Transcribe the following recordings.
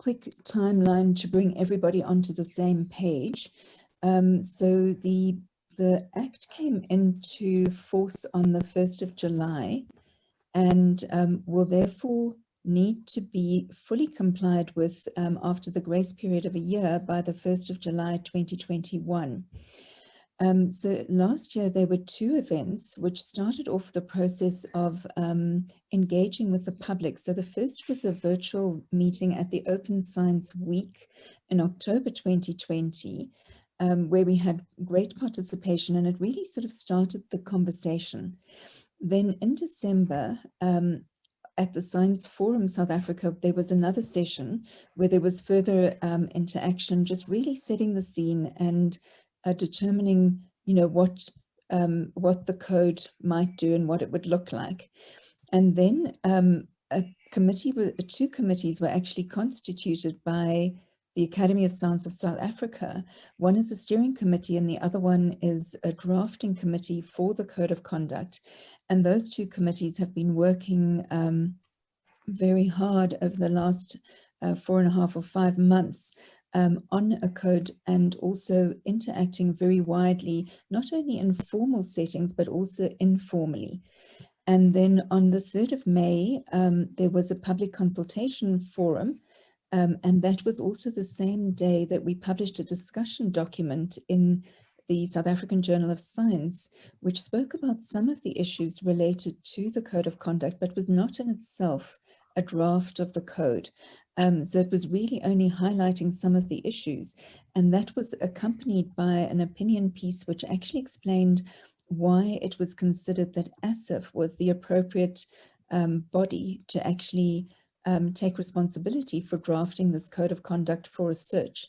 quick timeline to bring everybody onto the same page. So the Act came into force on the 1st of July and will therefore need to be fully complied with after the grace period of a year by the 1st of July 2021. So last year there were two events which started off the process of engaging with the public. So the first was a virtual meeting at the Open Science Week in October 2020, where we had great participation, and it really sort of started the conversation. Then in December, at the Science Forum South Africa, there was another session where there was further interaction, just really setting the scene and determining, what the code might do and what it would look like. And then two committees were actually constituted by the Academy of Science of South Africa. One is a steering committee and the other one is a drafting committee for the Code of Conduct. And those two committees have been working very hard over the last 4.5 or 5 months on a code, and also interacting very widely, not only in formal settings, but also informally. And then on the 3rd of May, there was a public consultation forum, and that was also the same day that we published a discussion document in the South African Journal of Science, which spoke about some of the issues related to the Code of Conduct, but was not in itself a draft of the code. So it was really only highlighting some of the issues. And that was accompanied by an opinion piece which actually explained why it was considered that ASIF was the appropriate body to actually take responsibility for drafting this Code of Conduct for research.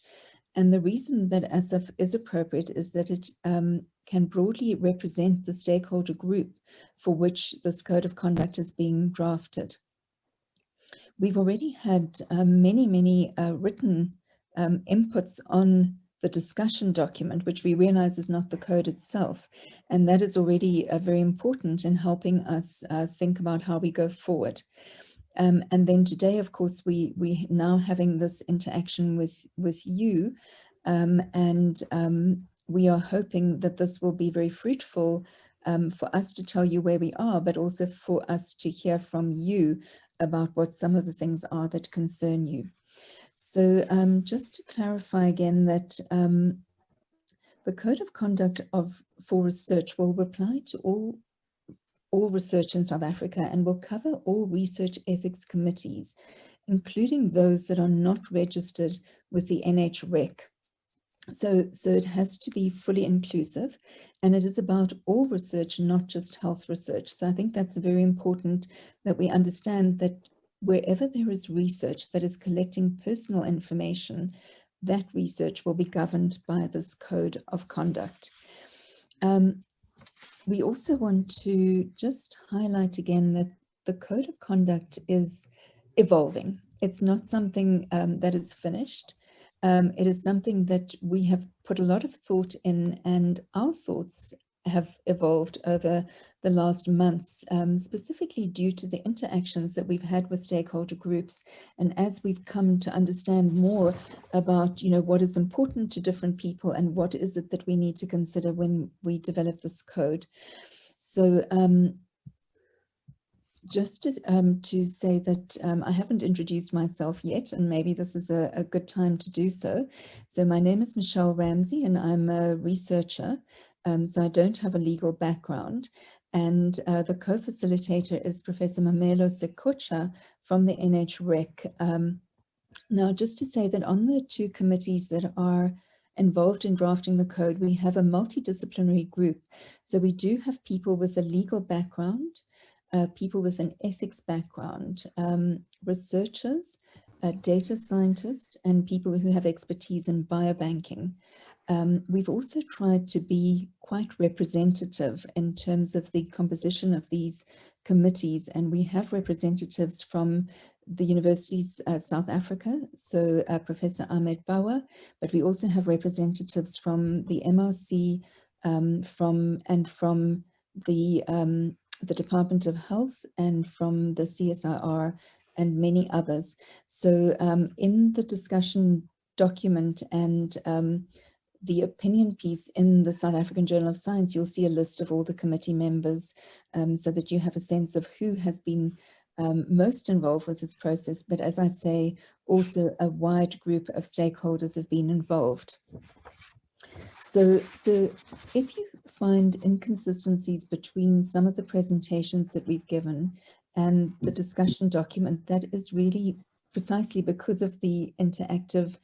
And the reason that ASIF is appropriate is that it can broadly represent the stakeholder group for which this Code of Conduct is being drafted. We've already had many written inputs on the discussion document, which we realize is not the code itself. And that is already very important in helping us think about how we go forward. And then today, of course, we now having this interaction with you, and we are hoping that this will be very fruitful for us to tell you where we are, but also for us to hear from you about what some of the things are that concern you. So just to clarify again that the Code of Conduct for research will apply to all research in South Africa and will cover all research ethics committees, including those that are not registered with the NHREC. So it has to be fully inclusive, and it is about all research, not just health research. So I think that's very important that we understand that wherever there is research that is collecting personal information, that research will be governed by this Code of Conduct. We also want to just highlight again that the Code of Conduct is evolving. It's not something that is finished. It is something that we have put a lot of thought in, and our thoughts have evolved over the last months, specifically due to the interactions that we've had with stakeholder groups. And as we've come to understand more about, what is important to different people and what is it that we need to consider when we develop this code. So just to say that I haven't introduced myself yet, and maybe this is a good time to do so. So my name is Michelle Ramsey, and I'm a researcher, so I don't have a legal background. And the co-facilitator is Professor Mamelo Sekocha from the NHREC. Now, just to say that on the two committees that are involved in drafting the code, we have a multidisciplinary group. So we do have people with a legal background, people with an ethics background, researchers, data scientists, and people who have expertise in biobanking. We've also tried to be quite representative in terms of the composition of these committees, and we have representatives from the universities South Africa, so Professor Ahmed Bauer, but we also have representatives from the MRC, from the Department of Health, and from the CSIR and many others. So in the discussion document and the opinion piece in the South African Journal of Science, you'll see a list of all the committee members so that you have a sense of who has been most involved with this process. But as I say, also a wide group of stakeholders have been involved. So if you find inconsistencies between some of the presentations that we've given and the discussion document, that is really precisely because of the interactive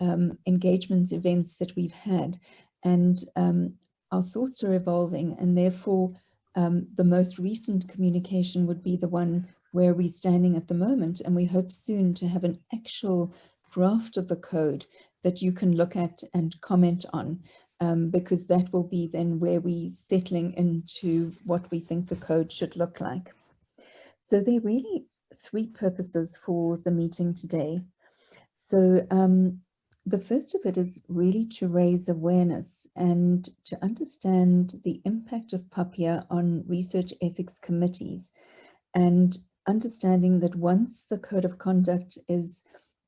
engagement events that we've had. And our thoughts are evolving, and therefore the most recent communication would be the one where we're standing at the moment, and we hope soon to have an actual draft of the code that you can look at and comment on, because that will be then where we're settling into what we think the code should look like. So there are really three purposes for the meeting today. So the first of it is really to raise awareness and to understand the impact of POPIA on research ethics committees, and understanding that once the code of conduct is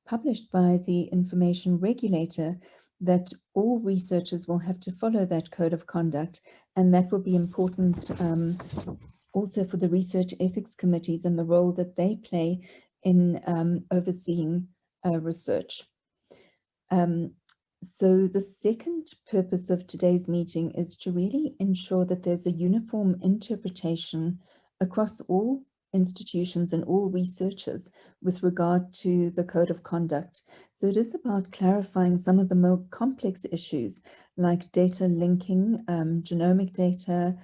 published by the information regulator, that all researchers will have to follow that code of conduct, and that will be important also for the research ethics committees and the role that they play in overseeing research. So the second purpose of today's meeting is to really ensure that there's a uniform interpretation across all institutions and all researchers with regard to the code of conduct. So it is about clarifying some of the more complex issues like data linking, genomic data,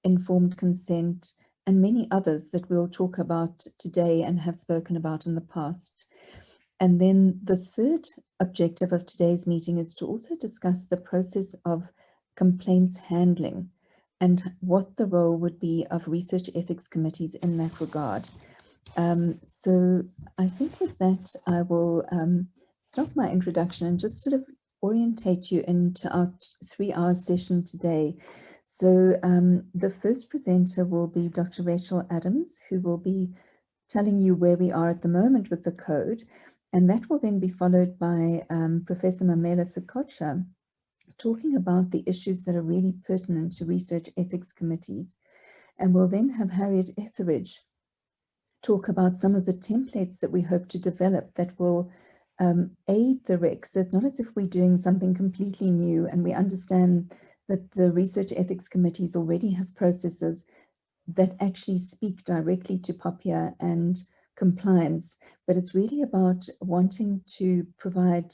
informed consent, and many others that we'll talk about today and have spoken about in the past. And then the third objective of today's meeting is to also discuss the process of complaints handling and what the role would be of research ethics committees in that regard. So I think with that, I will stop my introduction and just sort of orientate you into our 3-hour session today. So the first presenter will be Dr. Rachel Adams, who will be telling you where we are at the moment with the code. And that will then be followed by Professor Mamela Sokocha, talking about the issues that are really pertinent to research ethics committees. And we'll then have Harriet Etheridge talk about some of the templates that we hope to develop that will aid the REC. So it's not as if we're doing something completely new, and we understand that the research ethics committees already have processes that actually speak directly to POPIA and compliance, but it's really about wanting to provide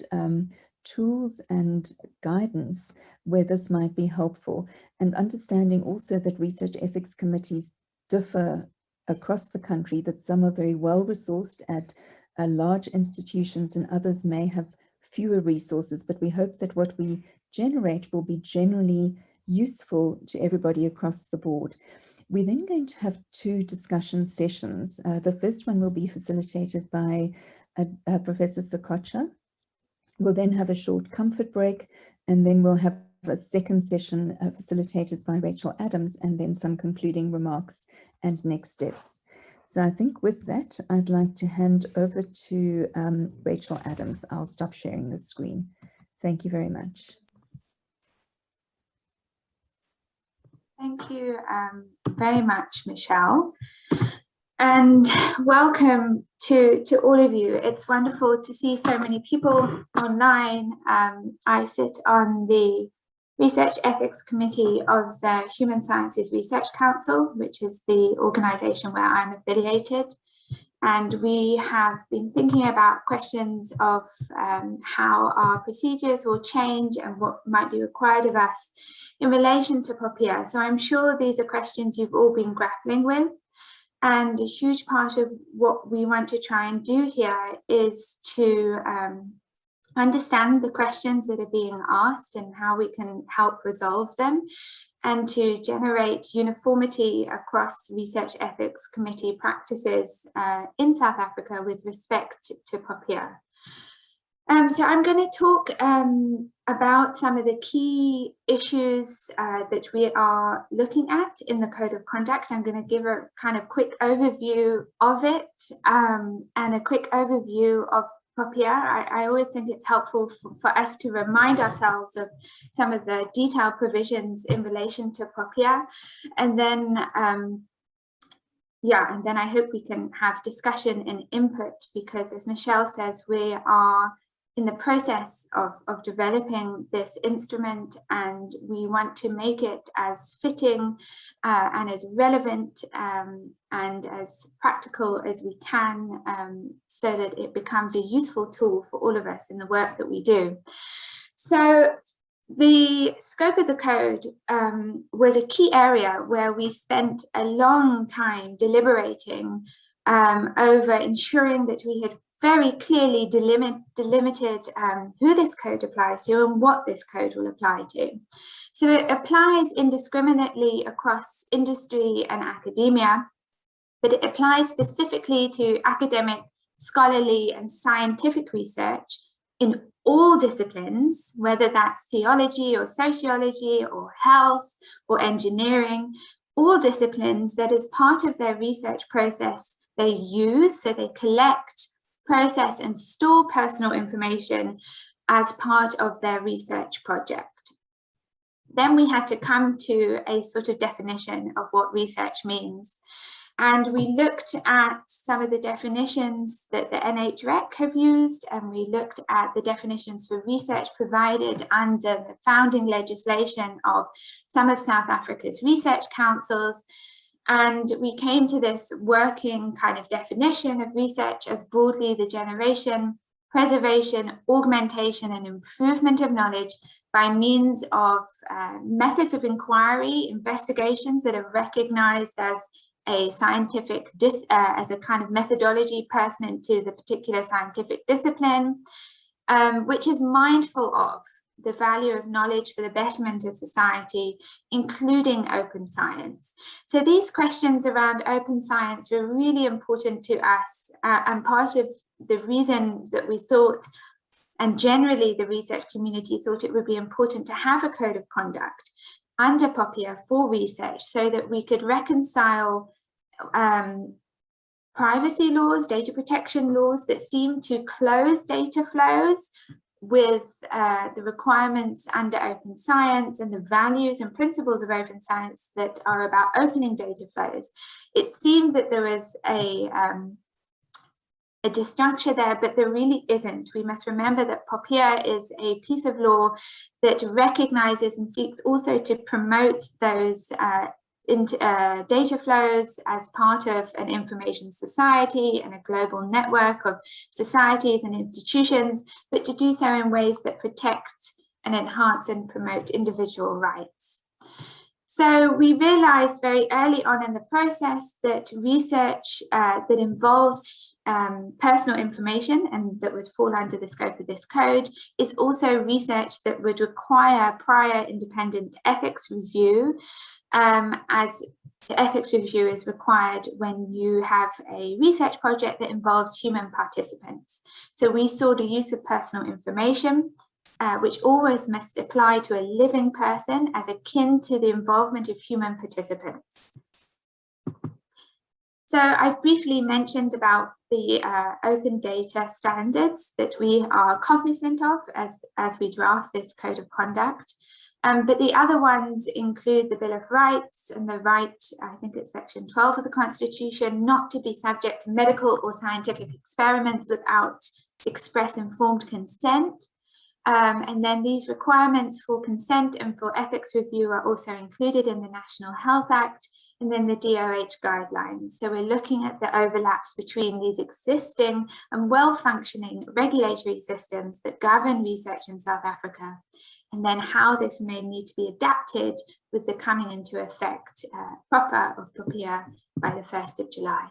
tools and guidance where this might be helpful, and understanding also that research ethics committees differ across the country, that some are very well resourced at large institutions and others may have fewer resources, but we hope that what we generate will be generally useful to everybody across the board. We're then going to have 2 discussion sessions. The first one will be facilitated by Professor Sokocha. We'll then have a short comfort break, and then we'll have a second session facilitated by Rachel Adams, and then some concluding remarks and next steps. So I think with that, I'd like to hand over to Rachel Adams. I'll stop sharing the screen. Thank you very much. Thank you very much, Michelle, and welcome to all of you. It's wonderful to see so many people online. I sit on the Research Ethics Committee of the Human Sciences Research Council, which is the organisation where I'm affiliated. And we have been thinking about questions of how our procedures will change and what might be required of us in relation to POPIA. So I'm sure these are questions you've all been grappling with. And a huge part of what we want to try and do here is to understand the questions that are being asked and how we can help resolve them, and to generate uniformity across research ethics committee practices in South Africa with respect to POPIA. So I'm going to talk about some of the key issues that we are looking at in the Code of Conduct. I'm going to give a kind of quick overview of it and a quick overview of POPIA. I always think it's helpful for us to remind ourselves of some of the detailed provisions in relation to POPIA, and then and then I hope we can have discussion and input, because as Michelle says, we are in the process of developing this instrument, and we want to make it as fitting and as relevant and as practical as we can, so that it becomes a useful tool for all of us in the work that we do. So the scope of the code was a key area where we spent a long time deliberating over ensuring that we had very clearly delimited who this code applies to and what this code will apply to. So it applies indiscriminately across industry and academia, but it applies specifically to academic, scholarly, and scientific research in all disciplines, whether that's theology or sociology or health or engineering, all disciplines that as part of their research process they use, so they collect, process and store personal information as part of their research project. Then we had to come to a sort of definition of what research means. And we looked at some of the definitions that the NHREC have used, and we looked at the definitions for research provided under the founding legislation of some of South Africa's research councils. And we came to this working kind of definition of research as broadly the generation, preservation, augmentation, and improvement of knowledge by means of methods of inquiry, investigations that are recognized as a scientific, as a kind of methodology pertinent to the particular scientific discipline, which is mindful of the value of knowledge for the betterment of society, including open science. So these questions around open science were really important to us, and part of the reason that we thought, and generally the research community thought, it would be important to have a code of conduct under POPIA for research, so that we could reconcile privacy laws, data protection laws that seem to close data flows with the requirements under open science and the values and principles of open science that are about opening data flows. It seemed that there was a disjuncture there, but there really isn't. We must remember that POPIA is a piece of law that recognizes and seeks also to promote those data flows as part of an information society and a global network of societies and institutions, but to do so in ways that protect and enhance and promote individual rights. So we realized very early on in the process that research that involves personal information and that would fall under the scope of this code is also research that would require prior independent ethics review, as the ethics review is required when you have a research project that involves human participants. So we saw the use of personal information, which always must apply to a living person as akin to the involvement of human participants. So I've briefly mentioned about the open data standards that we are cognizant of as we draft this code of conduct. But the other ones include the Bill of Rights and the right, I think it's section 12 of the Constitution, not to be subject to medical or scientific experiments without express informed consent. And then these requirements for consent and for ethics review are also included in the National Health Act and then the DOH guidelines. So we're looking at the overlaps between these existing and well-functioning regulatory systems that govern research in South Africa, and then how this may need to be adapted with the coming into effect proper of POPIA by the 1st of July.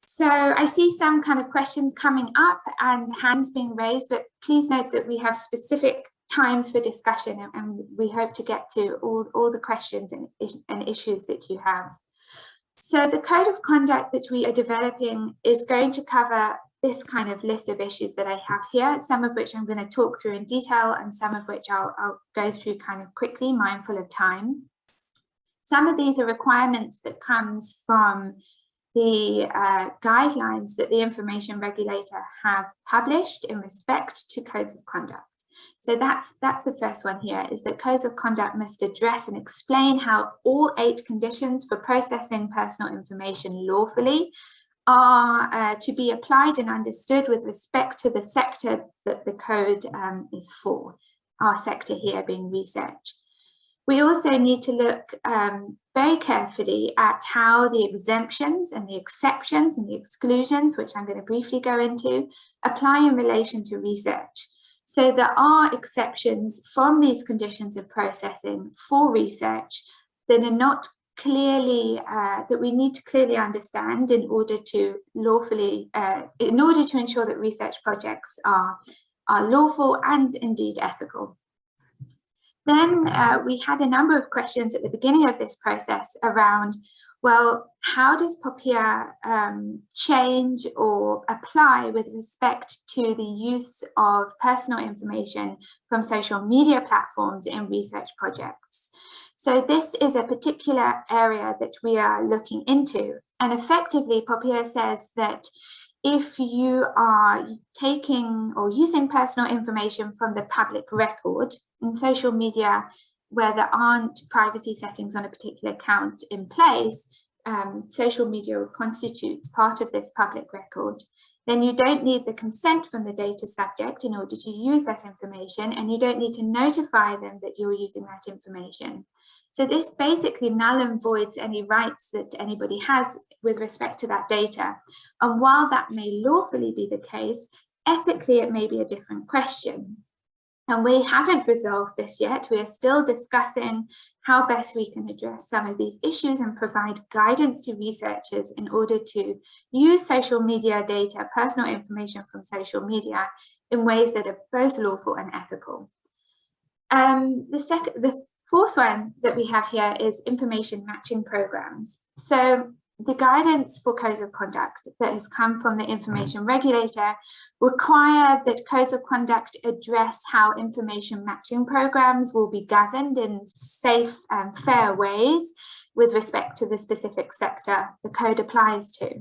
So I see some kind of questions coming up and hands being raised, but please note that we have specific times for discussion, and we hope to get to all the questions and issues that you have. So the code of conduct that we are developing is going to cover this kind of list of issues that I have here, some of which I'm going to talk through in detail and some of which I'll go through kind of quickly, mindful of time. Some of these are requirements that comes from the guidelines that the information regulator have published in respect to codes of conduct. So that's the first one here, is that codes of conduct must address and explain how all 8 conditions for processing personal information lawfully are to be applied and understood with respect to the sector that the code is for, our sector here being research. We also need to look very carefully at how the exemptions and the exceptions and the exclusions, which I'm going to briefly go into, apply in relation to research. So there are exceptions from these conditions of processing for research that are not clearly, that we need to clearly understand in order to lawfully, in order to ensure that research projects are lawful and indeed ethical. Then we had a number of questions at the beginning of this process around, well, how does POPIA change or apply with respect to the use of personal information from social media platforms in research projects? So this is a particular area that we are looking into. And effectively, POPIA says that if you are taking or using personal information from the public record in social media where there aren't privacy settings on a particular account in place, social media will constitute part of this public record. Then you don't need the consent from the data subject in order to use that information, and you don't need to notify them that you're using that information. So this basically null and voids any rights that anybody has with respect to that data. And while that may lawfully be the case, ethically it may be a different question. And we haven't resolved this yet. We are still discussing how best we can address some of these issues and provide guidance to researchers in order to use social media data, personal information from social media, in ways that are both lawful and ethical. The fourth one that we have here is information matching programs. So the guidance for codes of conduct that has come from the information regulator require that codes of conduct address how information matching programs will be governed in safe and fair ways with respect to the specific sector the code applies to.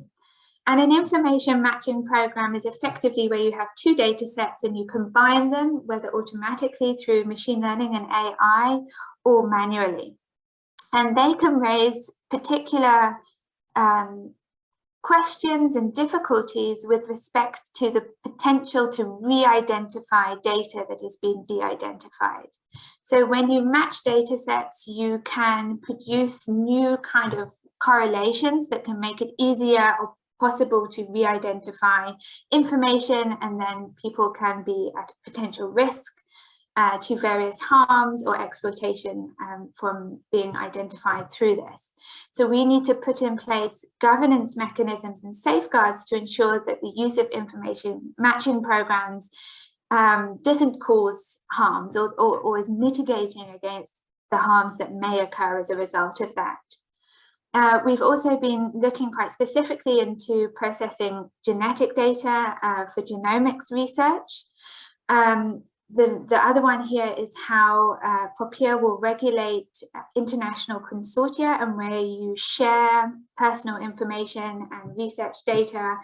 And an information matching program is effectively where you have 2 data sets and you combine them, whether automatically through machine learning and AI or manually. And they can raise particular questions and difficulties with respect to the potential to re-identify data that is being de-identified. So when you match data sets, you can produce new kind of correlations that can make it easier or possible to re-identify information, and then people can be at potential risk to various harms or exploitation from being identified through this. So we need to put in place governance mechanisms and safeguards to ensure that the use of information matching programs doesn't cause harms or is mitigating against the harms that may occur as a result of that. We've also been looking quite specifically into processing genetic data for genomics research. The other one here is how POPIA will regulate international consortia and where you share personal information and research data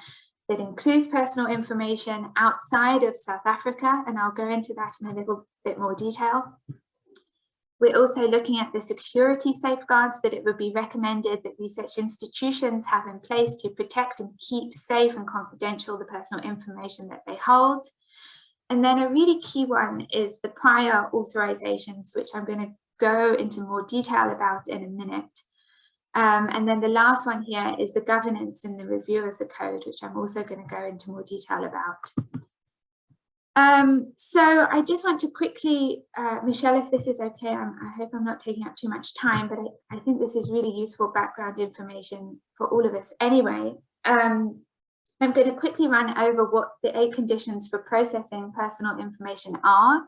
that includes personal information outside of South Africa, and I'll go into that in a little bit more detail. We're also looking at the security safeguards that it would be recommended that research institutions have in place to protect and keep safe and confidential the personal information that they hold. And then a really key one is the prior authorizations, which I'm going to go into more detail about in a minute. And then the last one here is the governance and the review of the code, which I'm also going to go into more detail about. So I just want to quickly, Michelle, if this is okay, I hope I'm not taking up too much time, but I think this is really useful background information for all of us anyway. I'm going to quickly run over what the 8 conditions for processing personal information are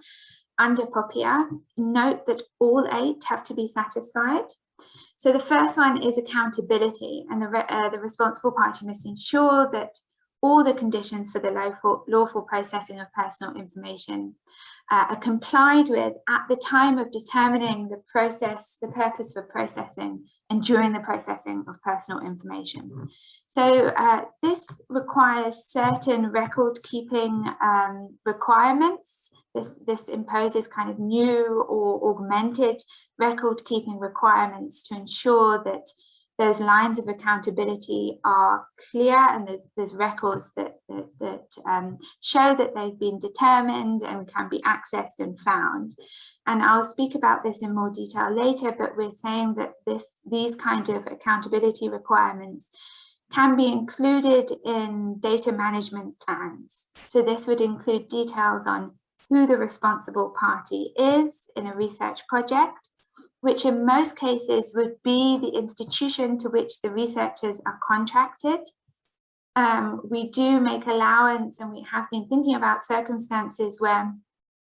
under POPIA. Note that all 8 have to be satisfied. So the first one is accountability, and the responsible party must ensure that all the conditions for the lawful processing of personal information are complied with at the time of determining the purpose for processing and during the processing of personal information. So this requires certain record keeping requirements. This imposes kind of new or augmented record keeping requirements to ensure that those lines of accountability are clear and there's records that show that they've been determined and can be accessed and found. And I'll speak about this in more detail later, but we're saying that these kind of accountability requirements can be included in data management plans. So this would include details on who the responsible party is in a research project, which in most cases would be the institution to which the researchers are contracted. We do make allowance, and we have been thinking about circumstances where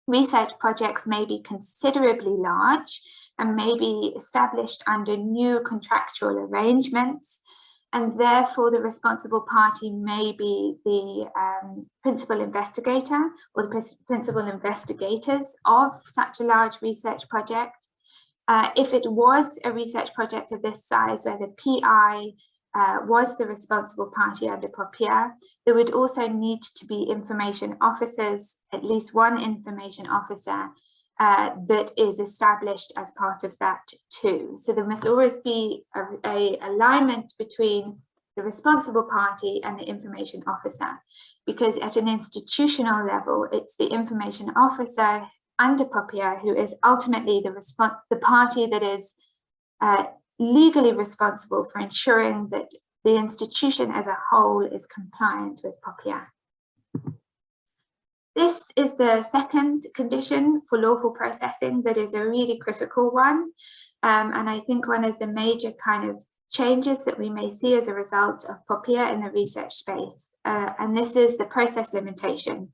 research projects may be considerably large and may be established under new contractual arrangements, and therefore the responsible party may be the principal investigator or the principal investigators of such a large research project. If it was a research project of this size where the PI was the responsible party under POPIA, there would also need to be information officers, at least one information officer that is established as part of that too. So there must always be a alignment between the responsible party and the information officer, because at an institutional level, it's the information officer under POPIA who is ultimately the party that is legally responsible for ensuring that the institution as a whole is compliant with POPIA. This is the second condition for lawful processing that is a really critical one, and I think one of the major kind of changes that we may see as a result of POPIA in the research space, and this is the process limitation.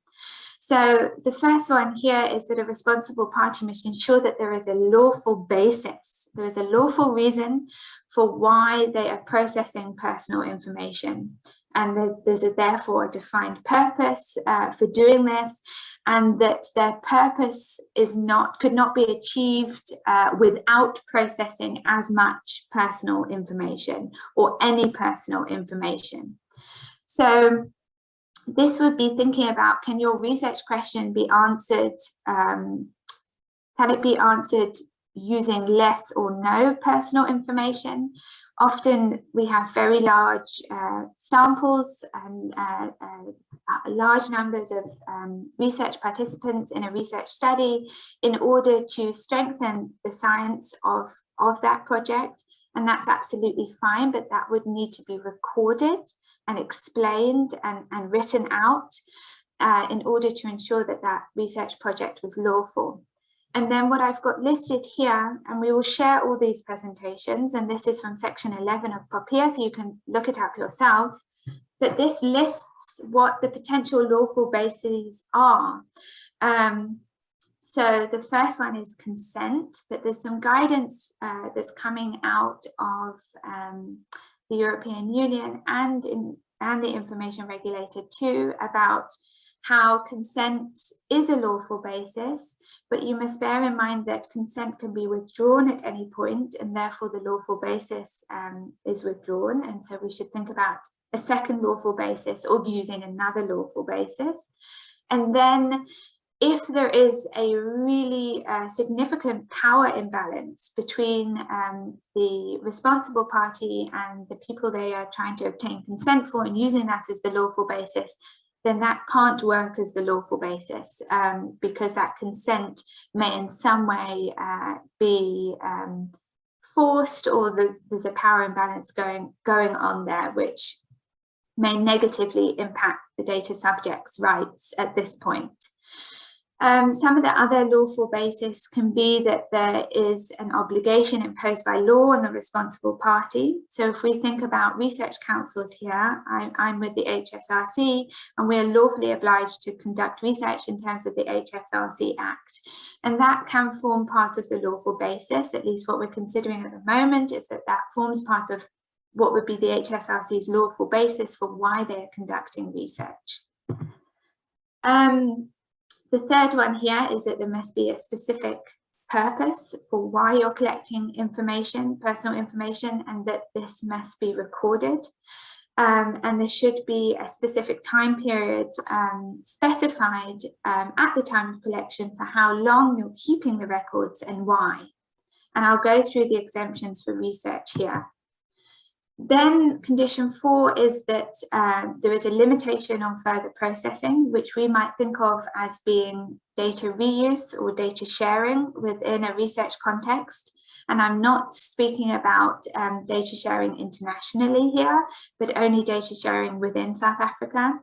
So the first one here is that a responsible party must ensure that there is a lawful basis, there is a lawful reason for why they are processing personal information, and that there's therefore a defined purpose for doing this, and that their purpose could not be achieved without processing as much personal information or any personal information. So this would be thinking about, can your research question be answered, can it be answered using less or no personal information? Often we have very large samples and large numbers of research participants in a research study in order to strengthen the science of that project. And that's absolutely fine, but that would need to be recorded and explained and written out in order to ensure that that research project was lawful. And then what I've got listed here, and we will share all these presentations, and this is from section 11 of POPIA, so you can look it up yourself, but this lists what the potential lawful bases are. So the first one is consent, but there's some guidance that's coming out of the European Union and the information regulator too, about how consent is a lawful basis, but you must bear in mind that consent can be withdrawn at any point, and therefore the lawful basis is withdrawn. And so we should think about a second lawful basis or using another lawful basis. And then if there is a really significant power imbalance between the responsible party and the people they are trying to obtain consent for, and using that as the lawful basis, then that can't work as the lawful basis, because that consent may in some way be forced, or there's a power imbalance going on there, which may negatively impact the data subject's rights at this point. Some of the other lawful basis can be that there is an obligation imposed by law on the responsible party. So if we think about research councils here, I'm with the HSRC, and we are lawfully obliged to conduct research in terms of the HSRC Act. And that can form part of the lawful basis, at least what we're considering at the moment is that that forms part of what would be the HSRC's lawful basis for why they're conducting research. The third one here is that there must be a specific purpose for why you're collecting information, personal information, and that this must be recorded. And there should be a specific time period specified at the time of collection for how long you're keeping the records and why. And I'll go through the exemptions for research here. Then condition 4 is that there is a limitation on further processing, which we might think of as being data reuse or data sharing within a research context. And I'm not speaking about data sharing internationally here, but only data sharing within South Africa.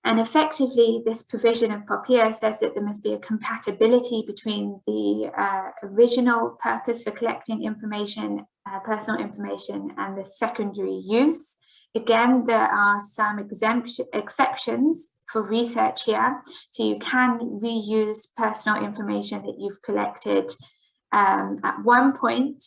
And effectively, this provision of POPIA says that there must be a compatibility between the original purpose for collecting information, personal information, and the secondary use. Again, there are some exceptions for research here. So you can reuse personal information that you've collected at one point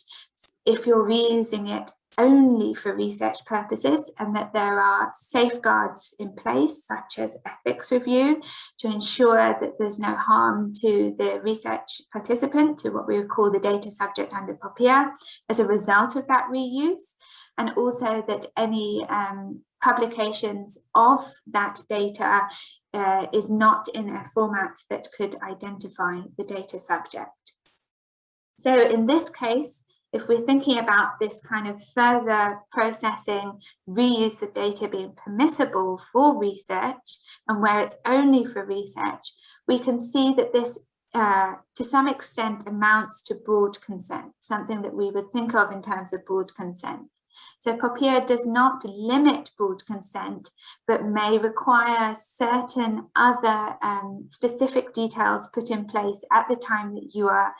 if you're reusing it only for research purposes, and that there are safeguards in place, such as ethics review, to ensure that there's no harm to the research participant, to what we would call the data subject under POPIA, as a result of that reuse, and also that any publications of that data is not in a format that could identify the data subject. So in this case, if we're thinking about this kind of further processing, reuse of data being permissible for research, and where it's only for research, we can see that this to some extent amounts to broad consent, something that we would think of in terms of broad consent. So POPIA does not limit broad consent, but may require certain other specific details put in place at the time that you are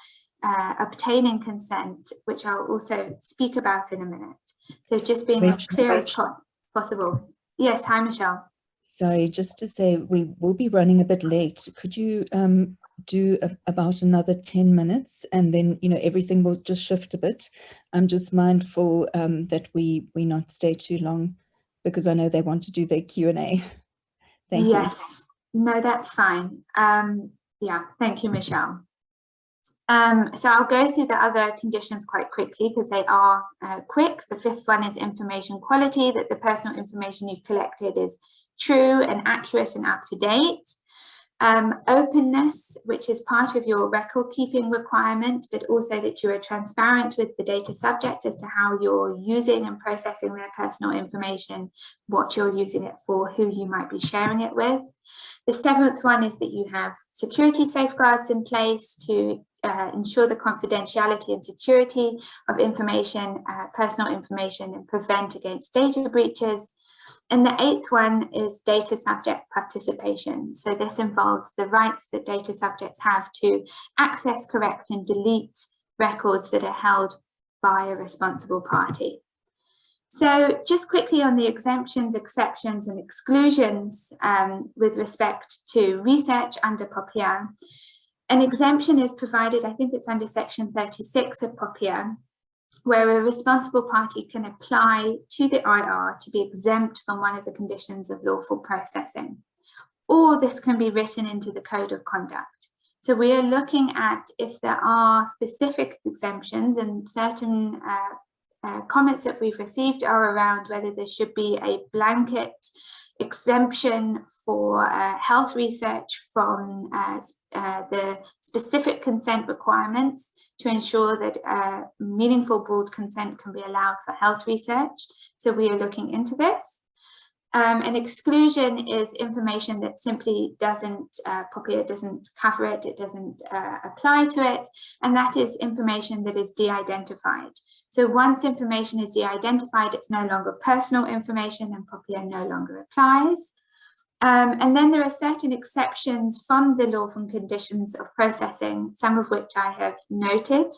obtaining consent, which I'll also speak about in a minute. So just being as clear as possible. Yes, hi, Michelle. Sorry, just to say we will be running a bit late. Could you do about another 10 minutes, and then everything will just shift a bit. I'm just mindful that we not stay too long, because I know they want to do their Q&A. Thank you. Yes, no, that's fine. Yeah, thank you, Michelle. So I'll go through the other conditions quite quickly because they are quick. The fifth one is information quality, that the personal information you've collected is true and accurate and up to date. Openness, which is part of your record keeping requirement, but also that you are transparent with the data subject as to how you're using and processing their personal information, what you're using it for, who you might be sharing it with. The seventh one is that you have security safeguards in place to ensure the confidentiality and security of information, personal information, and prevent against data breaches. And the eighth one is data subject participation. So this involves the rights that data subjects have to access, correct, and delete records that are held by a responsible party. So just quickly on the exemptions, exceptions, and exclusions with respect to research under POPIA. An exemption is provided, I think it's under section 36 of POPIA, where a responsible party can apply to the IR to be exempt from one of the conditions of lawful processing, or this can be written into the code of conduct. So we are looking at if there are specific exemptions, and certain comments that we've received are around whether there should be a blanket exemption for health research from the specific consent requirements to ensure that meaningful broad consent can be allowed for health research. So we are looking into this. An exclusion is information that simply doesn't, POPIA doesn't cover it, it doesn't apply to it, and that is information that is de-identified. So once information is de-identified, it's no longer personal information and POPIA no longer applies. And then there are certain exceptions from the lawful conditions of processing, some of which I have noted.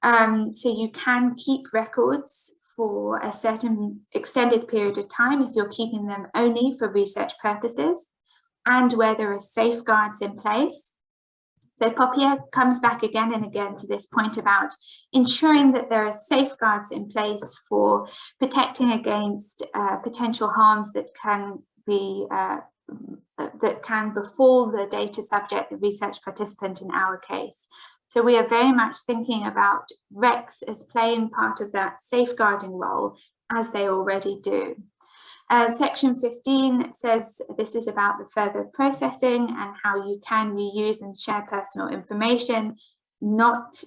So you can keep records for a certain extended period of time if you're keeping them only for research purposes, and where there are safeguards in place. So POPIA comes back again and again to this point about ensuring that there are safeguards in place for protecting against potential harms that can be that can befall the data subject, the research participant in our case. So we are very much thinking about RECs as playing part of that safeguarding role, as they already do. Section 15 says this is about the further processing and how you can reuse and share personal information, not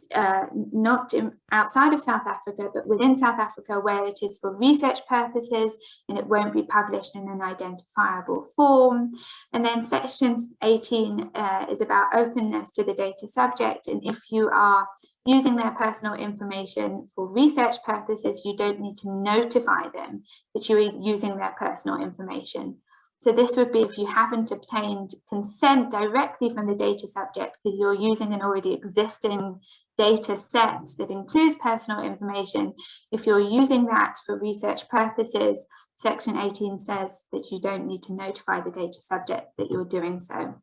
outside of South Africa, but within South Africa, where it is for research purposes and it won't be published in an identifiable form. And then section 18 is about openness to the data subject. And if you are using their personal information for research purposes, you don't need to notify them that you are using their personal information. So this would be if you haven't obtained consent directly from the data subject because you're using an already existing data set that includes personal information. If you're using that for research purposes, section 18 says that you don't need to notify the data subject that you're doing so.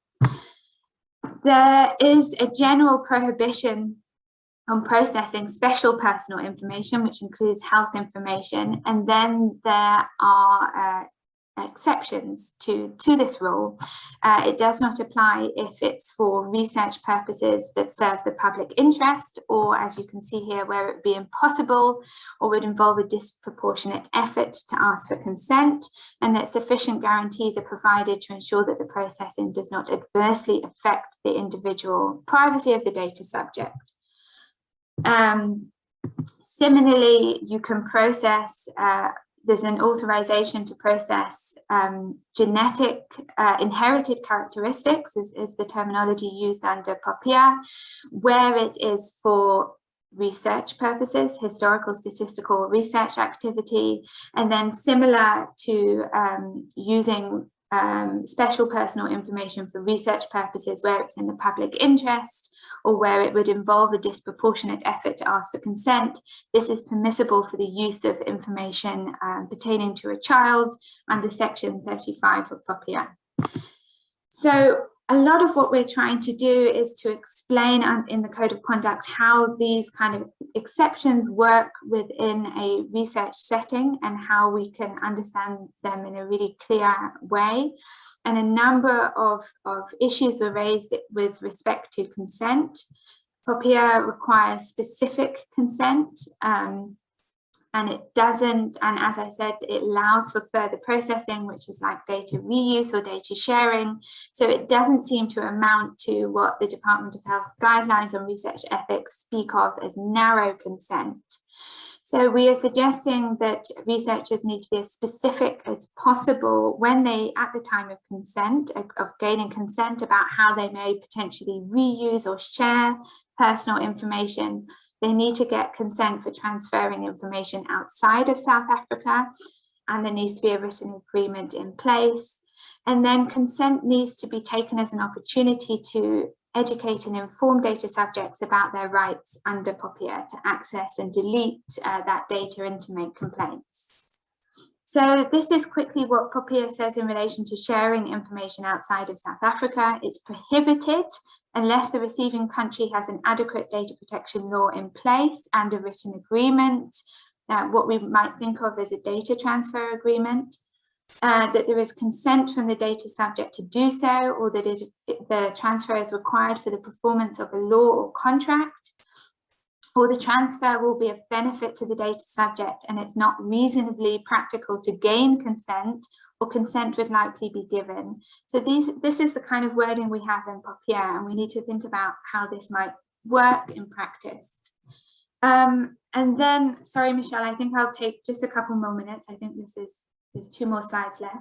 There is a general prohibition on processing special personal information, which includes health information, and then there are exceptions to this rule. It does not apply if it's for research purposes that serve the public interest, or as you can see here, where it would be impossible or would involve a disproportionate effort to ask for consent, and that sufficient guarantees are provided to ensure that the processing does not adversely affect the individual privacy of the data subject. Similarly, you can process, there's an authorization to process genetic inherited characteristics is the terminology used under POPIA, where it is for research purposes, historical statistical research activity, and then similar to using special personal information for research purposes where it's in the public interest or where it would involve a disproportionate effort to ask for consent. This is permissible for the use of information pertaining to a child under section 35 of POPIA. So a lot of what we're trying to do is to explain in the Code of Conduct how these kind of exceptions work within a research setting and how we can understand them in a really clear way. And a number of issues were raised with respect to consent. POPIA requires specific consent, and it doesn't, and as I said, it allows for further processing, which is like data reuse or data sharing. So it doesn't seem to amount to what the Department of Health guidelines on research ethics speak of as narrow consent. So we are suggesting that researchers need to be as specific as possible when they, at the time of consent, of gaining consent, about how they may potentially reuse or share personal information. They need to get consent for transferring information outside of South Africa, and there needs to be a written agreement in place. And then consent needs to be taken as an opportunity to educate and inform data subjects about their rights under POPIA to access and delete that data and to make complaints. So this is quickly what POPIA says in relation to sharing information outside of South Africa. It's prohibited unless the receiving country has an adequate data protection law in place and a written agreement, what we might think of as a data transfer agreement, that there is consent from the data subject to do so, or that the transfer is required for the performance of a law or contract, or the transfer will be of benefit to the data subject and it's not reasonably practical to gain consent, or consent would likely be given. So this is the kind of wording we have in POPIA, and we need to think about how this might work in practice. And then, sorry, Michelle, I think I'll take just a couple more minutes. I think there's 2 more slides left.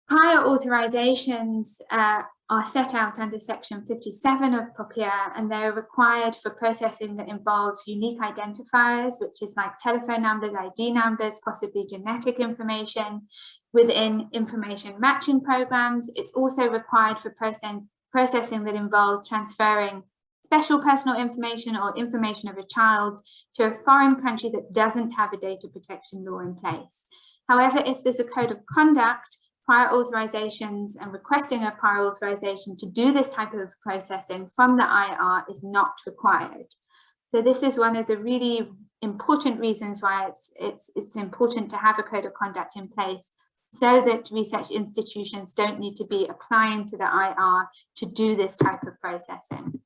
Prior authorizations are set out under section 57 of POPIA, and they're required for processing that involves unique identifiers, which is like telephone numbers, ID numbers, possibly genetic information within information matching programs. It's also required for processing that involves transferring special personal information or information of a child to a foreign country that doesn't have a data protection law in place. However, if there's a code of conduct, prior authorizations and requesting a prior authorization to do this type of processing from the IR is not required. So this is one of the really important reasons why it's important to have a code of conduct in place, so that research institutions don't need to be applying to the IR to do this type of processing.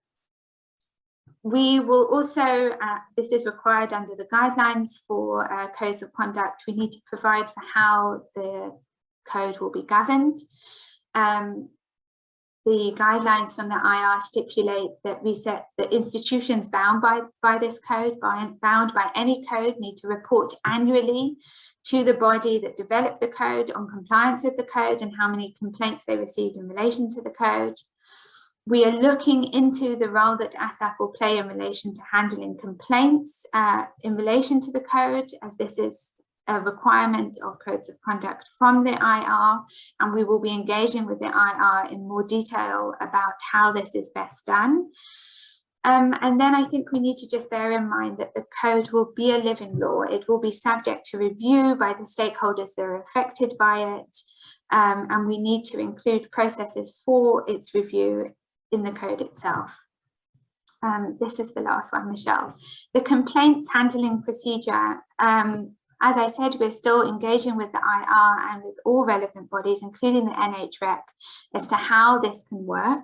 We will also, this is required under the guidelines for codes of conduct, we need to provide for how the code will be governed. The guidelines from the IR stipulate that the institutions bound by this code, bound by any code, need to report annually to the body that developed the code on compliance with the code and how many complaints they received in relation to the code. We are looking into the role that ASAF will play in relation to handling complaints in relation to the code, as this is a requirement of codes of conduct from the IR, and we will be engaging with the IR in more detail about how this is best done. And then I think we need to just bear in mind that the code will be a living law. It will be subject to review by the stakeholders that are affected by it, and we need to include processes for its review in the code itself. This is the last one, Michelle. The complaints handling procedure. As I said, we're still engaging with the IR and with all relevant bodies, including the NHREC, as to how this can work.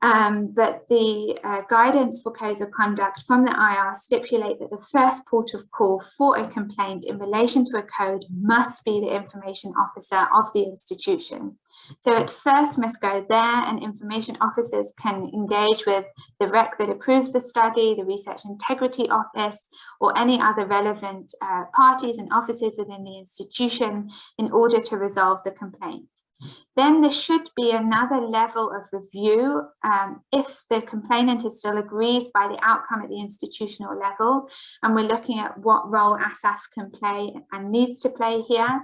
But the guidance for codes of conduct from the IR stipulate that the first port of call for a complaint in relation to a code must be the information officer of the institution. So it first must go there, and information officers can engage with the REC that approves the study, the Research Integrity Office, or any other relevant parties and offices within the institution in order to resolve the complaint. Then there should be another level of review if the complainant is still aggrieved by the outcome at the institutional level, and we're looking at what role ASAF can play and needs to play here,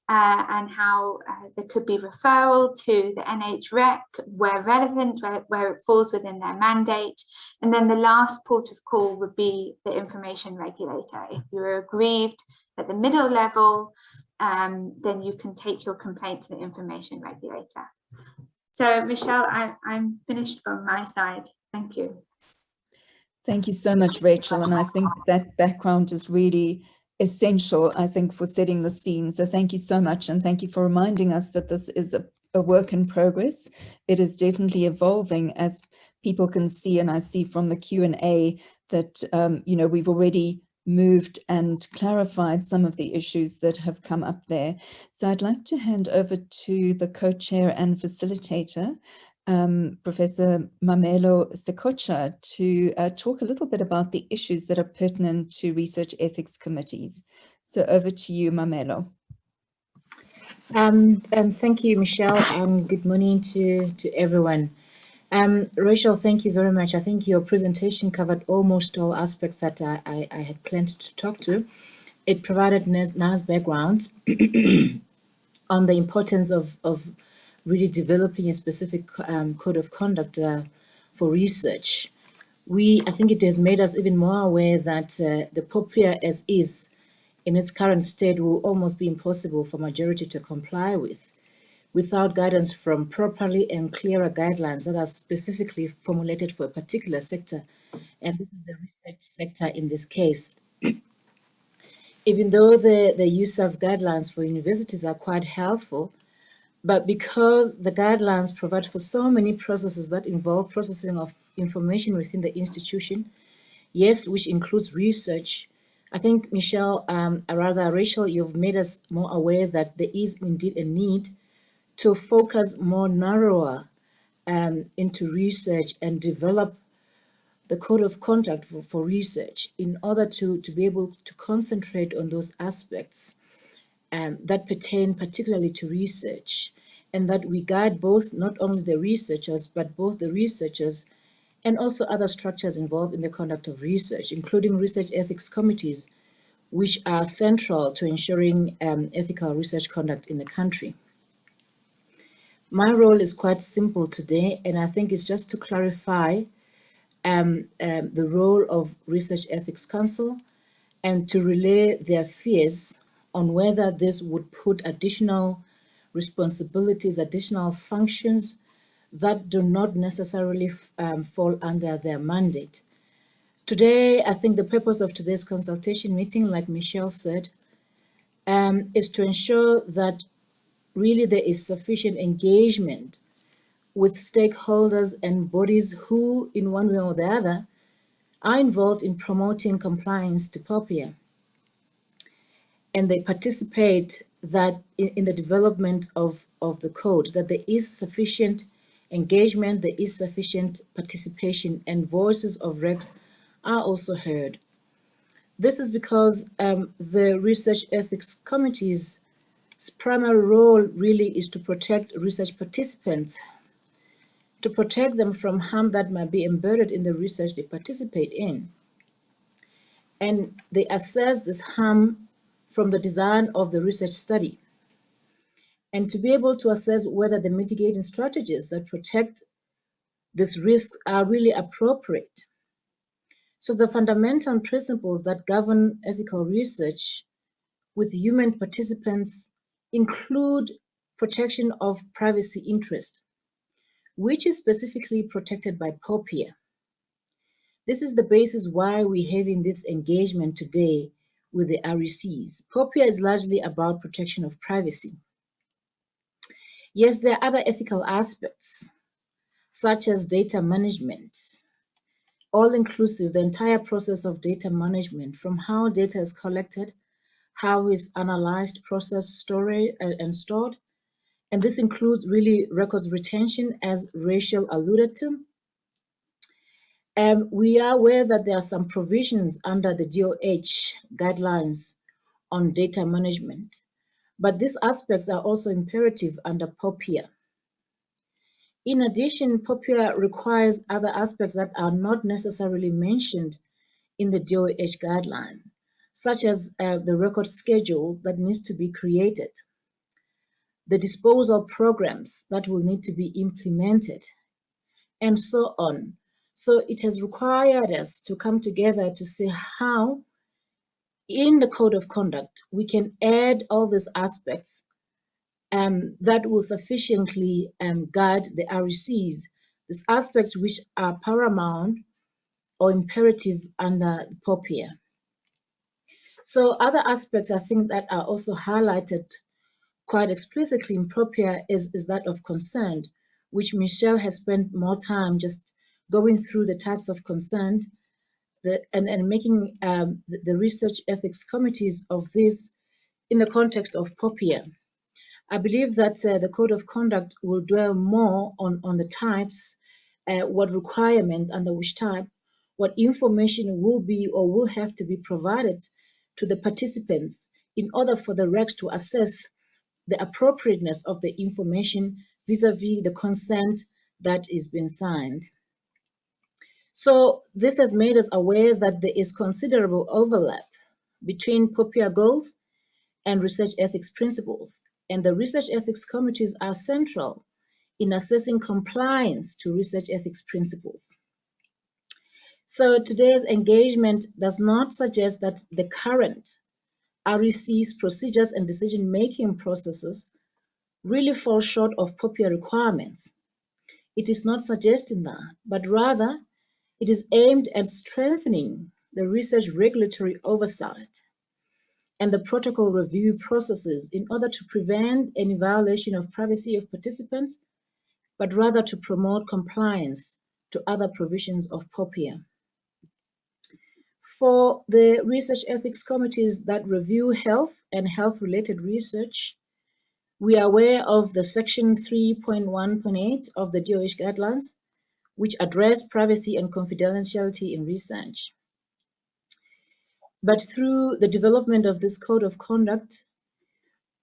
and how there could be referral to the NHREC where relevant, where it falls within their mandate. And then the last port of call would be the information regulator. If you're aggrieved at the middle level, then you can take your complaint to the information regulator. So Michelle, I'm finished from my side. Thank you. Thank you so much, Rachel. And I think that background is really essential, I think, for setting the scene. So thank you so much. And thank you for reminding us that this is a work in progress. It is definitely evolving, as people can see. And I see from the Q&A that, you know, we've already moved and clarified some of the issues that have come up there. So I'd like to hand over to the co-chair and facilitator, Professor Mamelo Sekocha, to talk a little bit about the issues that are pertinent to research ethics committees. So over to you, Mamelo. Thank you, Michelle, and good morning to everyone. Rachel, thank you very much. I think your presentation covered almost all aspects that I had planned to talk to. It provided nice background on the importance of really developing a specific code of conduct for research. I think it has made us even more aware that the POPIA as is in its current state will almost be impossible for majority to comply with without guidance from properly and clearer guidelines that are specifically formulated for a particular sector, and this is the research sector in this case. Even though the use of guidelines for universities are quite helpful, but because the guidelines provide for so many processes that involve processing of information within the institution, yes, which includes research, I think, Michelle, rather Rachel, you've made us more aware that there is indeed a need to focus more narrower into research and develop the code of conduct for research in order to be able to concentrate on those aspects that pertain particularly to research, and that we guide both not only the researchers, but both the researchers and also other structures involved in the conduct of research, including research ethics committees, which are central to ensuring ethical research conduct in the country. My role is quite simple today, and I think it's just to clarify the role of Research Ethics Council and to relay their fears on whether this would put additional responsibilities, additional functions that do not necessarily fall under their mandate. Today, I think the purpose of today's consultation meeting, like Michelle said, is to ensure that really there is sufficient engagement with stakeholders and bodies who, in one way or the other, are involved in promoting compliance to POPIA. And they participate that in the development of the code, that there is sufficient engagement, there is sufficient participation, and voices of regs are also heard. This is because the Research Ethics Committee's primary role really is to protect research participants, to protect them from harm that might be embedded in the research they participate in. And they assess this harm from the design of the research study, and to be able to assess whether the mitigating strategies that protect this risk are really appropriate. So the fundamental principles that govern ethical research with human participants include protection of privacy interest, which is specifically protected by POPIA. This is the basis why we're having this engagement today with the RECs. POPIA is largely about protection of privacy. Yes, there are other ethical aspects, such as data management, all-inclusive, the entire process of data management, from how data is collected, how it's analyzed, processed, stored, and stored. And this includes really records retention, as Rachel alluded to. We are aware that there are some provisions under the DOH guidelines on data management, but these aspects are also imperative under POPIA. In addition, POPIA requires other aspects that are not necessarily mentioned in the DOH guideline, such as the record schedule that needs to be created, the disposal programs that will need to be implemented, and so on. So it has required us to come together to see how, in the code of conduct, we can add all these aspects that will sufficiently guide the RECs, these aspects which are paramount or imperative under POPIA. So other aspects I think that are also highlighted quite explicitly in POPIA is that of consent, which Michelle has spent more time just going through the types of consent and making the research ethics committees of this in the context of POPIA. I believe that the code of conduct will dwell more on the types, what requirements under which type, what information will be or will have to be provided to the participants in order for the regs to assess the appropriateness of the information vis-a-vis the consent that is being signed. So this has made us aware that there is considerable overlap between POPIA goals and research ethics principles, and the research ethics committees are central in assessing compliance to research ethics principles. So today's engagement does not suggest that the current REC's procedures and decision-making processes really fall short of POPIA requirements. It is not suggesting that, but rather it is aimed at strengthening the research regulatory oversight and the protocol review processes in order to prevent any violation of privacy of participants, but rather to promote compliance to other provisions of POPIA. For the research ethics committees that review health and health-related research, we are aware of the section 3.1.8 of the DOH guidelines, which address privacy and confidentiality in research. But through the development of this code of conduct,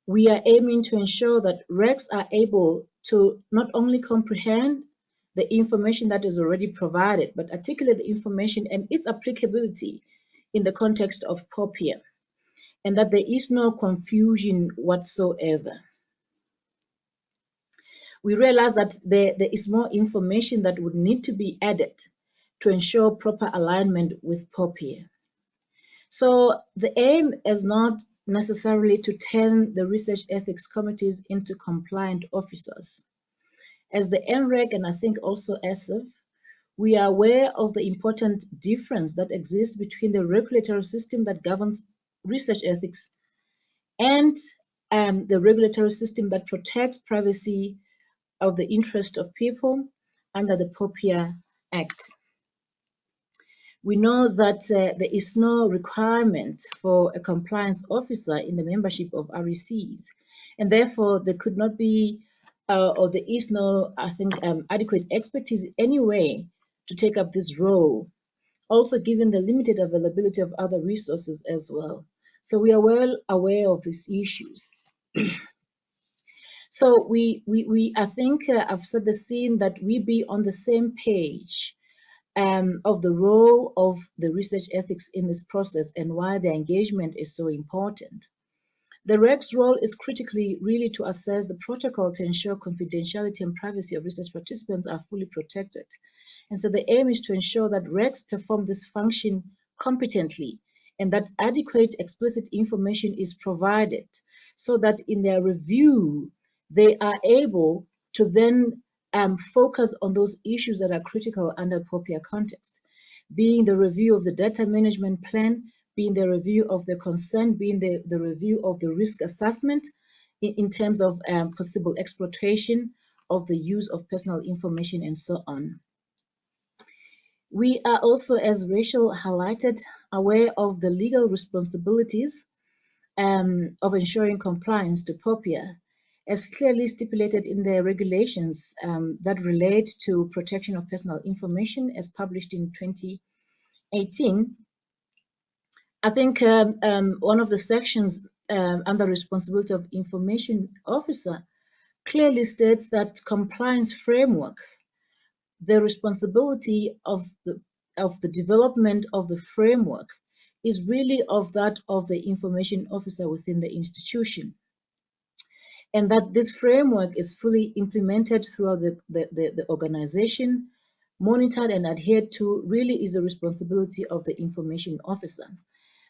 we are aiming to ensure that regs are able to not only comprehend the information that is already provided, but articulate the information and its applicability in the context of POPIA, and that there is no confusion whatsoever. We realize that there is more information that would need to be added to ensure proper alignment with POPIA. So the aim is not necessarily to turn the research ethics committees into compliant officers. As the NREC, and I think also ESF, we are aware of the important difference that exists between the regulatory system that governs research ethics and the regulatory system that protects privacy of the interest of people under the POPIA Act. We know that there is no requirement for a compliance officer in the membership of RECs, and therefore there could not be, or there is no, I think, adequate expertise anyway to take up this role, also given the limited availability of other resources as well. So we are well aware of these issues. So I think I've set the scene that we be on the same page of the role of the research ethics in this process and why their engagement is so important. The REC's role is critically really to assess the protocol to ensure confidentiality and privacy of research participants are fully protected. And so the aim is to ensure that RECs perform this function competently and that adequate explicit information is provided so that in their review, they are able to then focus on those issues that are critical under POPIA context, being the review of the data management plan, being the review of the consent, being the review of the risk assessment in terms of possible exploitation of the use of personal information and so on. We are also, as Rachel highlighted, aware of the legal responsibilities of ensuring compliance to POPIA, as clearly stipulated in the regulations that relate to protection of personal information as published in 2018. I think one of the sections under responsibility of information officer clearly states that compliance framework, the responsibility of the development of the framework is really of that of the information officer within the institution. And that this framework is fully implemented throughout the organization, monitored and adhered to really is the responsibility of the information officer.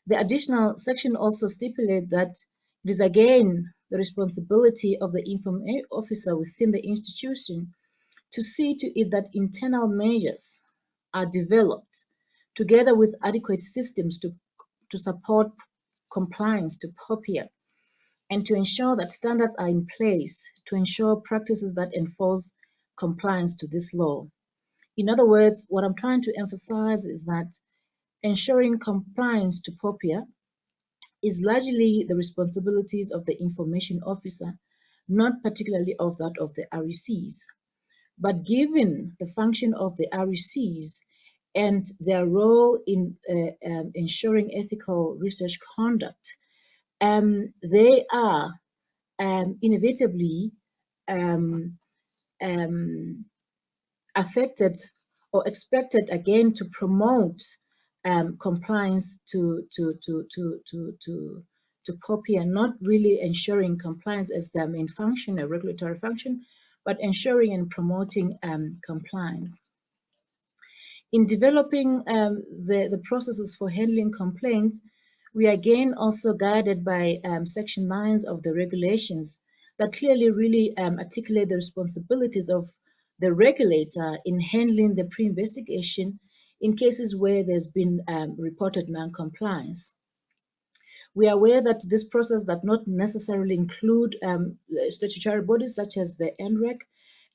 The additional section also stipulates that it is again the responsibility of the information officer within the institution to see to it that internal measures are developed together with adequate systems to support compliance to POPIA, and to ensure that standards are in place to ensure practices that enforce compliance to this law. In other words, what I'm trying to emphasize is that ensuring compliance to POPIA is largely the responsibilities of the information officer, not particularly of that of the RECs. But given the function of the RECs and their role in ensuring ethical research conduct, they are inevitably affected or expected again to promote compliance to POPIA, not really ensuring compliance as their main function, a regulatory function, but ensuring and promoting compliance. In developing the processes for handling complaints, we are again also guided by Section 9 of the regulations that clearly really articulate the responsibilities of the regulator in handling the pre-investigation in cases where there's been reported non-compliance. We are aware that this process does not necessarily include statutory bodies such as the NREC,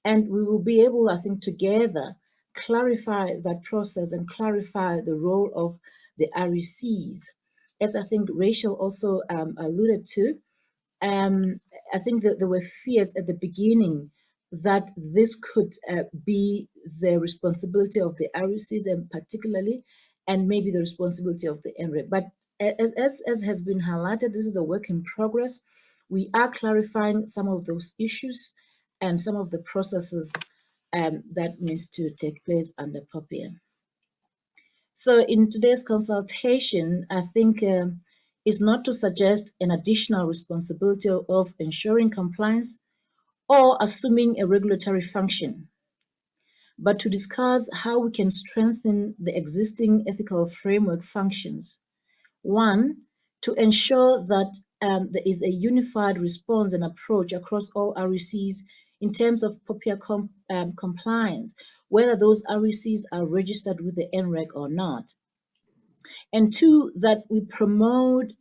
and we will be able, I think, together clarify that process and clarify the role of the RECs. As I think Rachel also alluded to, I think that there were fears at the beginning that this could be the responsibility of the RECs and particularly, and maybe the responsibility of the NREC. But as has been highlighted, this is a work in progress. We are clarifying some of those issues and some of the processes that needs to take place under POPIA. So in today's consultation, I think is not to suggest an additional responsibility of ensuring compliance or assuming a regulatory function, but to discuss how we can strengthen the existing ethical framework functions. One, to ensure that there is a unified response and approach across all RECs in terms of POPIA compliance, whether those RECs are registered with the NREC or not. And two, that we promote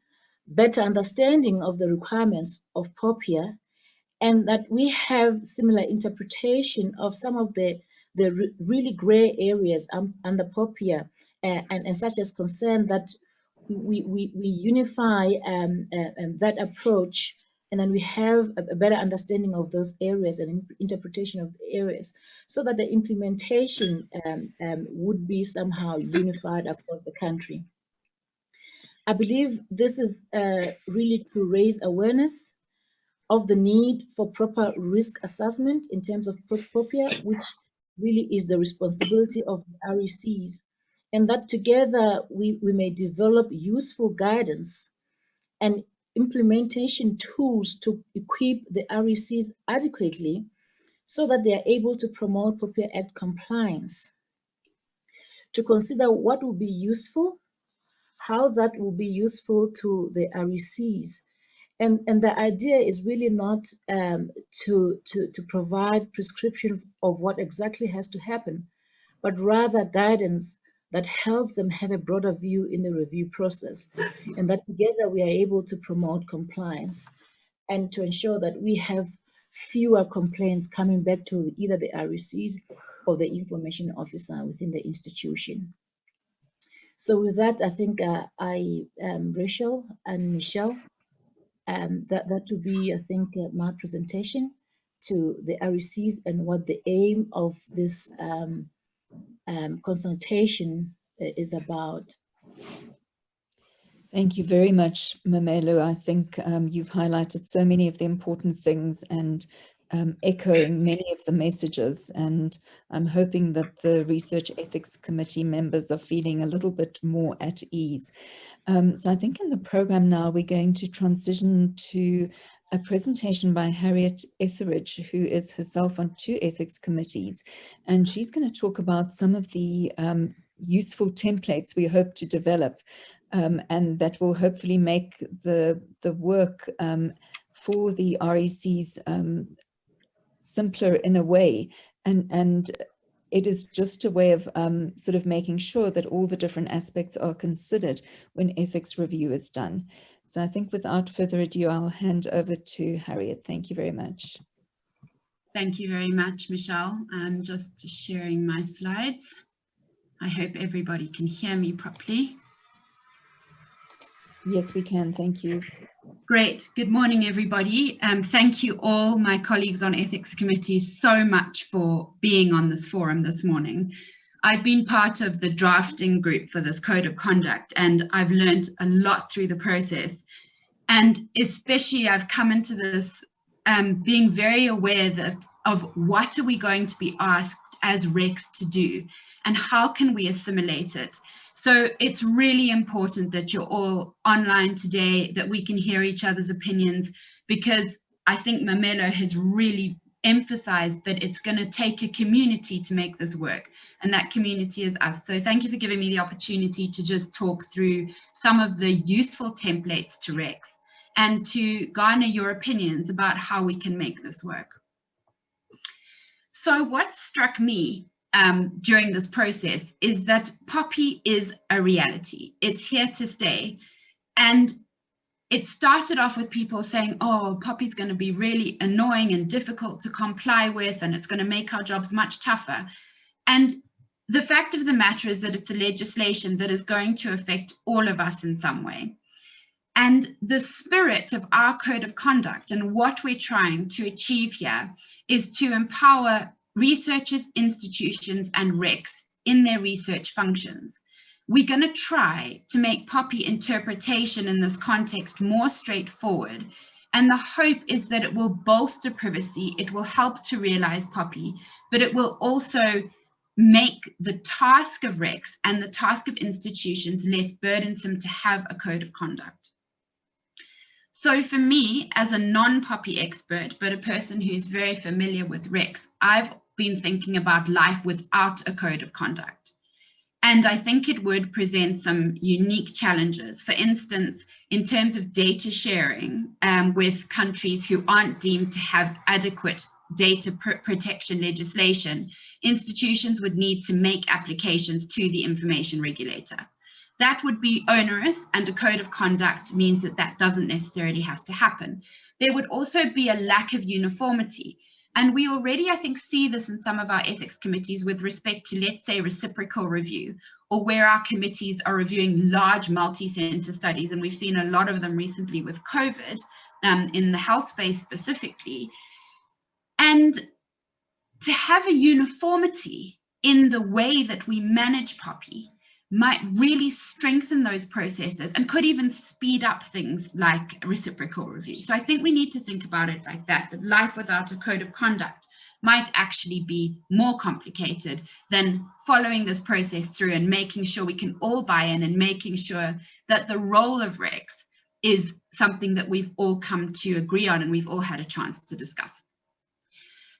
better understanding of the requirements of POPIA, and that we have similar interpretation of some of the really gray areas under POPIA, and such as concern that we unify that approach, and then we have a better understanding of those areas and interpretation of the areas, so that the implementation would be somehow unified across the country. I believe this is really to raise awareness of the need for proper risk assessment in terms of POPIA, which really is the responsibility of the RECs, and that together we may develop useful guidance and implementation tools to equip the RECs adequately so that they are able to promote POPIA Act compliance. To consider what will be useful, how that will be useful to the RECs. And the idea is really not to provide prescription of what exactly has to happen, but rather guidance that helps them have a broader view in the review process, and that together we are able to promote compliance and to ensure that we have fewer complaints coming back to either the RECs or the information officer within the institution. So with that, I think Rachel and Michelle, that would be, I think, my presentation to the RECs and what the aim of this consultation is about. Thank you very much, Mamelo. I think you've highlighted so many of the important things and echoing many of the messages, and I'm hoping that the Research Ethics Committee members are feeling a little bit more at ease. So I think in the program now we're going to transition to a presentation by Harriet Etheridge, who is herself on 2 ethics committees, and she's going to talk about some of the useful templates we hope to develop, and that will hopefully make the work for the RECs simpler in a way, and it is just a way of sort of making sure that all the different aspects are considered when ethics review is done. So I think without further ado, I'll hand over to Harriet. Thank you very much. Thank you very much, Michelle. I'm just sharing my slides. I hope everybody can hear me properly. Yes, we can. Thank you. Great. Good morning, everybody. Thank you all, my colleagues on Ethics Committee, so much for being on this forum this morning. I've been part of the drafting group for this code of conduct, and I've learned a lot through the process. And especially I've come into this being very aware of what are we going to be asked as recs to do, and how can we assimilate it. So it's really important that you're all online today, that we can hear each other's opinions, because I think Mamelo has really emphasized that it's going to take a community to make this work, and that community is us. So thank you for giving me the opportunity to just talk through some of the useful templates to recs and to garner your opinions about how we can make this work. So what struck me during this process is that POPI is a reality. It's here to stay. And it started off with people saying, oh, POPI is going to be really annoying and difficult to comply with, and it's going to make our jobs much tougher. And the fact of the matter is that it's a legislation that is going to affect all of us in some way. And the spirit of our code of conduct and what we're trying to achieve here is to empower researchers, institutions, and recs in their research functions. We're going to try to make POPI interpretation in this context more straightforward. And the hope is that it will bolster privacy, it will help to realize POPI, but it will also make the task of recs and the task of institutions less burdensome to have a code of conduct. So for me, as a non-POPI expert, but a person who's very familiar with recs, I've been thinking about life without a code of conduct. And I think it would present some unique challenges. For instance, in terms of data sharing with countries who aren't deemed to have adequate data protection legislation, institutions would need to make applications to the information regulator. That would be onerous, and a code of conduct means that that doesn't necessarily have to happen. There would also be a lack of uniformity. And we already, I think, see this in some of our ethics committees with respect to, let's say, reciprocal review, or where our committees are reviewing large multi-center studies. And we've seen a lot of them recently with COVID in the health space specifically. And to have a uniformity in the way that we manage POPI might really strengthen those processes and could even speed up things like reciprocal review. So I think we need to think about it like that, that life without a code of conduct might actually be more complicated than following this process through and making sure we can all buy in and making sure that the role of RECs is something that we've all come to agree on and we've all had a chance to discuss.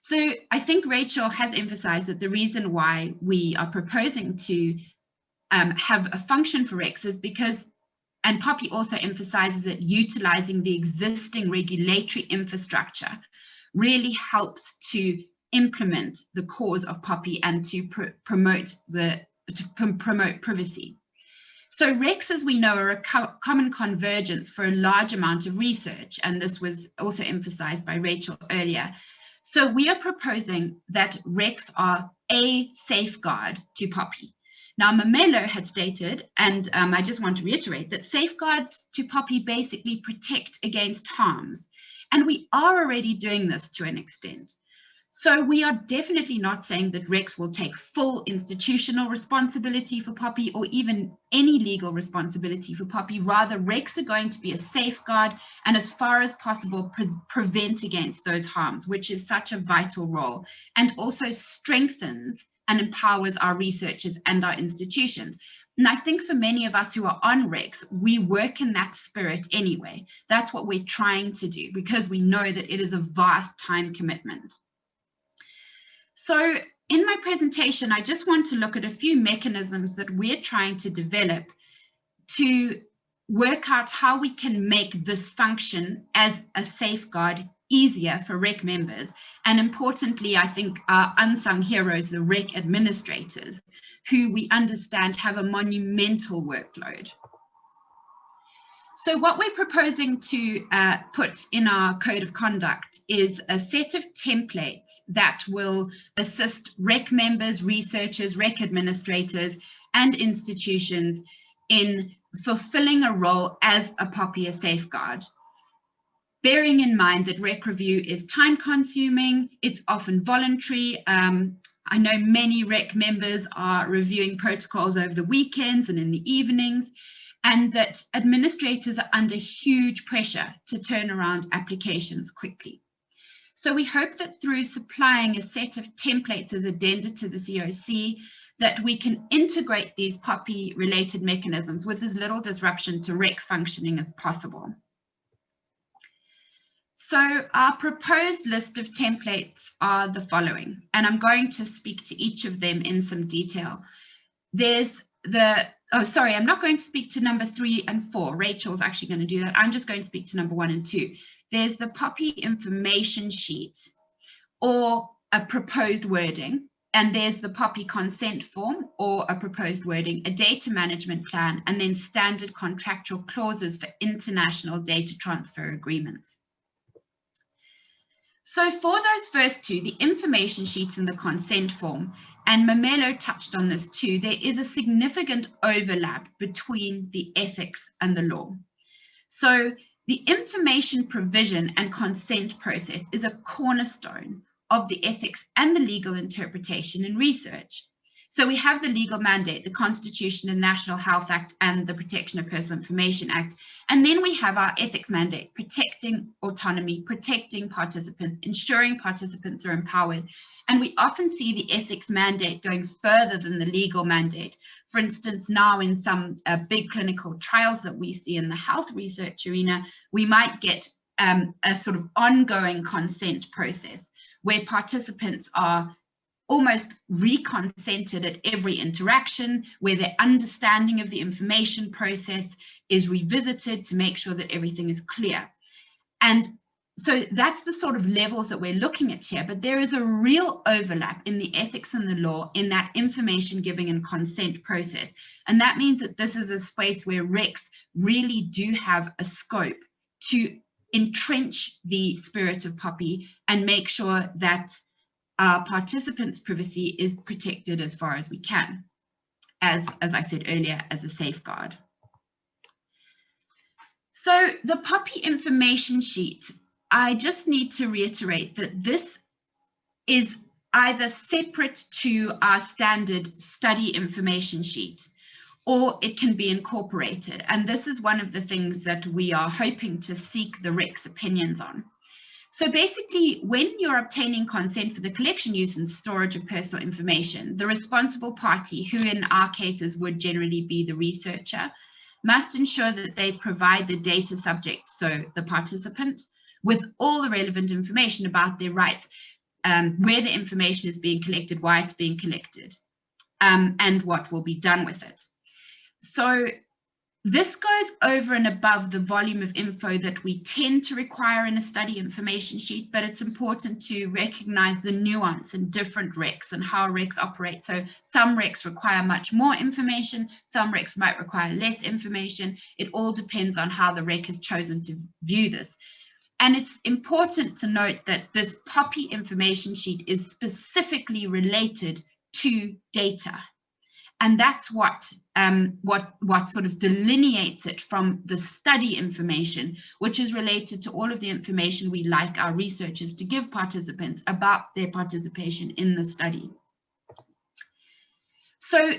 So I think Rachel has emphasized that the reason why we are proposing to have a function for RECs is because, and POPI also emphasizes that utilizing the existing regulatory infrastructure really helps to implement the cause of POPI and to promote privacy. So RECs, as we know, are a common convergence for a large amount of research, and this was also emphasized by Rachel earlier. So we are proposing that RECs are a safeguard to POPI. Now, Mamelo had stated, and I just want to reiterate, that safeguards to POPI basically protect against harms. And we are already doing this to an extent. So we are definitely not saying that RECs will take full institutional responsibility for POPI or even any legal responsibility for POPI. Rather, RECs are going to be a safeguard and, as far as possible, prevent against those harms, which is such a vital role, and also strengthens and empowers our researchers and our institutions. And I think for many of us who are on RECs, we work in that spirit anyway. That's what we're trying to do, because we know that it is a vast time commitment. So in my presentation, I just want to look at a few mechanisms that we're trying to develop to work out how we can make this function as a safeguard easier for REC members. And importantly, I think our unsung heroes, the REC administrators, who we understand have a monumental workload. So what we're proposing to put in our code of conduct is a set of templates that will assist REC members, researchers, REC administrators, and institutions in fulfilling a role as a POPIA safeguard. Bearing in mind that REC review is time consuming, it's often voluntary. I know many REC members are reviewing protocols over the weekends and in the evenings, and that administrators are under huge pressure to turn around applications quickly. So we hope that through supplying a set of templates as addenda to the COC, that we can integrate these POPI related mechanisms with as little disruption to REC functioning as possible. So our proposed list of templates are the following, and I'm going to speak to each of them in some detail. There's the, I'm not going to speak to number 3 and 4. Rachel's actually going to do that. I'm just going to speak to number 1 and 2. There's the POPI information sheet or a proposed wording, and there's the POPI consent form or a proposed wording, a data management plan, and then standard contractual clauses for international data transfer agreements. So for those first two, the information sheets and the consent form, and Mamelo touched on this too, there is a significant overlap between the ethics and the law. So the information provision and consent process is a cornerstone of the ethics and the legal interpretation in research. So we have the legal mandate, the Constitution and National Health Act and the Protection of Personal Information Act. And then we have our ethics mandate, protecting autonomy, protecting participants, ensuring participants are empowered. And we often see the ethics mandate going further than the legal mandate. For instance, now in some big clinical trials that we see in the health research arena, we might get a sort of ongoing consent process where participants are almost reconsented at every interaction, where their understanding of the information process is revisited to make sure that everything is clear. And so that's the sort of levels that we're looking at here, but there is a real overlap in the ethics and the law in that information giving and consent process. And that means that this is a space where recs really do have a scope to entrench the spirit of POPI and make sure that our participants' privacy is protected as far as we can, as I said earlier, as a safeguard. So the POPI information sheet, I just need to reiterate that this is either separate to our standard study information sheet, or it can be incorporated. And this is one of the things that we are hoping to seek the REC's opinions on. So basically, when you're obtaining consent for the collection, use, and storage of personal information, the responsible party, who in our cases would generally be the researcher, must ensure that they provide the data subject, so the participant, with all the relevant information about their rights, where the information is being collected, why it's being collected, and what will be done with it. So this goes over and above the volume of info that we tend to require in a study information sheet, but it's important to recognize the nuance in different RECs and how RECs operate. So some RECs require much more information, some RECs might require less information. It all depends on how the REC has chosen to view this. And it's important to note that this POPI information sheet is specifically related to data. And that's what sort of delineates it from the study information, which is related to all of the information we like our researchers to give participants about their participation in the study. So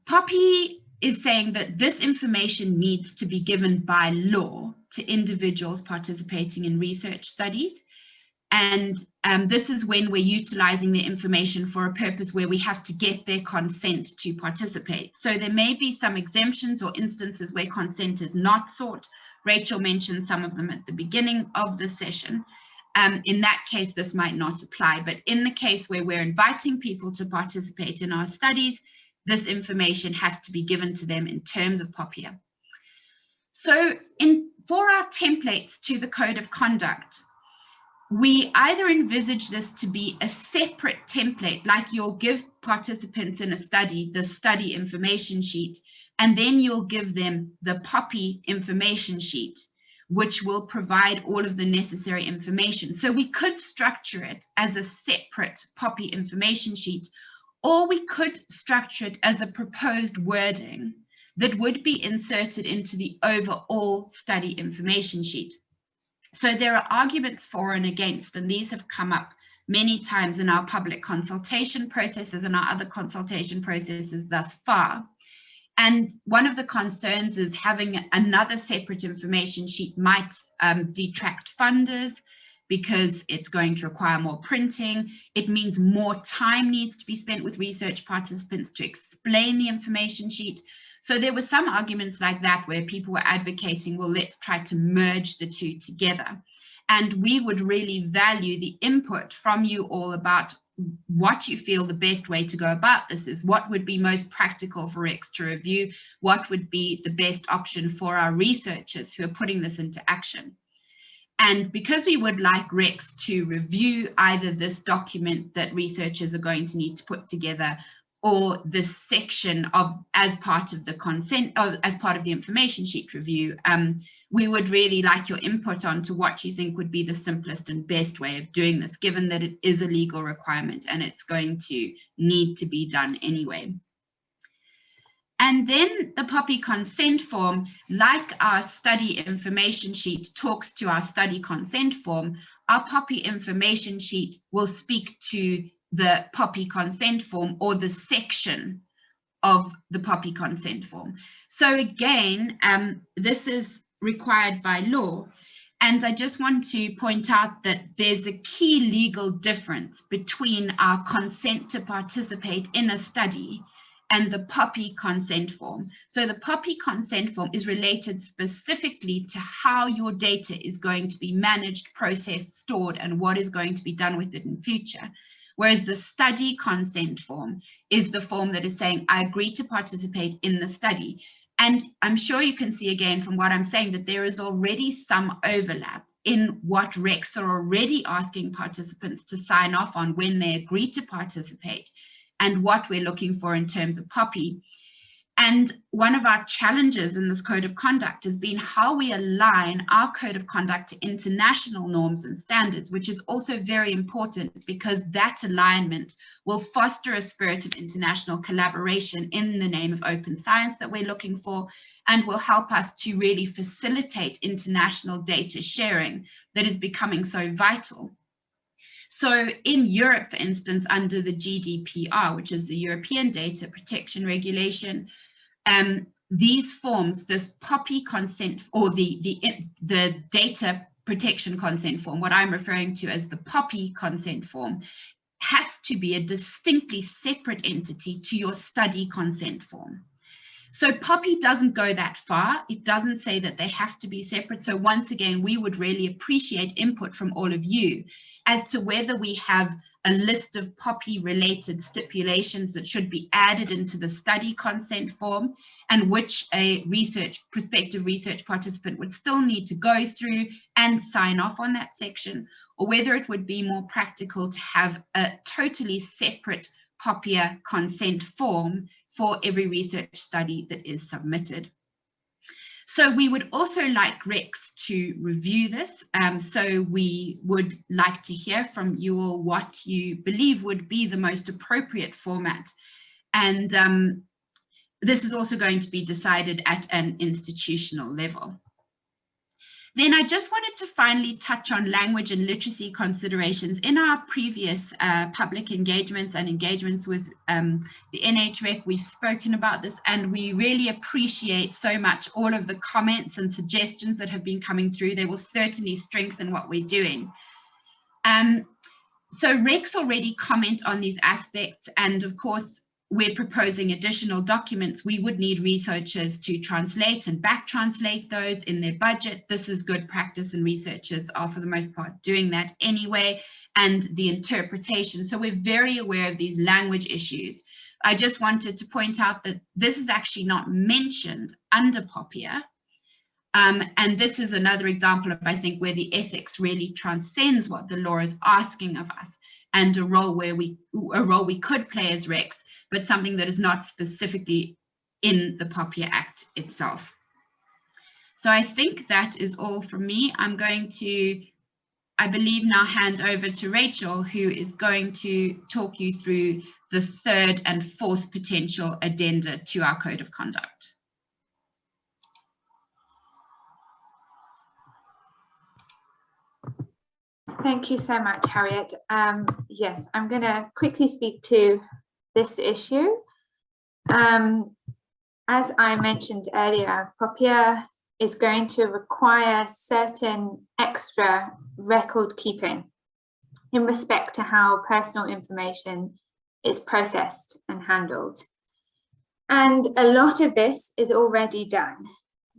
POPI is saying that this information needs to be given by law to individuals participating in research studies. And this is when we're utilizing the information for a purpose where we have to get their consent to participate. So there may be some exemptions or instances where consent is not sought. Rachel mentioned some of them at the beginning of the session. In that case, this might not apply. But in the case where we're inviting people to participate in our studies, this information has to be given to them in terms of POPIA. So for our templates to the Code of Conduct, we either envisage this to be a separate template, like you'll give participants in a study the study information sheet, and then you'll give them the POPI information sheet, which will provide all of the necessary information. So we could structure it as a separate POPI information sheet, or we could structure it as a proposed wording that would be inserted into the overall study information sheet. So there are arguments for and against, and these have come up many times in our public consultation processes and our other consultation processes thus far. And one of the concerns is having another separate information sheet might detract funders because it's going to require more printing. It means more time needs to be spent with research participants to explain the information sheet. So there were some arguments like that where people were advocating, well, let's try to merge the two together. And we would really value the input from you all about what you feel the best way to go about this is, what would be most practical for RECs to review, what would be the best option for our researchers who are putting this into action. And because we would like RECs to review either this document that researchers are going to need to put together, or this section of as part of the consent, or as part of the information sheet review, we would really like your input on to what you think would be the simplest and best way of doing this, given that it is a legal requirement and it's going to need to be done anyway. And then the POPI consent form, like our study information sheet talks to our study consent form, our POPI information sheet will speak to the POPI consent form, or the section of the POPI consent form. So again, this is required by law. And I just want to point out that there's a key legal difference between our consent to participate in a study and the POPI consent form. So the POPI consent form is related specifically to how your data is going to be managed, processed, stored, and what is going to be done with it in future. whereas the study consent form is the form that is saying, I agree to participate in the study. And I'm sure you can see again from what I'm saying that there is already some overlap in what recs are already asking participants to sign off on when they agree to participate and what we're looking for in terms of POPI. And one of our challenges in this code of conduct has been how we align our code of conduct to international norms and standards, which is also very important because that alignment will foster a spirit of international collaboration in the name of open science that we're looking for, and will help us to really facilitate international data sharing that is becoming so vital. So in Europe, for instance, under the GDPR, which is the European Data Protection Regulation, these forms, this POPI consent, or the data protection consent form, what I'm referring to as the POPI consent form, has to be a distinctly separate entity to your study consent form. So POPI doesn't go that far. It doesn't say that they have to be separate. So once again, we would really appreciate input from all of you as to whether we have a list of POPI related stipulations that should be added into the study consent form, and which a prospective research participant would still need to go through and sign off on that section, or whether it would be more practical to have a totally separate POPIA consent form for every research study that is submitted. So we would also like recs to review this. So we would like to hear from you all what you believe would be the most appropriate format. And this is also going to be decided at an institutional level. Then I just wanted to finally touch on language and literacy considerations. In our previous public engagements and engagements with the NHREC, we've spoken about this, and we really appreciate so much all of the comments and suggestions that have been coming through. They will certainly strengthen what we're doing. So recs already comment on these aspects, and of course, we're proposing additional documents. We would need researchers to translate and back translate those in their budget. This is good practice, and researchers are for the most part doing that anyway, and the interpretation. So we're very aware of these language issues. I just wanted to point out that this is actually not mentioned under POPIA. And this is another example of, I think, where the ethics really transcends what the law is asking of us, and a role we could play as recs, but something that is not specifically in the POPIA Act itself. So I think that is all from me. I'm going to, I believe, now hand over to Rachel, who is going to talk you through the third and fourth potential addenda to our code of conduct. Thank you so much, Harriet. Yes, I'm going to quickly speak to this issue. As I mentioned earlier, POPIA is going to require certain extra record keeping in respect to how personal information is processed and handled. And a lot of this is already done,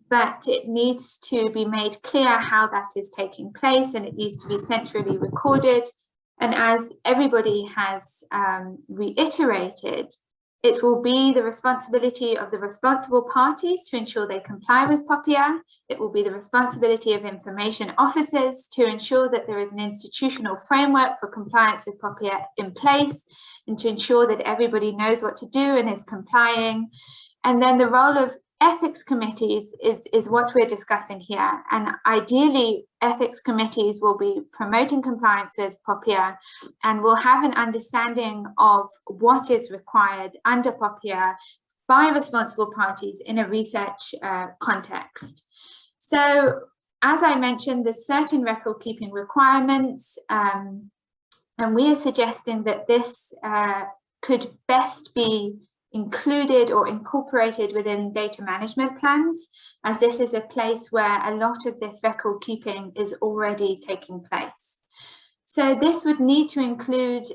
but it needs to be made clear how that is taking place, and it needs to be centrally recorded. And as everybody has reiterated, it will be the responsibility of the responsible parties to ensure they comply with POPIA. It will be the responsibility of information officers to ensure that there is an institutional framework for compliance with POPIA in place, and to ensure that everybody knows what to do and is complying. And then the role of ethics committees is what we're discussing here. And ideally, ethics committees will be promoting compliance with POPIA and will have an understanding of what is required under POPIA by responsible parties in a research context. So, as I mentioned, there's certain record keeping requirements, and we are suggesting that this could best be included or incorporated within data management plans, as this is a place where a lot of this record keeping is already taking place. So this would need to include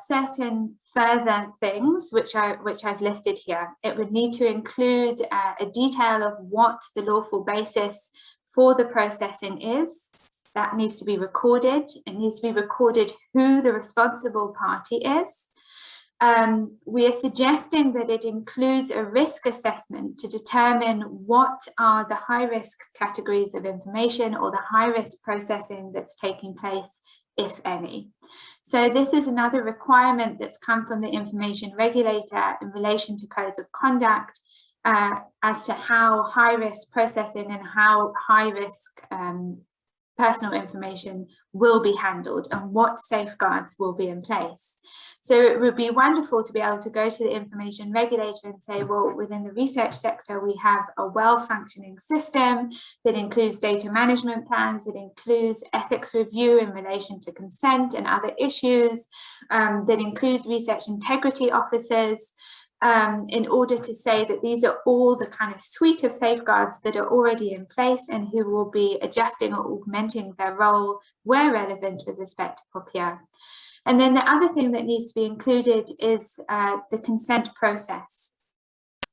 certain further things which I've listed here. It would need to include a detail of what the lawful basis for the processing is. that needs to be recorded. It needs to be recorded who the responsible party is. We are suggesting that it includes a risk assessment to determine what are the high-risk categories of information or the high-risk processing that's taking place, if any. So this is another requirement that's come from the information regulator in relation to codes of conduct as to how high-risk processing and how high-risk personal information will be handled and what safeguards will be in place. So it would be wonderful to be able to go to the information regulator and say, well, within the research sector, we have a well-functioning system that includes data management plans, that includes ethics review in relation to consent and other issues, that includes research integrity officers, in order to say that these are all the kind of suite of safeguards that are already in place and who will be adjusting or augmenting their role where relevant with respect to POPIA. And then the other thing that needs to be included is the consent process.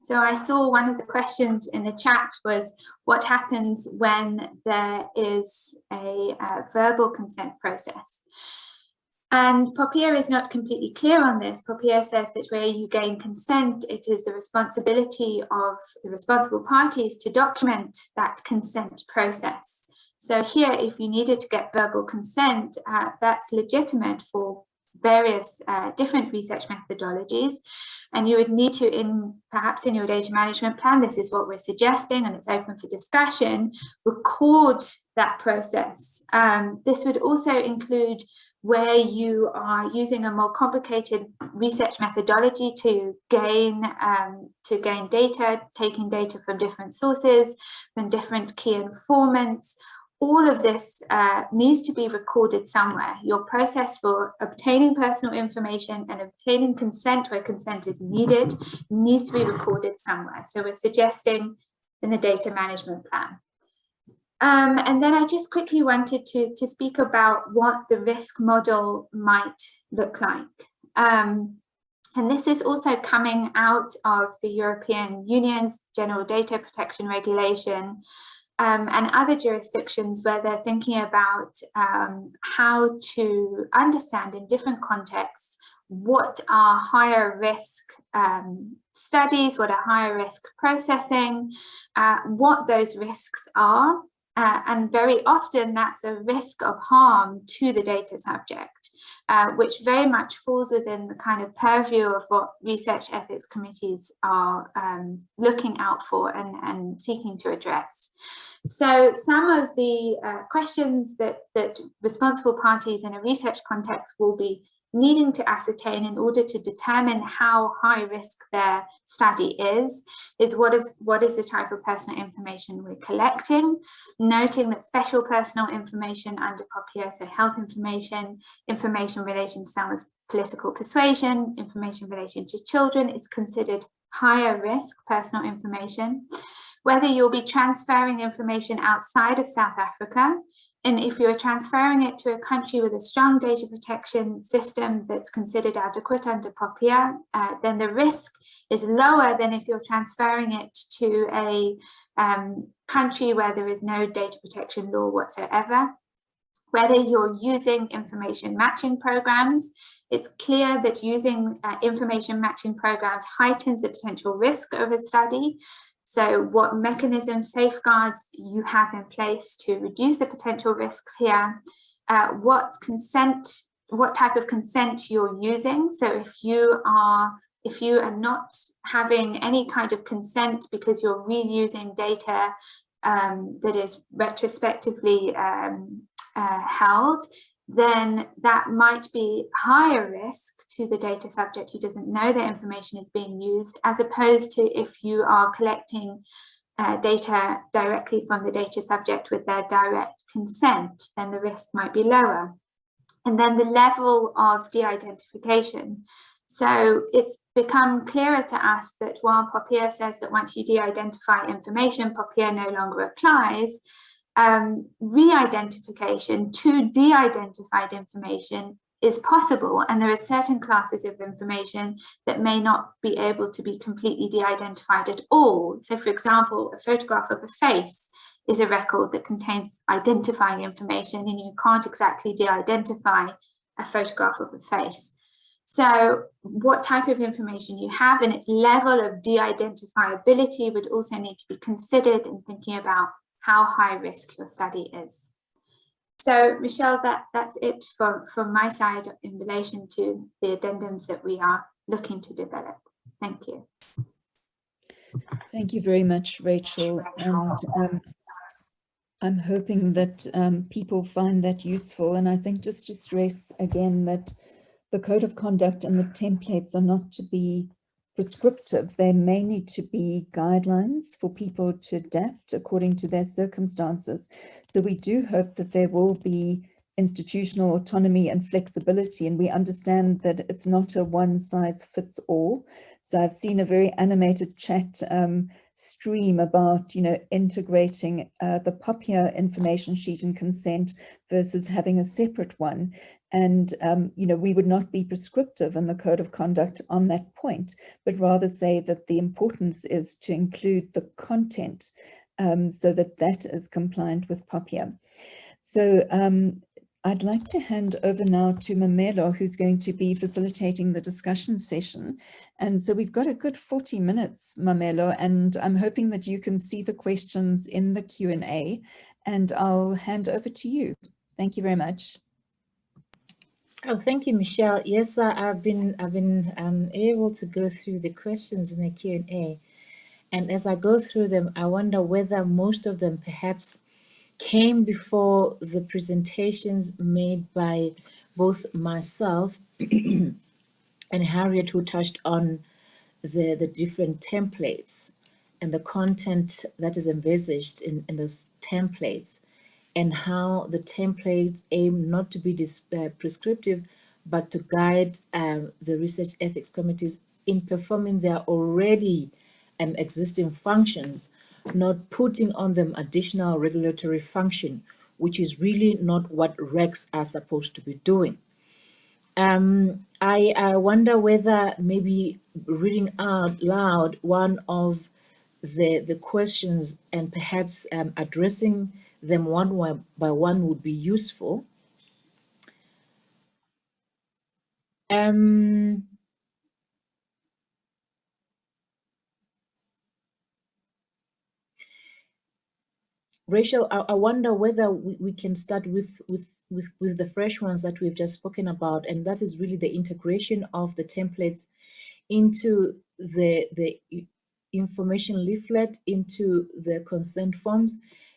So I saw one of the questions in the chat was what happens when there is a verbal consent process. And POPIA is not completely clear on this. POPIA says that where you gain consent, it is the responsibility of the responsible parties to document that consent process. So here, if you needed to get verbal consent, that's legitimate for various different research methodologies. And you would need to, perhaps in your data management plan, this is what we're suggesting, and it's open for discussion, record that process. This would also include where you are using a more complicated research methodology to gain data, taking data from different sources, from different key informants. All of this needs to be recorded somewhere. Your process for obtaining personal information and obtaining consent where consent is needed needs to be recorded somewhere. So we're suggesting in the data management plan. And then I just quickly wanted to speak about what the risk model might look like. And this is also coming out of the European Union's General Data Protection Regulation and other jurisdictions where they're thinking about how to understand in different contexts what are higher risk studies, what are higher risk processing, what those risks are. And very often that's a risk of harm to the data subject, which very much falls within the kind of purview of what research ethics committees are looking out for and seeking to address. So some of the questions that responsible parties in a research context will be needing to ascertain in order to determine how high risk their study is what is the type of personal information we're collecting, noting that special personal information under POPIA, so health information, information relating to someone's political persuasion, information relating to children is considered higher risk personal information, whether you'll be transferring information outside of South Africa. And if you're transferring it to a country with a strong data protection system that's considered adequate under POPIA, then the risk is lower than if you're transferring it to a country where there is no data protection law whatsoever. Whether you're using information matching programs, it's clear that using information matching programs heightens the potential risk of a study. So what mechanisms, safeguards you have in place to reduce the potential risks here, what type of consent you're using. So if you are not having any kind of consent because you're reusing data that is retrospectively held, then that might be higher risk to the data subject who doesn't know the information is being used, as opposed to if you are collecting data directly from the data subject with their direct consent, then the risk might be lower. And then the level of de-identification. So it's become clearer to us that while POPIA says that once you de-identify information, POPIA no longer applies, re-identification to de-identified information is possible, and there are certain classes of information that may not be able to be completely de-identified at all. So for example, a photograph of a face is a record that contains identifying information, and you can't exactly de-identify a photograph of a face. So what type of information you have and its level of de-identifiability would also need to be considered in thinking about how high risk your study is. So Michelle, that's it from my side in relation to the addendums that we are looking to develop. Thank you. Thank you very much, Rachel. And I'm hoping that people find that useful. And I think just to stress again that the code of conduct and the templates are not to be prescriptive. They may need to be guidelines for people to adapt according to their circumstances. So we do hope that there will be institutional autonomy and flexibility, and we understand that it's not a one size fits all. So I've seen a very animated chat stream about, integrating the POPIA information sheet and consent versus having a separate one. And, we would not be prescriptive in the code of conduct on that point, but rather say that the importance is to include the content so that that is compliant with POPIA. So I'd like to hand over now to Mamelo, who's going to be facilitating the discussion session. And so we've got a good 40 minutes, Mamelo, and I'm hoping that you can see the questions in the Q&A, and I'll hand over to you. Thank you very much. Oh, thank you, Michelle. Yes, I've been able to go through the questions in the Q&A, and as I go through them, I wonder whether most of them perhaps came before the presentations made by both myself and Harriet, who touched on the different templates and the content that is envisaged in those templates, and how the templates aim not to be prescriptive, but to guide the research ethics committees in performing their already existing functions, not putting on them additional regulatory function, which is really not what regs are supposed to be doing. I wonder whether maybe reading out loud one of the questions and perhaps addressing them one by one would be useful. Rachel, I wonder whether we can start with the fresh ones that we've just spoken about, and that is really the integration of the templates into the information leaflet, into the consent forms,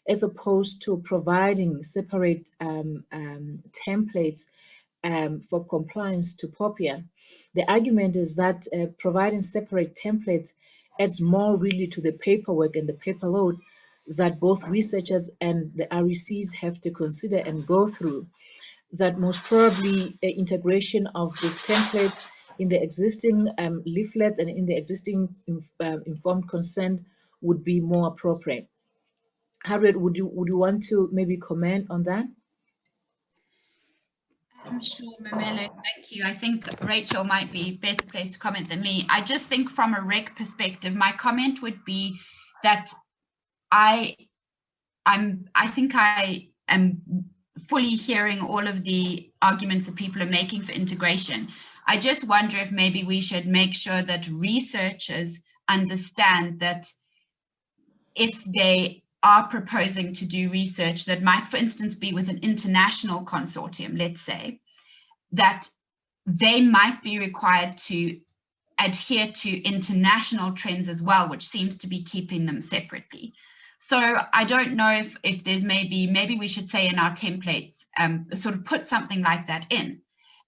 as opposed to providing separate templates for compliance to POPIA. The argument is that providing separate templates adds more really to the paperwork and the paper load that both researchers and the RECs have to consider and go through, that most probably integration of these templates in the existing leaflets and in the existing informed consent would be more appropriate. Harriet, would you want to maybe comment on that? Sure, Mamelo, thank you. I think Rachel might be better placed to comment than me. I just think from a reg perspective, my comment would be that I think I am fully hearing all of the arguments that people are making for integration. I just wonder if maybe we should make sure that researchers understand that if they are proposing to do research that might, for instance, be with an international consortium, let's say, that they might be required to adhere to international trends as well, which seems to be keeping them separately. So I don't know if there's maybe we should say in our templates, sort of put something like that in,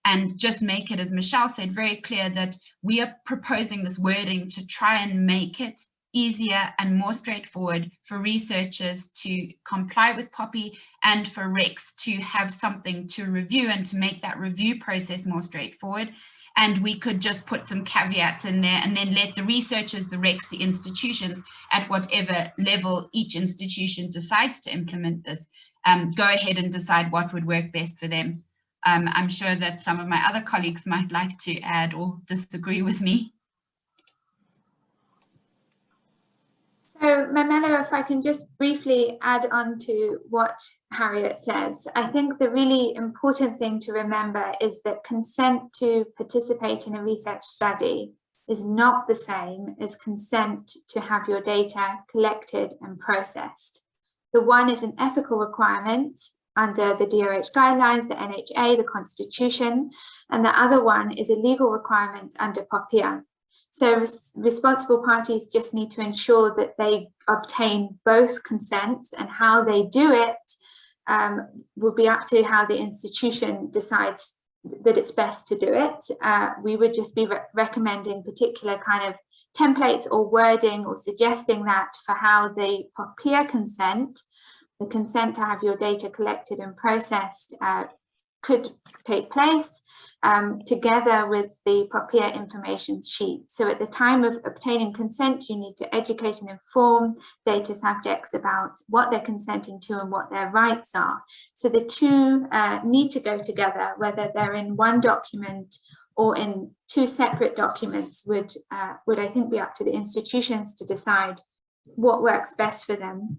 and just make it, as Michelle said, very clear that we are proposing this wording to try and make it easier and more straightforward for researchers to comply with POPI and for recs to have something to review and to make that review process more straightforward. And we could just put some caveats in there and then let the researchers, the recs, the institutions, at whatever level each institution decides to implement this, go ahead and decide what would work best for them. I'm sure that some of my other colleagues might like to add or disagree with me. So Mamela, if I can just briefly add on to what Harriet says, I think the really important thing to remember is that consent to participate in a research study is not the same as consent to have your data collected and processed. The one is an ethical requirement under the DOH guidelines, the NHA, the Constitution, and the other one is a legal requirement under POPIA. So responsible parties just need to ensure that they obtain both consents, and how they do it will be up to how the institution decides that it's best to do it. We would just be recommending particular kind of templates or wording or suggesting that for how the POPIA consent, the consent to have your data collected and processed, could take place together with the POPIA information sheet. So at the time of obtaining consent, you need to educate and inform data subjects about what they're consenting to and what their rights are. So the two need to go together, whether they're in one document or in two separate documents would I think be up to the institutions to decide what works best for them.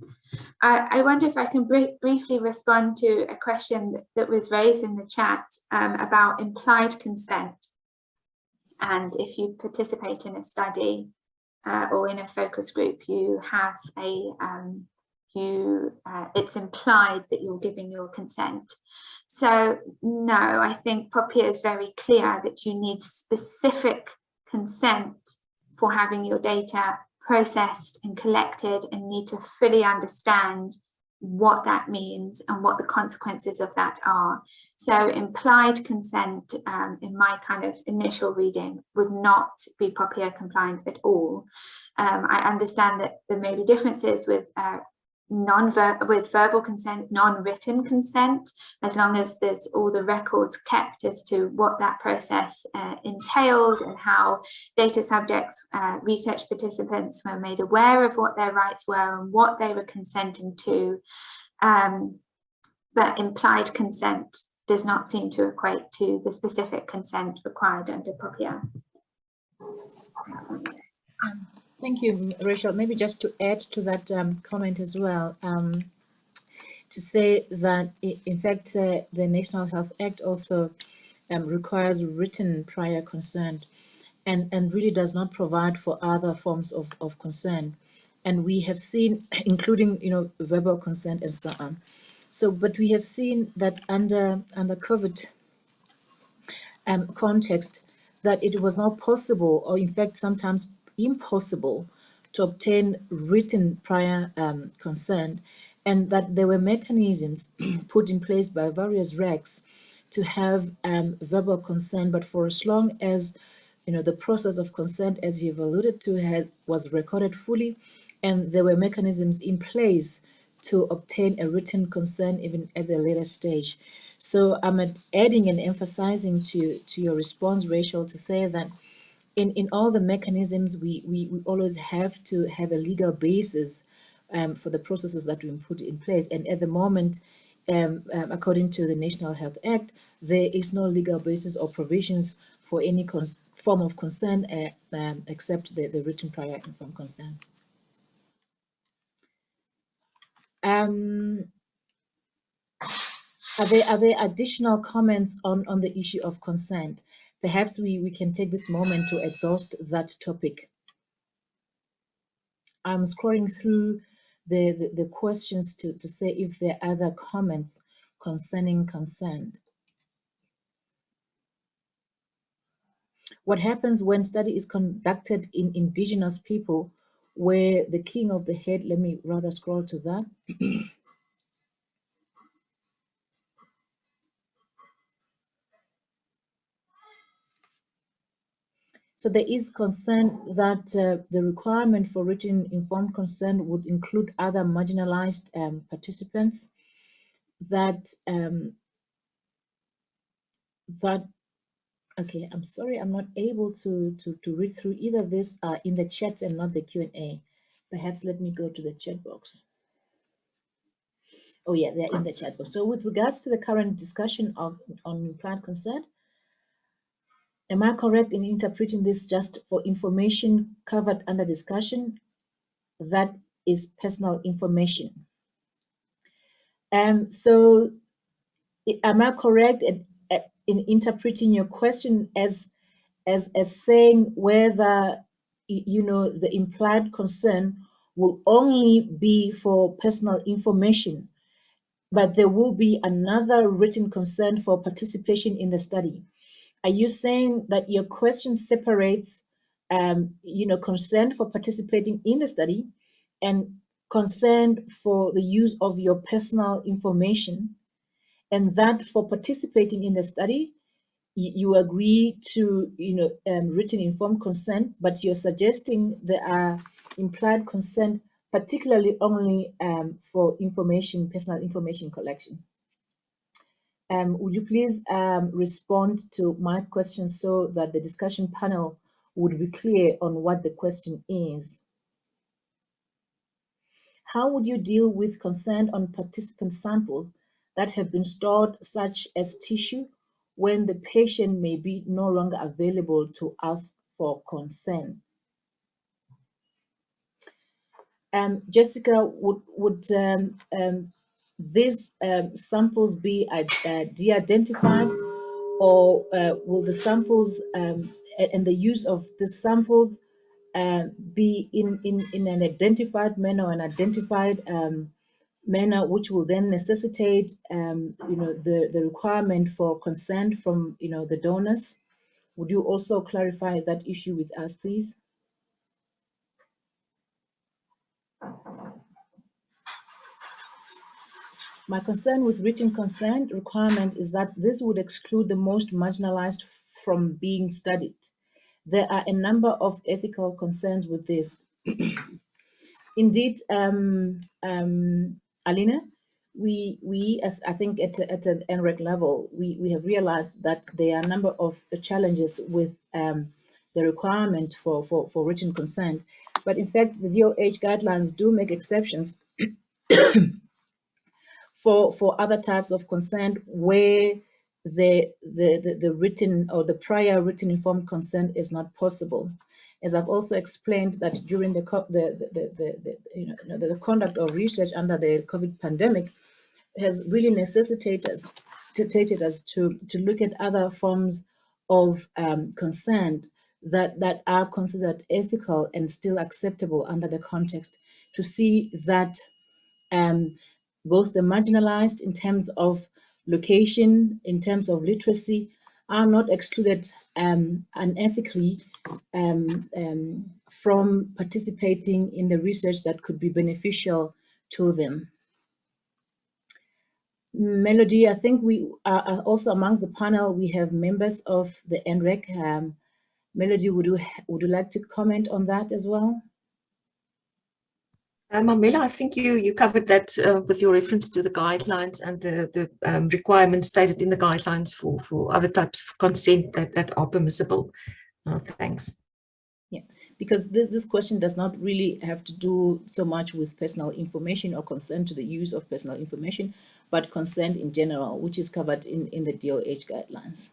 I wonder if I can briefly respond to a question that was raised in the chat about implied consent. And if you participate in a study or in a focus group, you have a, it's implied that you're giving your consent. So no, I think POPIA is very clear that you need specific consent for having your data processed and collected, and need to fully understand what that means and what the consequences of that are. So implied consent, in my kind of initial reading, would not be POPIA compliant at all. I understand that there may be differences with verbal consent, non-written consent, as long as there's all the records kept as to what that process entailed and how data subjects, research participants were made aware of what their rights were and what they were consenting to. But implied consent does not seem to equate to the specific consent required under POPIA. Thank you, Rachel. Maybe just to add to that comment as well, to say that in fact the National Health Act also requires written prior consent and really does not provide for other forms of consent. And we have seen, including verbal consent and so on. So, but we have seen that under COVID context, that it was not possible, or in fact sometimes impossible, to obtain written prior consent, and that there were mechanisms put in place by various regs to have verbal consent, but for as long as the process of consent, as you've alluded to, was recorded fully, and there were mechanisms in place to obtain a written consent even at the later stage. So I'm adding and emphasizing to your response, Rachel, to say that in all the mechanisms, we always have to have a legal basis for the processes that we put in place. And at the moment, according to the National Health Act, there is no legal basis or provisions for any form of consent except the written prior informed consent. Are there additional comments on the issue of consent? Perhaps we can take this moment to exhaust that topic. I'm scrolling through the questions to say if there are other comments concerning consent. What happens when study is conducted in indigenous people where the king of the head, let me rather scroll to that. So there is concern that the requirement for written informed consent would include other marginalized participants. Okay, I'm sorry, I'm not able to read through either of these in the chat and not the Q&A. Perhaps let me go to the chat box. Oh yeah, they're in the chat box. So with regards to the current discussion on implied consent, am I correct in interpreting this just for information covered under discussion, that is personal information. So am I correct in interpreting your question as saying whether, you know, the implied consent will only be for personal information, but there will be another written consent for participation in the study? Are you saying that your question separates, you know, consent for participating in the study and consent for the use of your personal information, and that for participating in the study, you agree to, you know, written informed consent, but you're suggesting there are implied consent, particularly only for information, personal information collection? Would you please respond to my question so that the discussion panel would be clear on what the question is? How would you deal with consent on participant samples that have been stored, such as tissue, when the patient may be no longer available to ask for consent? Jessica, would these samples be de-identified, or will the samples and the use of the samples be in an identified manner, an identified manner, which will then necessitate, you know, the requirement for consent from, you know, the donors? Would you also clarify that issue with us, please? My concern with written consent requirement is that this would exclude the most marginalized from being studied. There are a number of ethical concerns with this. Indeed, Alina, we as I think at an NREC level, we have realized that there are a number of challenges with the requirement for written consent. But in fact, the DOH guidelines do make exceptions for other types of consent where the written or the prior written informed consent is not possible. As I've also explained, that during the conduct of research under the COVID pandemic has really necessitated us to look at other forms of consent that are considered ethical and still acceptable under the context, to see that both the marginalized in terms of location, in terms of literacy, are not excluded unethically from participating in the research that could be beneficial to them. Melody, I think we are also amongst the panel, we have members of the NREC. Melody, would you like to comment on that as well? Mamela, I think you covered that with your reference to the guidelines and the requirements stated in the guidelines for other types of consent that are permissible. Thanks. Yeah, because this question does not really have to do so much with personal information or consent to the use of personal information, but consent in general, which is covered in the DOH guidelines.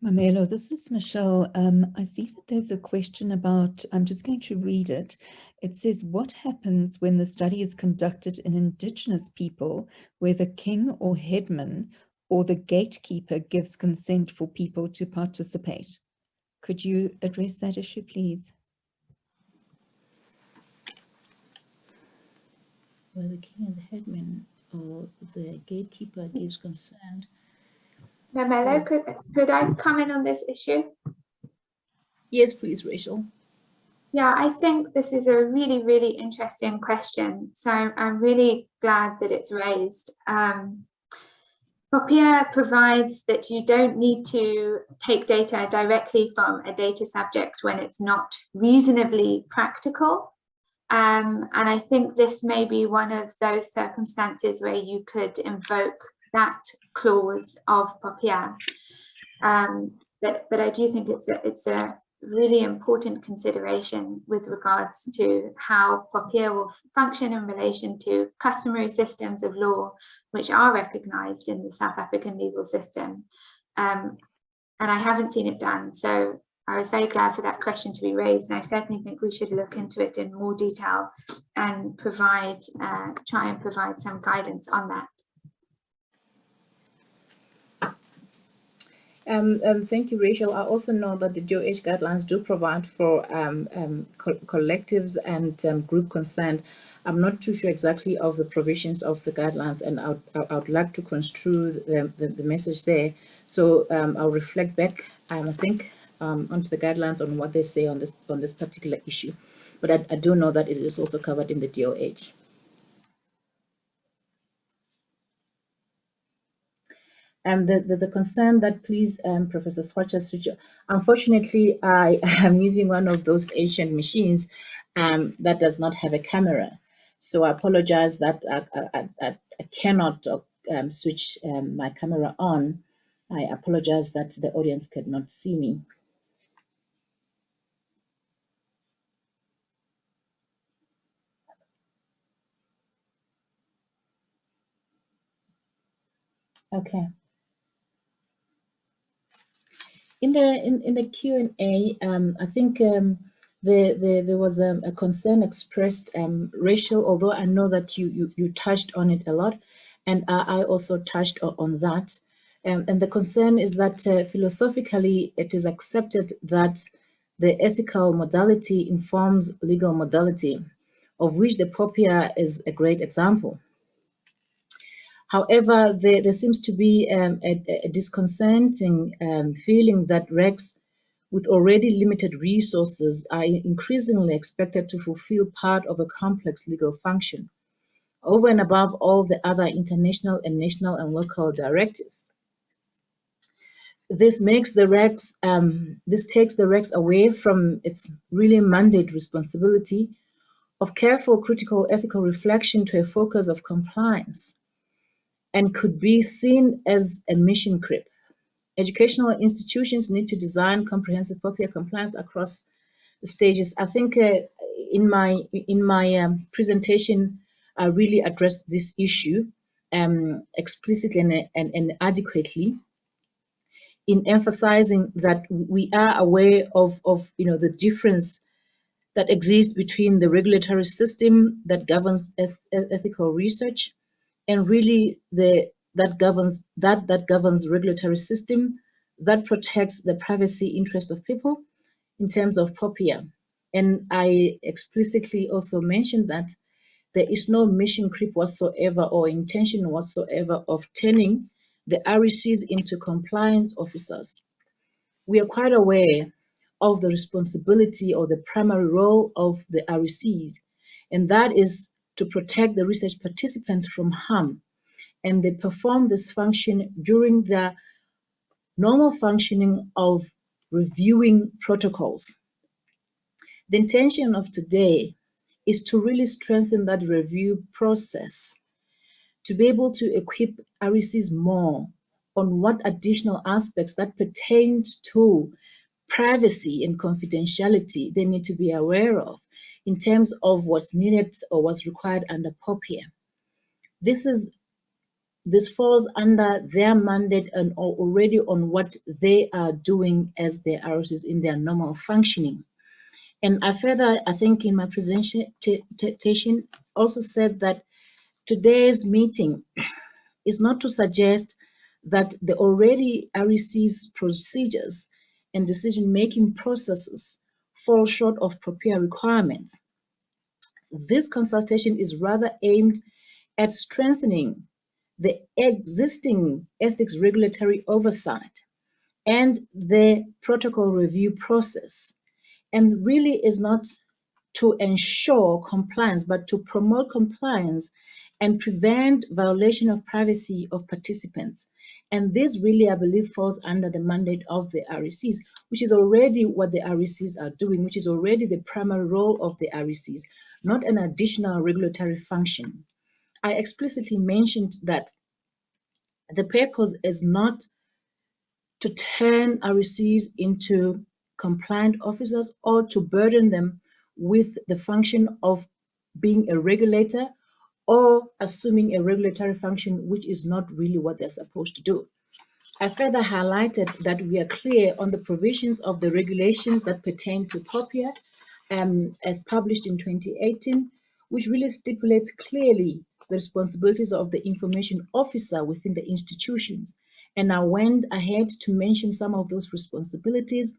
Mamelo, this is Michelle. I see that there's a question about, I'm just going to read it. It says, what happens when the study is conducted in Indigenous people where the king or headman or the gatekeeper gives consent for people to participate? Could you address that issue, please? Where the king and the headman or the gatekeeper gives consent. Mamelo, could I comment on this issue? Yes, please, Rachel. Yeah, I think this is a really, really interesting question. So I'm really glad that it's raised. POPIA provides that you don't need to take data directly from a data subject when it's not reasonably practical. And I think this may be one of those circumstances where you could invoke that clause of POPIA. But I do think it's a really important consideration with regards to how POPIA will function in relation to customary systems of law, which are recognised in the South African legal system. and I haven't seen it done. So I was very glad for that question to be raised, and I certainly think we should look into it in more detail and try and provide some guidance on that. Thank you, Rachel. I also know that the DOH guidelines do provide for collectives and group consent. I'm not too sure exactly of the provisions of the guidelines, and I would like to construe the message there. So I'll reflect back, I think, onto the guidelines on what they say on this particular issue. But I do know that it is also covered in the DOH. There's a concern that, please, Professor Swatcher, switch. Unfortunately, I am using one of those ancient machines that does not have a camera. So I apologize that I cannot switch my camera on. I apologize that the audience could not see me. Okay. In the Q&A, I think there was a concern expressed, Rachel, although I know that you touched on it a lot, and I also touched on that. And the concern is that philosophically, it is accepted that the ethical modality informs legal modality, of which the POPIA is a great example. However, there seems to be a disconcerting feeling that regs with already limited resources are increasingly expected to fulfill part of a complex legal function, over and above all the other international and national and local directives. This makes the regs, this takes the regs away from its really mandate responsibility of careful, critical, ethical reflection to a focus of compliance, and could be seen as a mission creep. Educational institutions need to design comprehensive POPIA compliance across the stages. I think in my presentation, I really addressed this issue explicitly and adequately, in emphasizing that we are aware of the difference that exists between the regulatory system that governs ethical research and really that governs regulatory system that protects the privacy interest of people in terms of POPIA. And I explicitly also mentioned that there is no mission creep whatsoever or intention whatsoever of turning the RECs into compliance officers. We are quite aware of the responsibility or the primary role of the RECs, and that is to protect the research participants from harm. And they perform this function during the normal functioning of reviewing protocols. The intention of today is to really strengthen that review process, to be able to equip RECs more on what additional aspects that pertain to privacy and confidentiality they need to be aware of in terms of what's needed or what's required under POPIA. This falls under their mandate and already on what they are doing as their RECs in their normal functioning. And I think in my presentation also said that today's meeting is not to suggest that the already RECs procedures and decision-making processes fall short of POPIA requirements. This consultation is rather aimed at strengthening the existing ethics regulatory oversight and the protocol review process, and really is not to ensure compliance, but to promote compliance and prevent violation of privacy of participants. And this really, I believe, falls under the mandate of the RECs, which is already what the RECs are doing, which is already the primary role of the RECs, not an additional regulatory function. I explicitly mentioned that the purpose is not to turn RECs into compliant officers or to burden them with the function of being a regulator or assuming a regulatory function, which is not really what they're supposed to do. I further highlighted that we are clear on the provisions of the regulations that pertain to POPIA as published in 2018, which really stipulates clearly the responsibilities of the information officer within the institutions. And I went ahead to mention some of those responsibilities,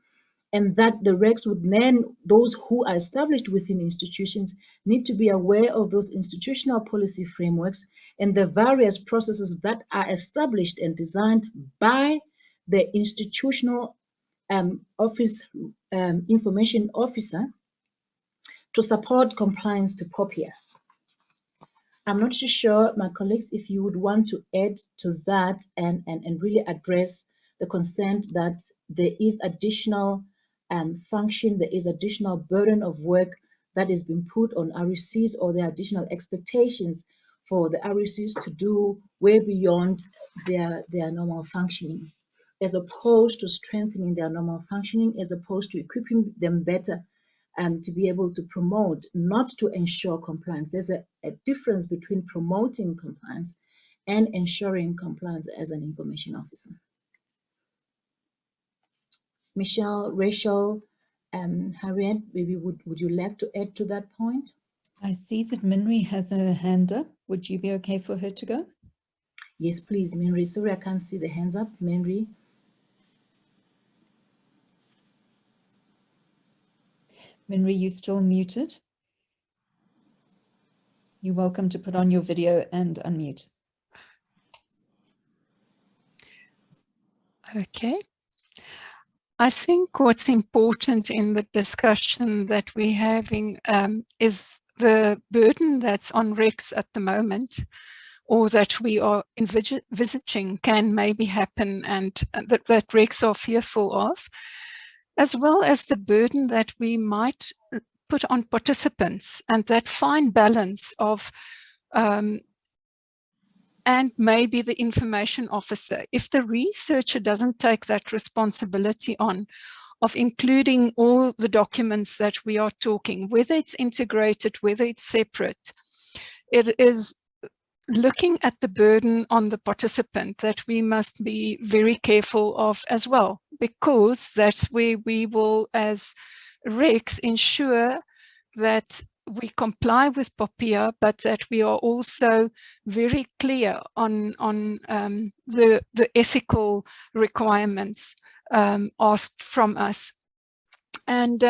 and that the regs would then, those who are established within institutions, need to be aware of those institutional policy frameworks and the various processes that are established and designed by the institutional information officer to support compliance to POPIA. I'm not too sure, my colleagues, if you would want to add to that and really address the concern that there is additional function, there is additional burden of work that is being put on RUCs, or the additional expectations for the RUCs to do way beyond their normal functioning, as opposed to strengthening their normal functioning, as opposed to equipping them better to be able to promote, not to ensure compliance. There's a difference between promoting compliance and ensuring compliance as an information officer. Michelle, Rachel, Harriet, maybe would you like to add to that point? I see that Minri has a hand up. Would you be okay for her to go? Yes, please, Minri. Sorry, I can't see the hands up. Minri. Minri, you still muted? You're welcome to put on your video and unmute. Okay. I think what's important in the discussion that we're having is the burden that's on RECs at the moment, or that we are envisaging can maybe happen, and that RECs are fearful of, as well as the burden that we might put on participants, and that fine balance of and maybe the information officer. If the researcher doesn't take that responsibility on of including all the documents that we are talking, whether it's integrated, whether it's separate, it is looking at the burden on the participant that we must be very careful of as well, because that's where we will, as RECs, ensure that we comply with POPIA, but that we are also very clear on the ethical requirements asked from us. And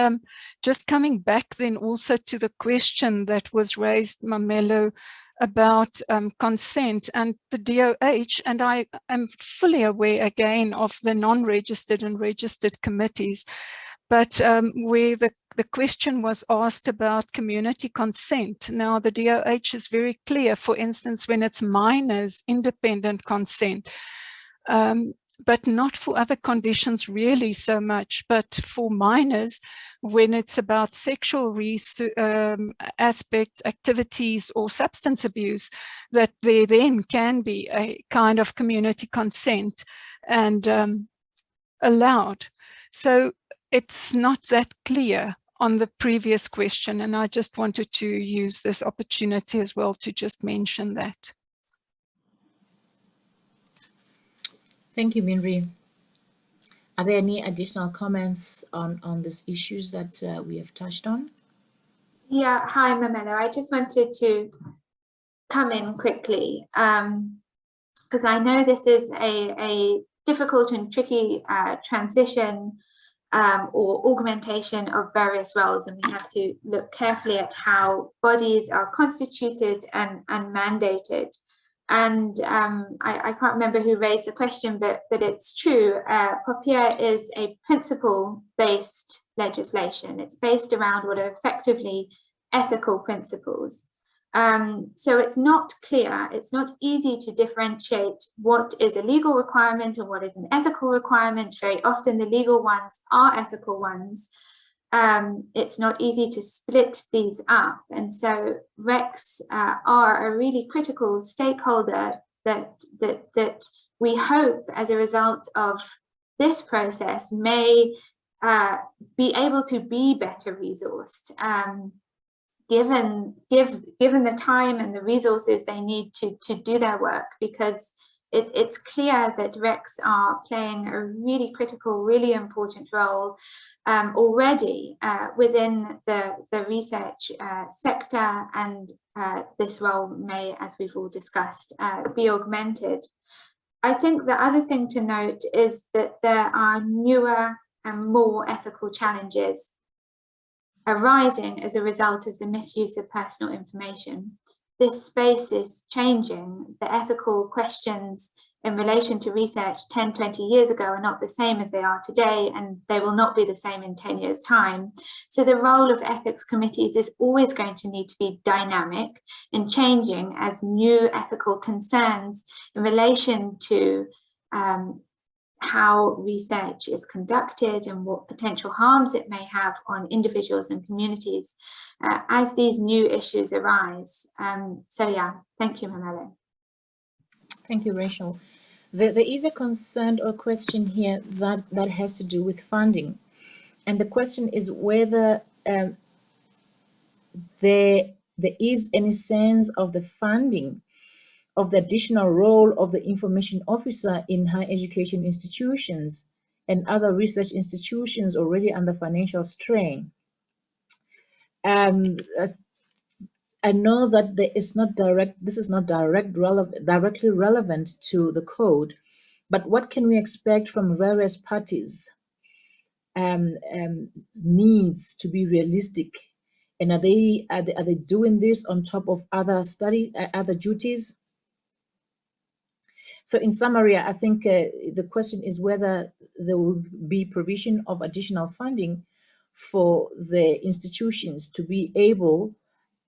just coming back then also to the question that was raised, Mamelo, about consent and the DOH, and I am fully aware again of the non-registered and registered committees, but where the question was asked about community consent. Now the DOH is very clear, for instance, when it's minors, independent consent, but not for other conditions really so much, but for minors, when it's about sexual aspects, activities, or substance abuse, that there then can be a kind of community consent and allowed. So it's not that clear on the previous question, and I just wanted to use this opportunity as well to just mention that. Thank you, Minri. Are there any additional comments on these issues that we have touched on? Yeah, hi, Mamelo. I just wanted to come in quickly because I know this is a difficult and tricky transition or augmentation of various roles, and we have to look carefully at how bodies are constituted and mandated. And I can't remember who raised the question, but it's true. POPIA is a principle-based legislation. It's based around what are effectively ethical principles. So it's not clear, it's not easy to differentiate what is a legal requirement and what is an ethical requirement. Very often the legal ones are ethical ones. It's not easy to split these up. And so RECs are a really critical stakeholder that we hope as a result of this process may be able to be better resourced, given the time and the resources they need to do their work, because it's clear that RECs are playing a really critical, really important role already within the research sector, and this role may, as we've all discussed, be augmented. I think the other thing to note is that there are newer and more ethical challenges arising as a result of the misuse of personal information. This space is changing. The ethical questions in relation to research 10, 20 years ago are not the same as they are today, and they will not be the same in 10 years' time. So the role of ethics committees is always going to need to be dynamic and changing as new ethical concerns in relation to how research is conducted and what potential harms it may have on individuals and communities as these new issues arise. So yeah, thank you, Mamelo. Thank you, Rachel. There is a concern or question here that has to do with funding. And the question is whether there is any sense of the funding of the additional role of the information officer in higher education institutions and other research institutions already under financial strain. I know that this is not directly relevant to the code, but what can we expect from various parties? Needs to be realistic, and are they doing this on top of other duties? So in summary, I think the question is whether there will be provision of additional funding for the institutions to be able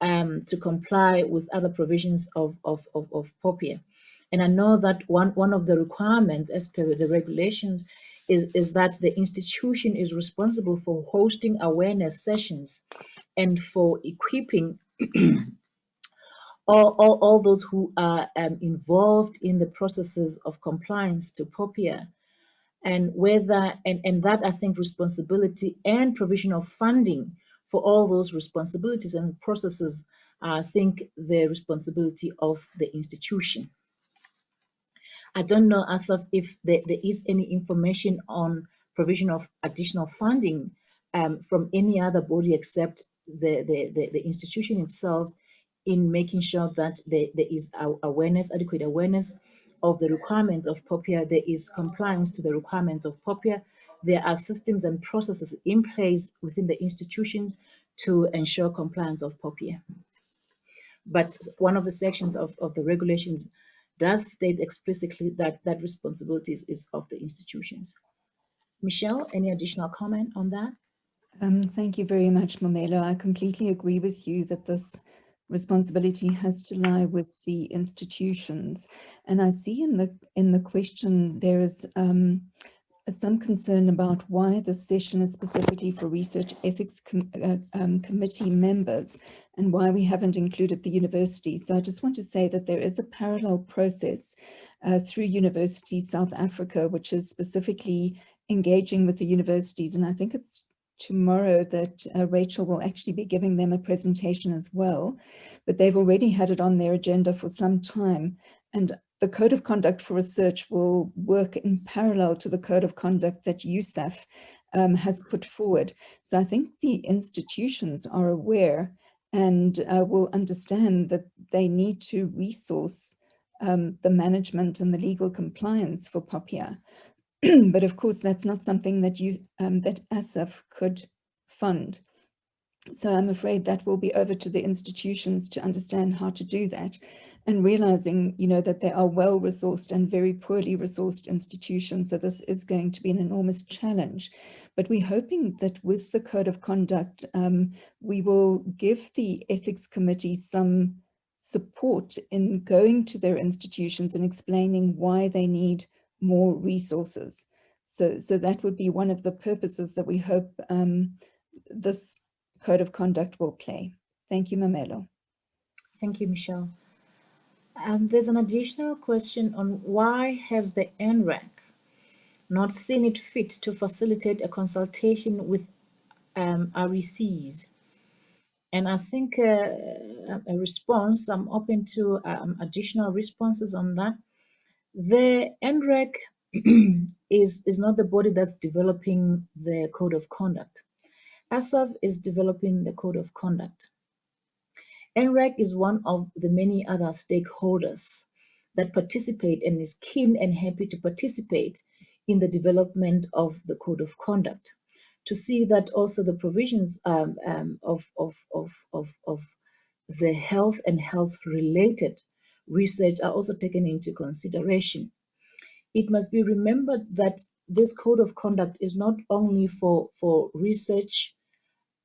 to comply with other provisions of POPIA. And I know that one of the requirements as per the regulations is that the institution is responsible for hosting awareness sessions and for equipping all those who are involved in the processes of compliance to POPIA, and that I think responsibility and provision of funding for all those responsibilities and processes, I think the responsibility of the institution. I don't know, Asaf, if there is any information on provision of additional funding from any other body except the institution itself, in making sure that there is adequate awareness of the requirements of POPIA, there is compliance to the requirements of POPIA, there are systems and processes in place within the institution to ensure compliance of POPIA. But one of the sections of the regulations does state explicitly that that responsibility is of the institutions. Michelle, any additional comment on that? Thank you very much, Mamelo. I completely agree with you that this responsibility has to lie with the institutions. And I see in the question there is some concern about why the session is specifically for research ethics committee members and why we haven't included the university. So I just want to say that there is a parallel process through University South Africa, which is specifically engaging with the universities. And I think it's tomorrow that Rachel will actually be giving them a presentation as well, but they've already had it on their agenda for some time. And the Code of Conduct for Research will work in parallel to the Code of Conduct that USAF has put forward. So I think the institutions are aware and will understand that they need to resource the management and the legal compliance for POPIA. But of course, that's not something that that ASAF could fund. So I'm afraid that will be over to the institutions to understand how to do that, and realizing, that they are well-resourced and very poorly resourced institutions. So this is going to be an enormous challenge. But we're hoping that with the Code of Conduct, we will give the Ethics Committee some support in going to their institutions and explaining why they need more resources. So that would be one of the purposes that we hope this Code of Conduct will play. Thank you, Mamelo. Thank you, Michelle. There's an additional question on why has the NREC not seen it fit to facilitate a consultation with RECs? And I think a response, I'm open to additional responses on that. The NREC is not the body that's developing the code of conduct. ASAV is developing the code of conduct. NREC is one of the many other stakeholders that participate and is keen and happy to participate in the development of the code of conduct, to see that also the provisions of the health and health-related research are also taken into consideration. It must be remembered that this code of conduct is not only for research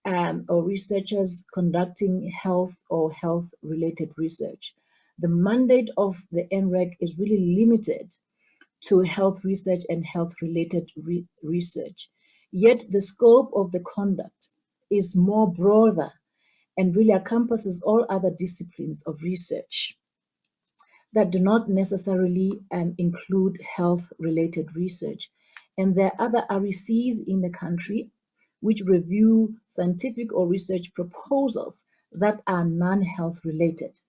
or researchers conducting health or health-related research. The mandate of the NREC is really limited to health research and health-related research. Yet the scope of the conduct is more broader and really encompasses all other disciplines of research that do not necessarily include health-related research. And there are other RECs in the country which review scientific or research proposals that are non-health related.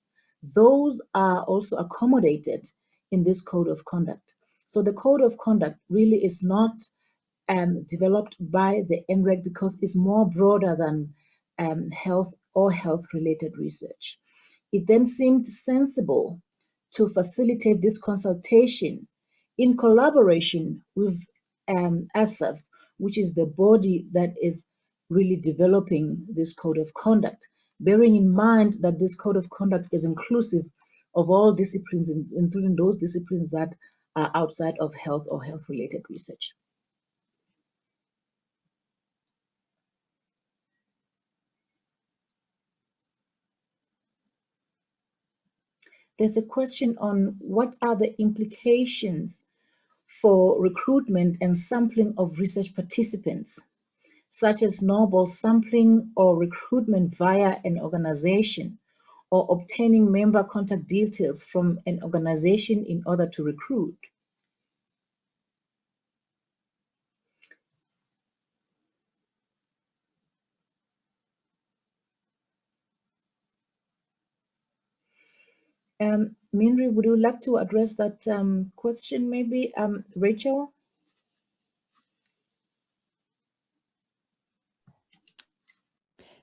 Those are also accommodated in this code of conduct. So the code of conduct really is not developed by the NREC because it's more broader than health or health-related research. It then seemed sensible to facilitate this consultation in collaboration with ASAV, which is the body that is really developing this code of conduct, bearing in mind that this code of conduct is inclusive of all disciplines, including those disciplines that are outside of health or health-related research. There's a question on what are the implications for recruitment and sampling of research participants, such as snowball sampling or recruitment via an organization, or obtaining member contact details from an organization in order to recruit. Minri, would you like to address that question maybe? Rachel?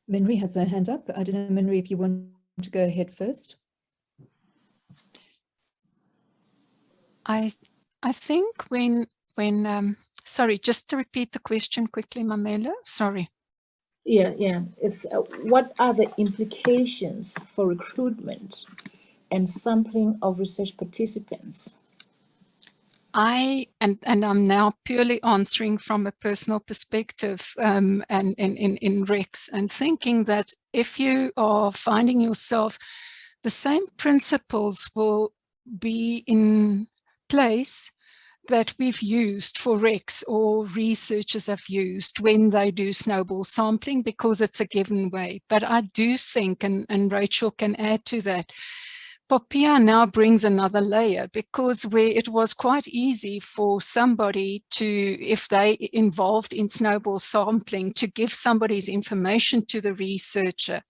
Minri has her hand up. I don't know, Minri, if you want to go ahead first. I think when sorry, just to repeat the question quickly, Mamela, sorry. Yeah. It's what are the implications for recruitment and sampling of research participants? And I'm now purely answering from a personal perspective and in RECs, and thinking that if you are finding yourself, the same principles will be in place that we've used for RECs or researchers have used when they do snowball sampling, because it's a given way. But I do think, and Rachel can add to that, POPIA now brings another layer, because where it was quite easy for somebody to, if they involved in snowball sampling, to give somebody's information to the researcher,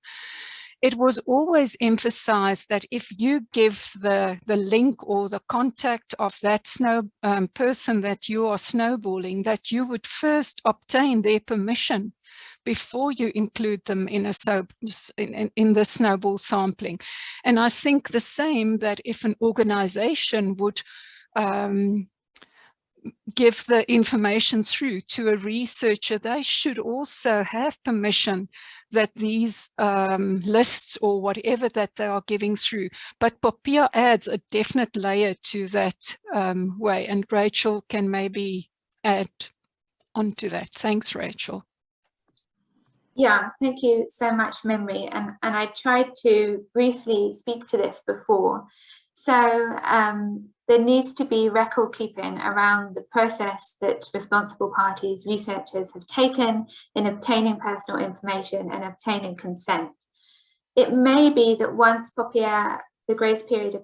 it was always emphasized that if you give the link or the contact of that person that you are snowballing, that you would first obtain their permission before you include them in the snowball sampling. And I think the same, that if an organization would give the information through to a researcher, they should also have permission that these lists or whatever that they are giving through. But POPIA adds a definite layer to that way, and Rachel can maybe add onto that. Thanks, Rachel. Yeah, thank you so much, Mimri. And I tried to briefly speak to this before. So there needs to be record keeping around the process that responsible parties, researchers have taken in obtaining personal information and obtaining consent. It may be that once POPIA, the grace period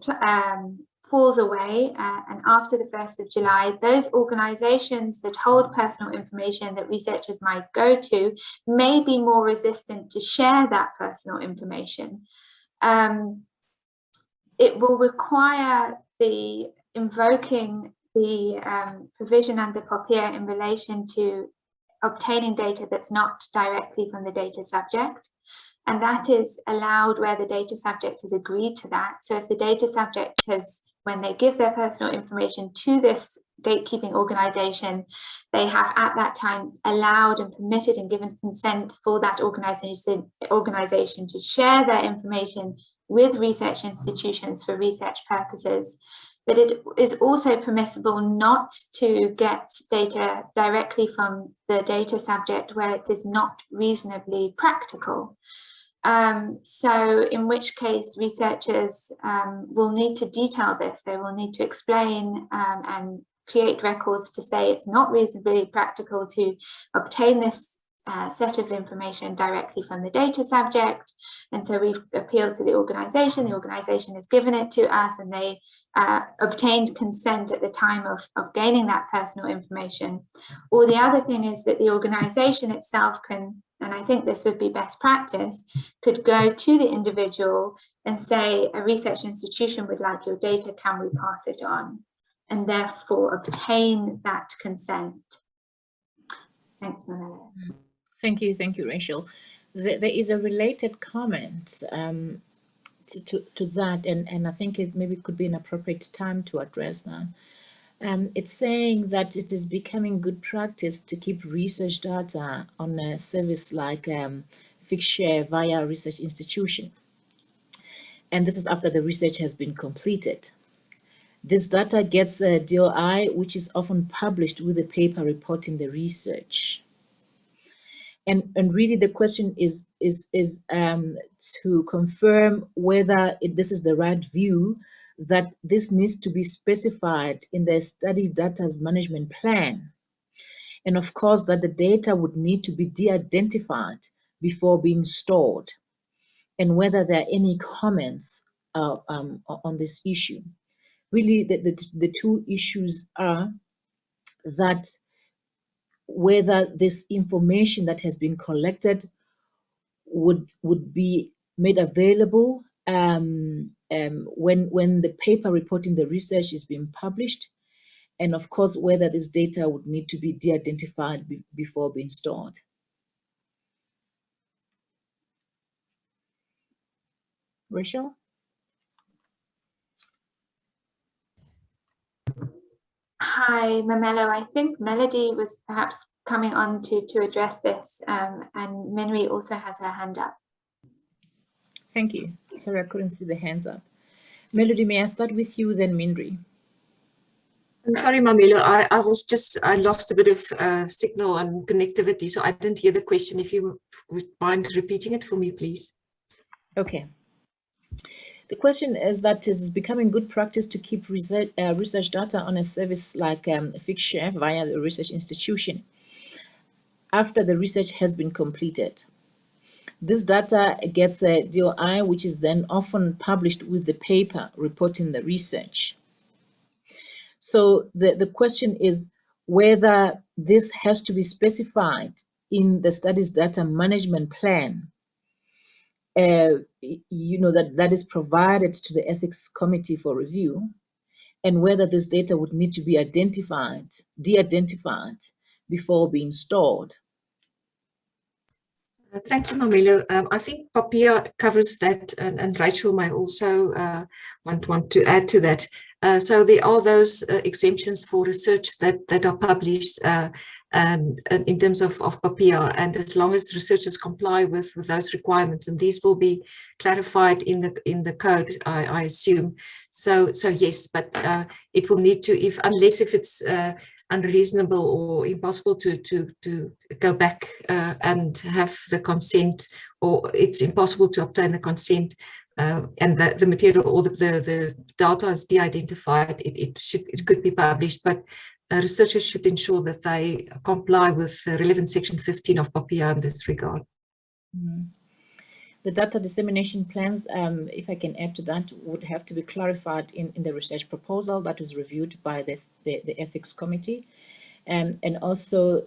falls away, and after the 1st of July, those organizations that hold personal information that researchers might go to may be more resistant to share that personal information. It will require the invoking the provision under POPIA in relation to obtaining data that's not directly from the data subject. And that is allowed where the data subject has agreed to that. So if the data subject has, when they give their personal information to this gatekeeping organization, they have at that time allowed and permitted and given consent for that organization to share their information with research institutions for research purposes. But it is also permissible not to get data directly from the data subject where it is not reasonably practical. So in which case researchers will need to detail this. They will need to explain and create records to say it's not reasonably practical to obtain this set of information directly from the data subject. And so we've appealed to the organization has given it to us, and they obtained consent at the time of gaining that personal information. Or the other thing is that the organization itself can, and I think this would be best practice, could go to the individual and say, a research institution would like your data, can we pass it on? And therefore obtain that consent. Thanks, Manila. Thank you, Rachel. There is a related comment to that, and I think it maybe could be an appropriate time to address that. It's saying that it is becoming good practice to keep research data on a service like Figshare via a research institution. And this is after the research has been completed. This data gets a DOI, which is often published with a paper reporting the research. And really the question is to confirm whether this is the right view, that this needs to be specified in the study data's management plan. And of course that the data would need to be de-identified before being stored, and whether there are any comments on this issue. Really the two issues are that whether this information that has been collected would be made available when the paper reporting the research is being published, and of course whether this data would need to be de-identified before being stored. Rachel? Hi, Mamelo. I think Melody was perhaps coming on to address this, and Minri also has her hand up. Thank you. Sorry, I couldn't see the hands up. Melody, may I start with you, then Minri? I'm sorry, Mamelo. I lost a bit of signal and connectivity, so I didn't hear the question. If you would mind repeating it for me, please. Okay. The question is that it is becoming good practice to keep research data on a service like Figshare via the research institution after the research has been completed. This data gets a DOI, which is then often published with the paper reporting the research. So the question is whether this has to be specified in the studies data management plan, that is provided to the ethics committee for review, and whether this data would need to be de-identified before being stored. Thank you, Mamelo. I think POPIA covers that, and Rachel may also want to add to that. So there are those exemptions for research that are published in terms of POPIA, and as long as researchers comply with those requirements, and these will be clarified in the code, I assume. So yes, but it will need to, unless it's unreasonable or impossible to go back and have the consent, or it's impossible to obtain the consent, and the material or the data is de-identified, it could be published, but researchers should ensure that they comply with the relevant section 15 of POPIA in this regard. Mm-hmm. The data dissemination plans, if I can add to that, would have to be clarified in the research proposal that was reviewed by the ethics committee, and also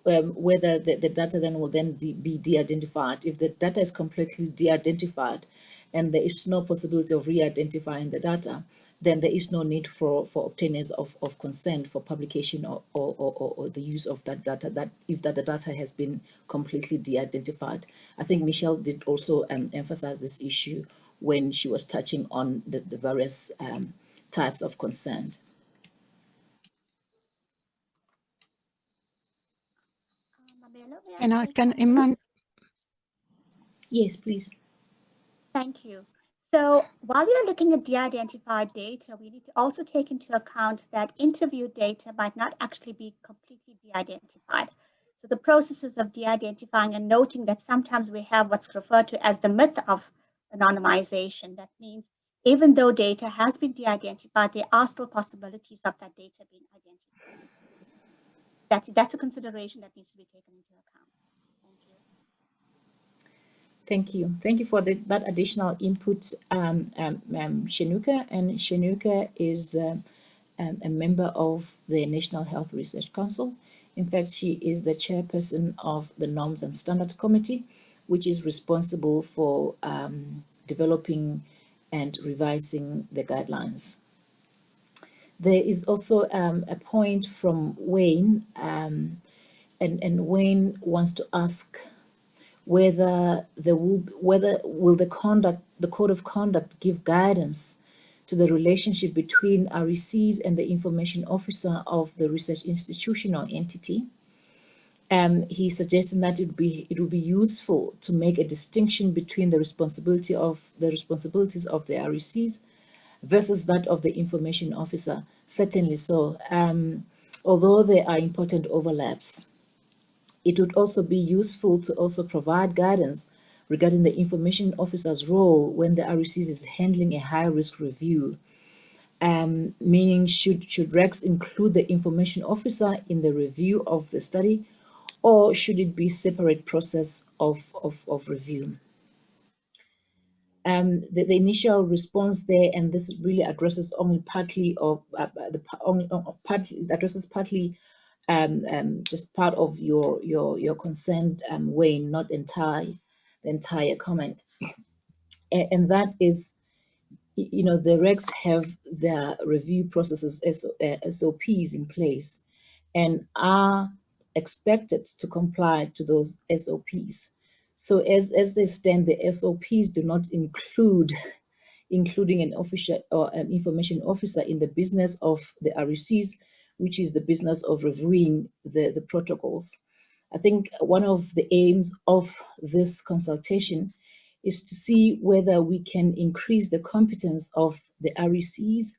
whether the data then will then be de-identified. If the data is completely de-identified and there is no possibility of re-identifying the data, then there is no need for obtainers of consent for publication or the use of that data, that if that the data has been completely de-identified. I think Michelle did also emphasize this issue when she was touching on the various types of consent. And I can, Yes, please. Thank you. So while we are looking at de-identified data, we need to also take into account that interview data might not actually be completely de-identified. So the processes of de-identifying and noting that sometimes we have what's referred to as the myth of anonymization. That means even though data has been de-identified, there are still possibilities of that data being identified. That's a consideration that needs to be taken into account. Thank you. Thank you. Thank you for that additional input, Shenuka. And Shenuka is a member of the National Health Research Council. In fact, she is the chairperson of the Norms and Standards Committee, which is responsible for developing and revising the guidelines. There is also a point from Wayne, and Wayne wants to ask whether the code of conduct give guidance to the relationship between RECs and the information officer of the research institution or entity. He's suggesting that it would be useful to make a distinction between the responsibilities of the RECs versus that of the information officer. Certainly so. Although there are important overlaps, it would also be useful to also provide guidance regarding the information officer's role when the RECs is handling a high-risk review. Meaning, should RECs include the information officer in the review of the study, or should it be a separate process of review? The initial response there, and this really addresses only partly of just part of your concern, Wayne, not the entire comment. And that is, the regs have their review processes, SOPs in place, and are expected to comply to those SOPs. So as they stand, the SOPs do not including an official or an information officer in the business of the RECs, which is the business of reviewing the protocols. I think one of the aims of this consultation is to see whether we can increase the competence of the RECs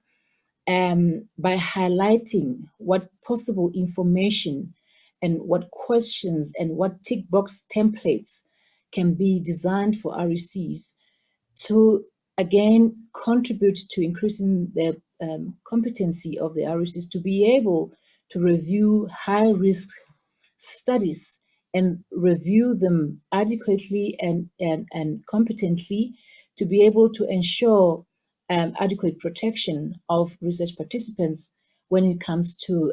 by highlighting what possible information and what questions and what tick box templates can be designed for RECs to, again, contribute to increasing the competency of the RECs to be able to review high-risk studies and review them adequately and competently to be able to ensure adequate protection of research participants when it comes to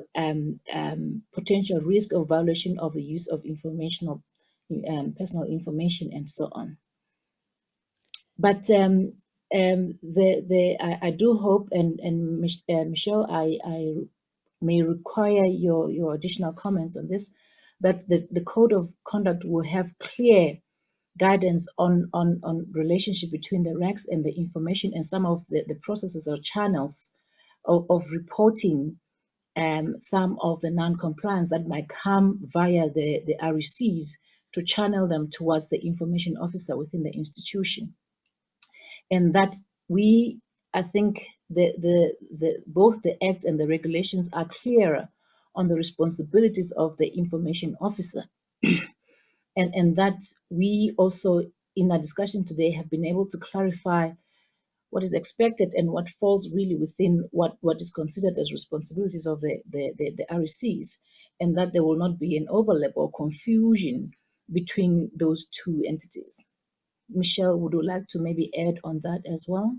potential risk of violation of the use of personal information and so on. But I do hope, and Michelle, I may require your additional comments on this, that the code of conduct will have clear guidance on relationship between the regs and the information and some of the processes or channels of reporting some of the non-compliance that might come via the RECs to channel them towards the information officer within the institution. And that I think both the Act and the regulations are clearer on the responsibilities of the information officer. and that we also, in our discussion today, have been able to clarify what is expected and what falls really within what is considered as responsibilities of the RECs, and that there will not be an overlap or confusion between those two entities. Michelle, would you like to maybe add on that as well?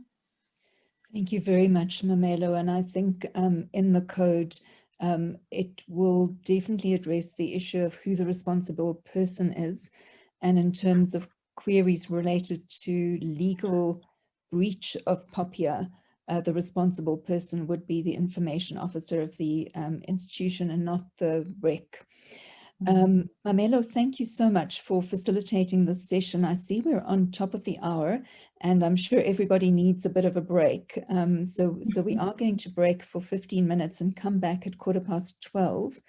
Thank you very much, Mamelo. And I think in the code, it will definitely address the issue of who the responsible person is. And in terms of queries related to legal breach of POPIA, the responsible person would be the information officer of the institution and not the REC. Mamelo, thank you so much for facilitating this session. I see we're on top of the hour, and I'm sure everybody needs a bit of a break. So we are going to break for 15 minutes and come back at 12:15.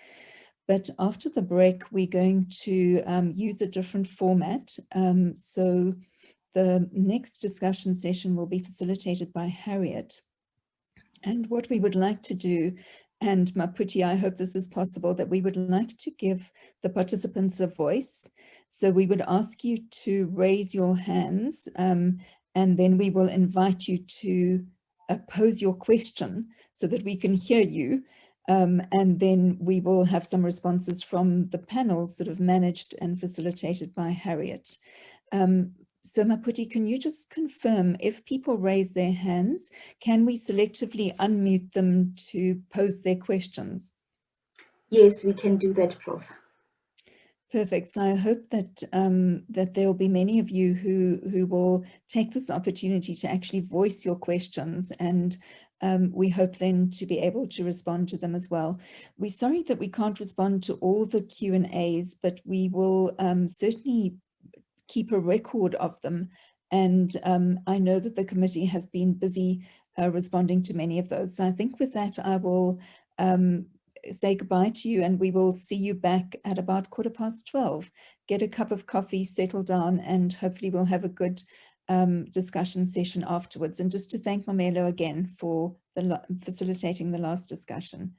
But after the break, we're going to use a different format. So the next discussion session will be facilitated by Harriet. And what we would like to do, and Maputi, I hope this is possible, that we would like to give the participants a voice. So we would ask you to raise your hands, and then we will invite you to pose your question so that we can hear you. And then we will have some responses from the panel, sort of managed and facilitated by Harriet. So Maputi, can you just confirm, if people raise their hands, can we selectively unmute them to pose their questions? Yes, we can do that, Prof. Perfect. So I hope that that there will be many of you who will take this opportunity to actually voice your questions, and we hope then to be able to respond to them as well. We're sorry that we can't respond to all the Q&As, but we will certainly keep a record of them. And I know that the committee has been busy responding to many of those. So I think with that, I will say goodbye to you, and we will see you back at about 12:15. Get a cup of coffee, settle down, and hopefully we'll have a good discussion session afterwards. And just to thank Mamelo again for facilitating the last discussion.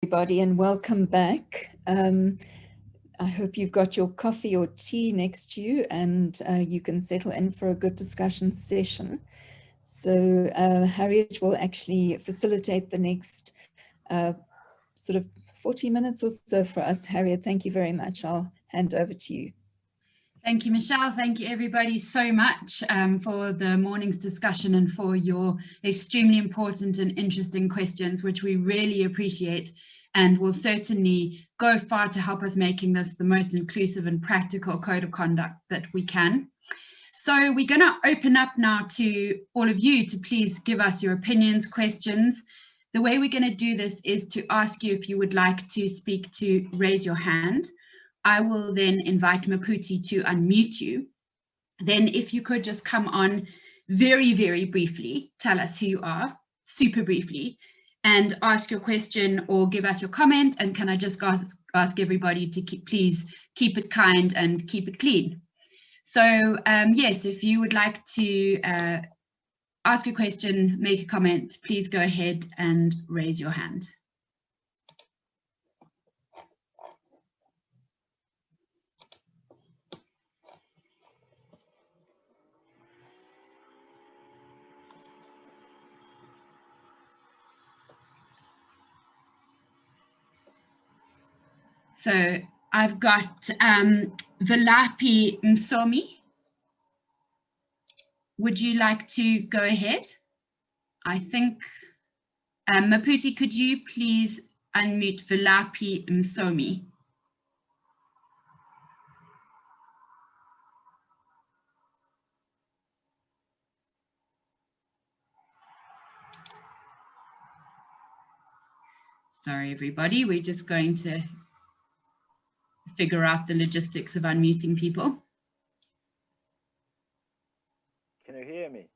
Everybody, and welcome back. I hope you've got your coffee or tea next to you, and you can settle in for a good discussion session. So Harriet will actually facilitate the next sort of 40 minutes or so for us. Harriet, thank you very much. I'll hand over to you. Thank you, Michelle. Thank you, everybody, so much for the morning's discussion and for your extremely important and interesting questions, which we really appreciate and will certainly go far to help us making this the most inclusive and practical code of conduct that we can. So we're going to open up now to all of you to please give us your opinions, questions. The way we're going to do this is to ask you if you would like to speak, to raise your hand. I will then invite Maputi to unmute you. Then if you could just come on very, very briefly, tell us who you are, super briefly, and ask your question or give us your comment. And can I just ask everybody to please keep it kind and keep it clean. So yes, if you would like to ask a question, make a comment, please go ahead and raise your hand. So I've got Vilapi Msomi. Would you like to go ahead? I think, Maputi, could you please unmute Vilapi Msomi? Sorry, everybody, we're just going to figure out the logistics of unmuting people. Can you hear me?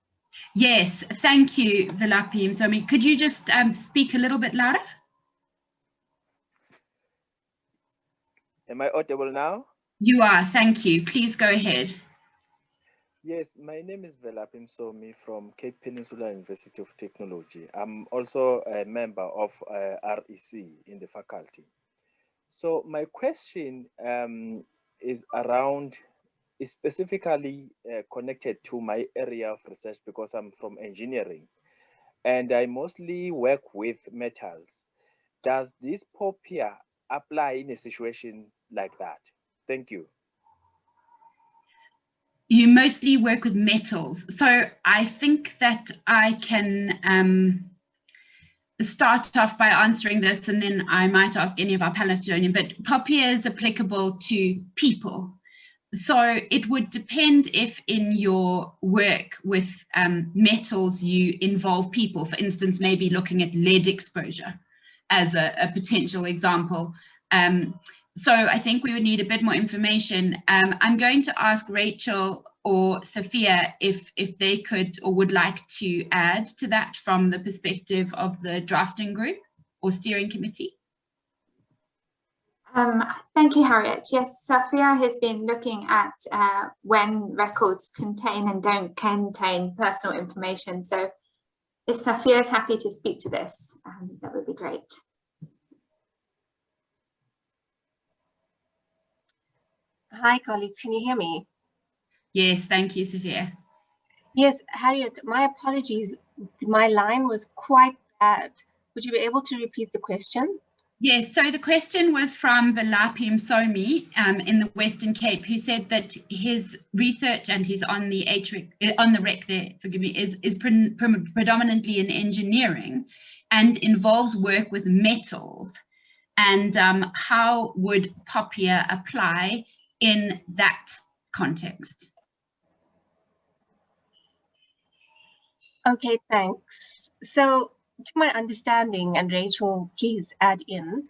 Yes, thank you, Velaphi Msomi. Could you just speak a little bit louder? Am I audible now? You are, thank you. Please go ahead. Yes, my name is Velaphi Msomi from Cape Peninsula University of Technology. I'm also a member of REC in the faculty. So my question is specifically connected to my area of research because I'm from engineering and I mostly work with metals. Does this POPIA apply in a situation like that? Thank you. You mostly work with metals. So I think that I can start off by answering this, and then I might ask any of our panelists to join in. But POPIA is applicable to people. So it would depend if in your work with metals you involve people, for instance, maybe looking at lead exposure as a potential example. So I think we would need a bit more information. I'm going to ask Rachel or Sophia if they could or would like to add to that from the perspective of the drafting group or steering committee. Thank you, Harriet. Yes, Sophia has been looking at when records contain and don't contain personal information. So if Sophia is happy to speak to this, that would be great. Hi, colleagues. Can you hear me? Yes, thank you, Sophia. Yes, Harriet, my apologies. My line was quite bad. Would you be able to repeat the question? Yes, so the question was from Velaphi Msomi in the Western Cape, who said that his research, and he's on the rec there, forgive me, is predominantly in engineering and involves work with metals. And how would POPIA apply in that context? Okay, thanks. So, to my understanding, and Rachel, please add in,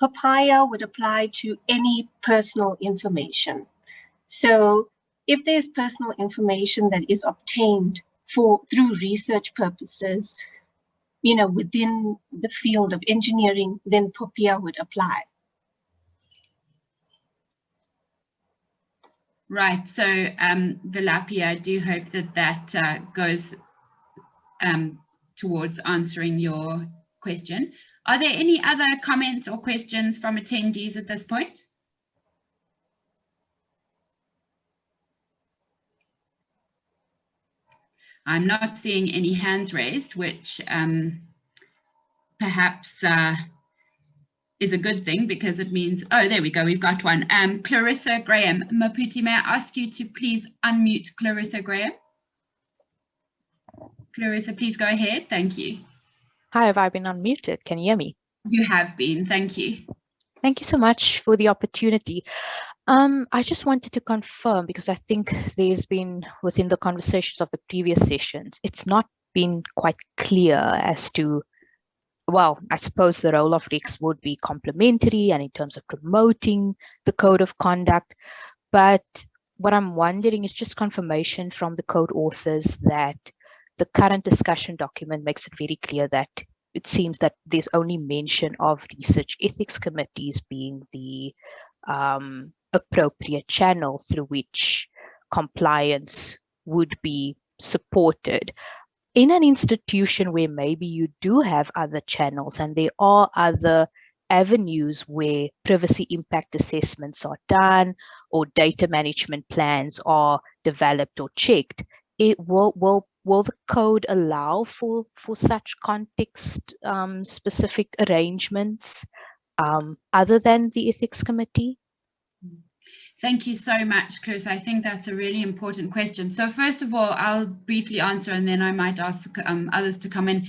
POPIA would apply to any personal information. So, if there's personal information that is obtained through research purposes, within the field of engineering, then POPIA would apply. Right, so Velaphi, I do hope that goes towards answering your question. Are there any other comments or questions from attendees at this point? I'm not seeing any hands raised, which perhaps is a good thing because it means, oh, there we go, we've got one. Clarissa Graham. Maputi, may I ask you to please unmute Clarissa Graham? Clarissa, please go ahead. Thank you. Hi, have I been unmuted? Can you hear me? You have been. Thank you. Thank you so much for the opportunity. I just wanted to confirm, because I think there's been, within the conversations of the previous sessions, it's not been quite clear as to, well, I suppose the role of RICS would be complementary and in terms of promoting the code of conduct. But what I'm wondering is just confirmation from the code authors that the current discussion document makes it very clear that it seems that there's only mention of research ethics committees being the appropriate channel through which compliance would be supported. In an institution where maybe you do have other channels and there are other avenues where privacy impact assessments are done or data management plans are developed or checked, it will the code allow for such context specific arrangements other than the ethics committee? Thank you so much, Chris. I think that's a really important question. So first of all, I'll briefly answer and then I might ask others to come in.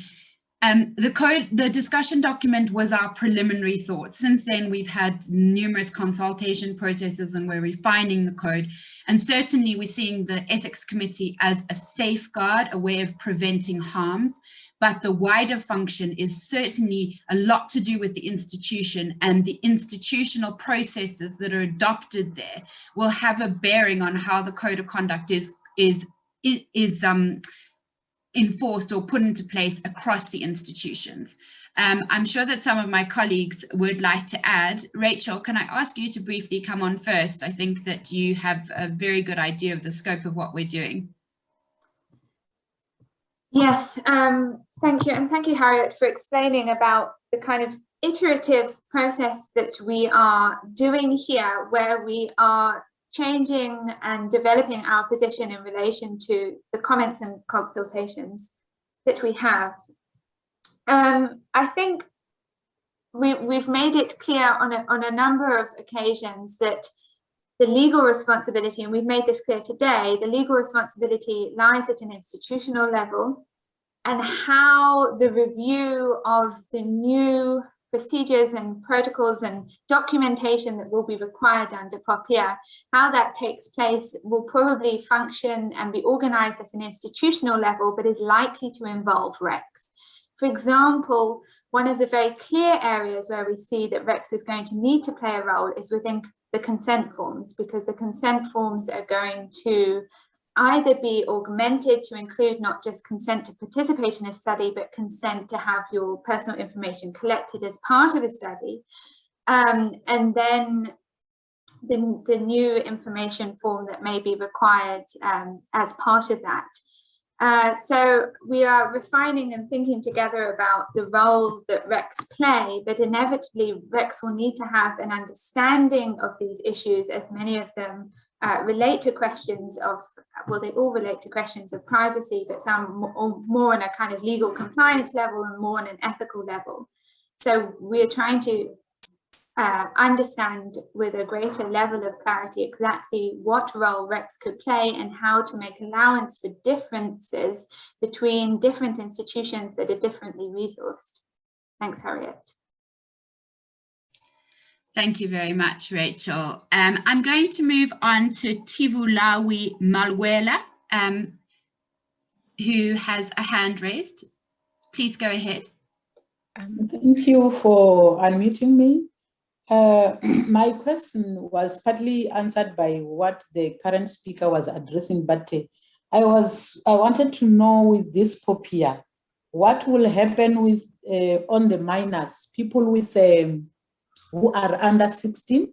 The discussion document was our preliminary thought. Since then, we've had numerous consultation processes and we're refining the code. And certainly we're seeing the ethics committee as a safeguard, a way of preventing harms. But the wider function is certainly a lot to do with the institution, and the institutional processes that are adopted there will have a bearing on how the code of conduct is enforced or put into place across the institutions. I'm sure that some of my colleagues would like to add. Rachel, can I ask you to briefly come on first? I think that you have a very good idea of the scope of what we're doing. Yes, thank you. And thank you, Harriet, for explaining about the kind of iterative process that we are doing here, where we are changing and developing our position in relation to the comments and consultations that we have. I think we've made it clear on a number of occasions that the legal responsibility, and we've made this clear today, the legal responsibility lies at an institutional level, and how the review of the new procedures and protocols and documentation that will be required under POPIA, how that takes place will probably function and be organized at an institutional level, but is likely to involve RECS. For example, one of the very clear areas where we see that RECS is going to need to play a role is within the consent forms, because the consent forms are going to either be augmented to include not just consent to participate in a study, but consent to have your personal information collected as part of a study. And then the new information form that may be required as part of that. So we are refining and thinking together about the role that RECS play, but inevitably RECS will need to have an understanding of these issues, as many of them relate to questions of, well, they all relate to questions of privacy, but some more on a kind of legal compliance level and more on an ethical level. So we're trying to understand with a greater level of clarity exactly what role RECS could play and how to make allowance for differences between different institutions that are differently resourced. Thanks, Harriet. Thank you very much, Rachel. I'm going to move on to Tivulawi Malwela, who has a hand raised. Please go ahead. Thank you for unmuting me. My question was partly answered by what the current speaker was addressing, but I wanted to know with this POPIA, what will happen with on the minors, people with who are under 16,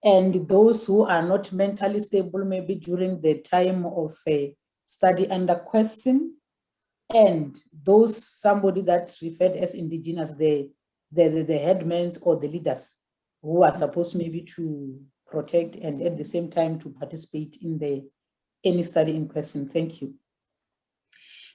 and those who are not mentally stable, maybe during the time of a study under question, and those somebody that's referred as indigenous, the headmen or the leaders who are supposed maybe to protect and at the same time to participate in any study in question. Thank you.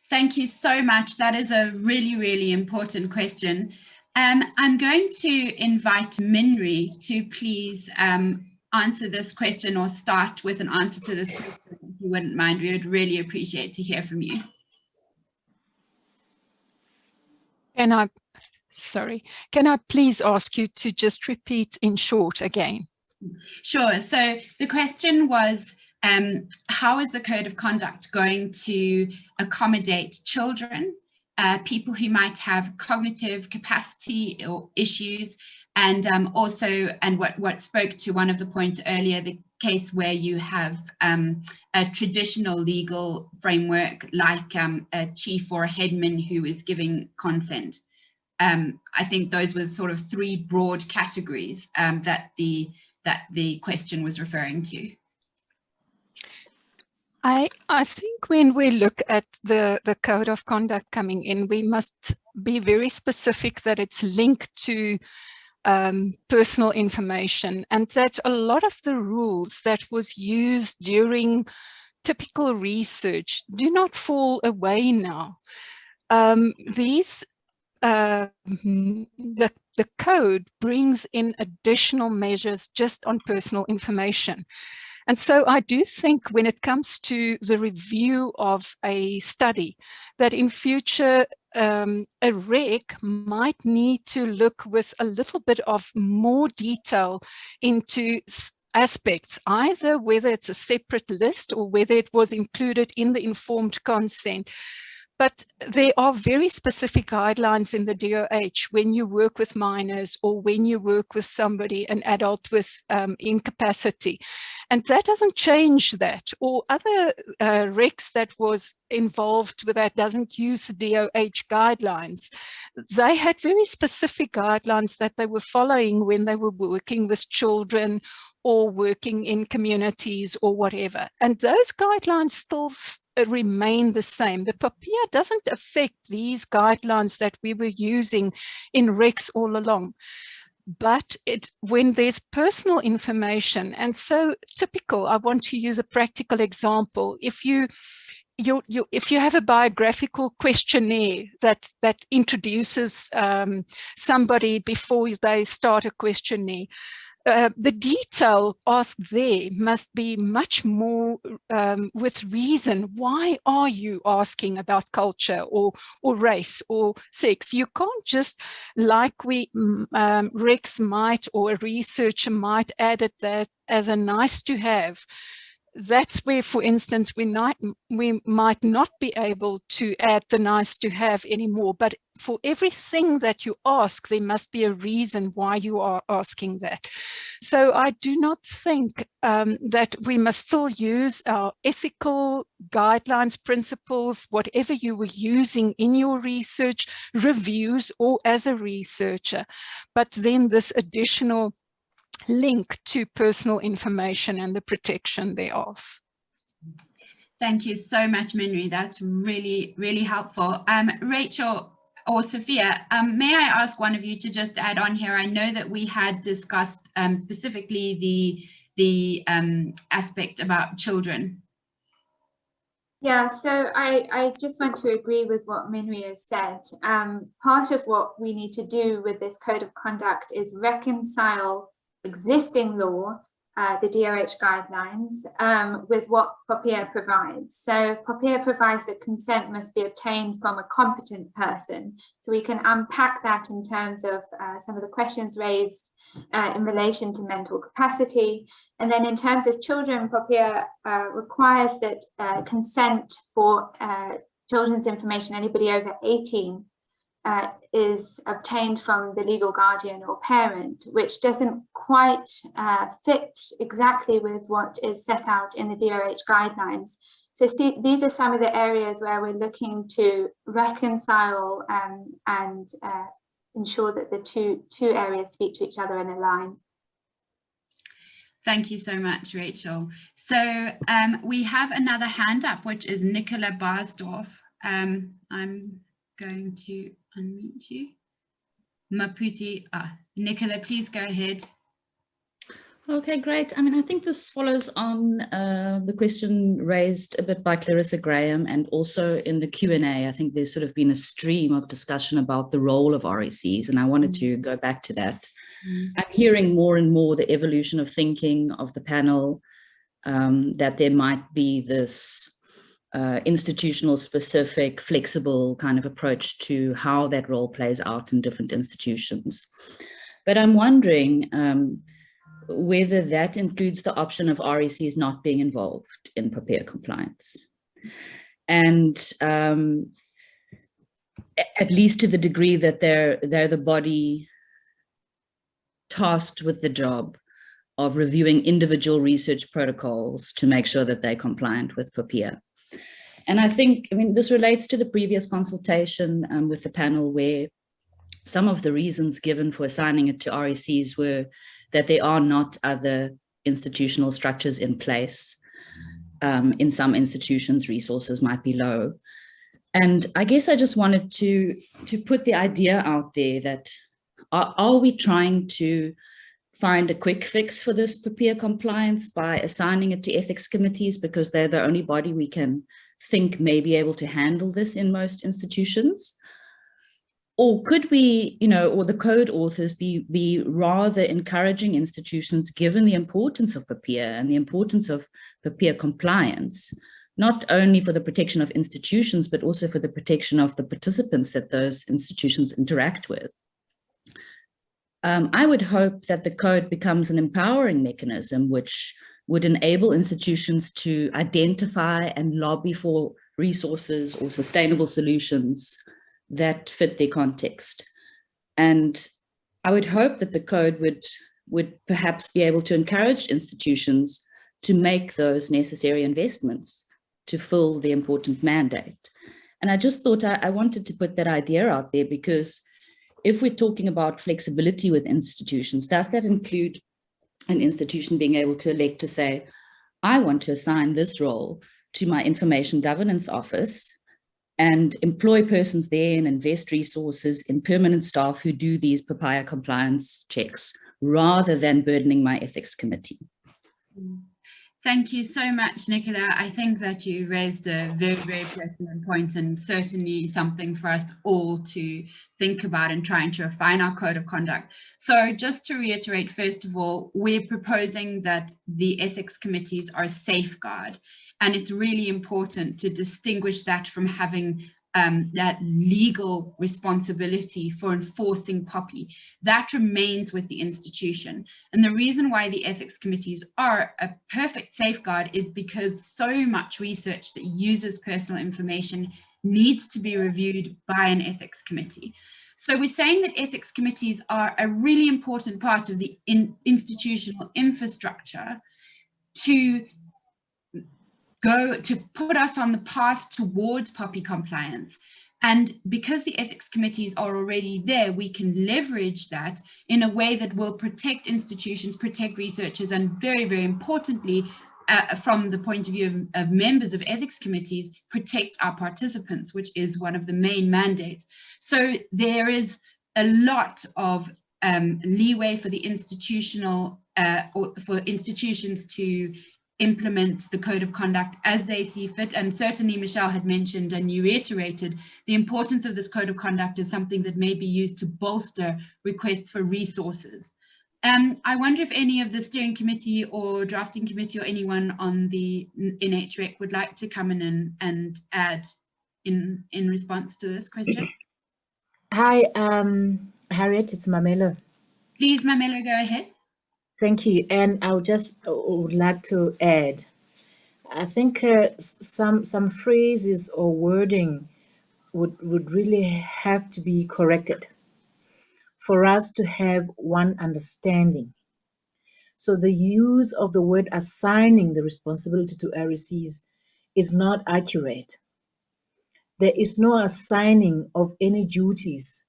Thank you so much. That is a really, really important question. I'm going to invite Minri to please answer this question, or start with an answer to this question, if you wouldn't mind. We would really appreciate to hear from you. Can I please ask you to just repeat in short again? Sure. So the question was, how is the code of conduct going to accommodate children, people who might have cognitive capacity or issues, and also, and what spoke to one of the points earlier, the case where you have a traditional legal framework like a chief or a headman who is giving consent. I think those were sort of three broad categories that the question was referring to. I think when we look at the code of conduct coming in, we must be very specific that it's linked to personal information, and that a lot of the rules that was used during typical research do not fall away now. The code brings in additional measures just on personal information. And so I do think when it comes to the review of a study, that in future a REC might need to look with a little bit of more detail into aspects, either whether it's a separate list or whether it was included in the informed consent. But there are very specific guidelines in the DOH when you work with minors or when you work with somebody, an adult with incapacity. And that doesn't change that. Or other RECs that was involved with that doesn't use the DOH guidelines. They had very specific guidelines that they were following when they were working with children or working in communities or whatever. And those guidelines still remain the same. The POPIA doesn't affect these guidelines that we were using in RECs all along. But when there's personal information, and so typical, I want to use a practical example. If you have a biographical questionnaire that introduces somebody before they start a questionnaire, the detail asked there must be much more with reason. Why are you asking about culture or race or sex? You can't just, like RECs might, or a researcher might add it that as a nice to have. That's where, for instance, we might not be able to add the nice to have anymore. But for everything that you ask, there must be a reason why you are asking that. So I do not think that we must still use our ethical guidelines, principles, whatever you were using in your research, reviews, or as a researcher. But then this additional link to personal information and the protection thereof. Thank you so much, Minri. That's really, really helpful. Rachel or Sophia, may I ask one of you to just add on here? I know that we had discussed specifically the aspect about children. Yeah, so I just want to agree with what Minri has said. Part of what we need to do with this code of conduct is reconcile existing law, the DOH guidelines, with what POPIA provides. So POPIA provides that consent must be obtained from a competent person. So we can unpack that in terms of some of the questions raised in relation to mental capacity. And then in terms of children, POPIA requires that consent for children's information, anybody over 18, is obtained from the legal guardian or parent, which doesn't quite fit exactly with what is set out in the DOH guidelines. So these are some of the areas where we're looking to reconcile and ensure that the two areas speak to each other and align. Thank you so much, Rachel. So we have another hand up, which is Nicola Barsdorf. I'm going to unmute you. Maputi, Nicola, please go ahead. Okay, great. I mean, I think this follows on the question raised a bit by Clarissa Graham, and also in the Q&A. I think there's sort of been a stream of discussion about the role of RECs, and I wanted to go back to that. I'm hearing more and more the evolution of thinking of the panel, that there might be this institutional specific, flexible kind of approach to how that role plays out in different institutions. But I'm wondering whether that includes the option of RECs not being involved in POPIA compliance. And at least to the degree that they're the body tasked with the job of reviewing individual research protocols to make sure that they're compliant with POPIA. And I think, I mean, this relates to the previous consultation with the panel, where some of the reasons given for assigning it to RECs were that there are not other institutional structures in place. In some institutions, resources might be low. And I guess I just wanted to put the idea out there that are we trying to find a quick fix for this POPIA compliance by assigning it to ethics committees because they're the only body we can think may be able to handle this in most institutions? Or could we, or the code authors be rather encouraging institutions, given the importance of POPIA and the importance of POPIA compliance, not only for the protection of institutions, but also for the protection of the participants that those institutions interact with? I would hope that the code becomes an empowering mechanism which would enable institutions to identify and lobby for resources or sustainable solutions that fit their context. And I would hope that the code would perhaps be able to encourage institutions to make those necessary investments to fill the important mandate. And I just thought I wanted to put that idea out there, because if we're talking about flexibility with institutions, does that include an institution being able to elect to say, I want to assign this role to my information governance office and employ persons there and invest resources in permanent staff who do these POPIA compliance checks, rather than burdening my ethics committee? Thank you so much, Nicola. I think that you raised a very, very pertinent point, and certainly something for us all to think about in trying to refine our code of conduct. So just to reiterate, first of all, we're proposing that the ethics committees are a safeguard, and it's really important to distinguish that from having that legal responsibility for enforcing POPI. That remains with the institution. And the reason why the ethics committees are a perfect safeguard is because so much research that uses personal information needs to be reviewed by an ethics committee. So we're saying that ethics committees are a really important part of the institutional infrastructure to put us on the path towards POPI compliance. And because the ethics committees are already there, we can leverage that in a way that will protect institutions, protect researchers, and very, very importantly, from the point of view of members of ethics committees, protect our participants, which is one of the main mandates. So there is a lot of leeway for the institutional, or for institutions to implement the code of conduct as they see fit. And certainly Michelle had mentioned, and you reiterated, the importance of this code of conduct is something that may be used to bolster requests for resources. I wonder if any of the steering committee or drafting committee or anyone on the NHREC would like to come in and add in response to this question. Hi, Harriet, it's Mamelo. Please, Mamelo, go ahead. Thank you. And I would like to add, I think some phrases or wording would really have to be corrected for us to have one understanding. So the use of the word assigning the responsibility to RECs is not accurate. There is no assigning of any duties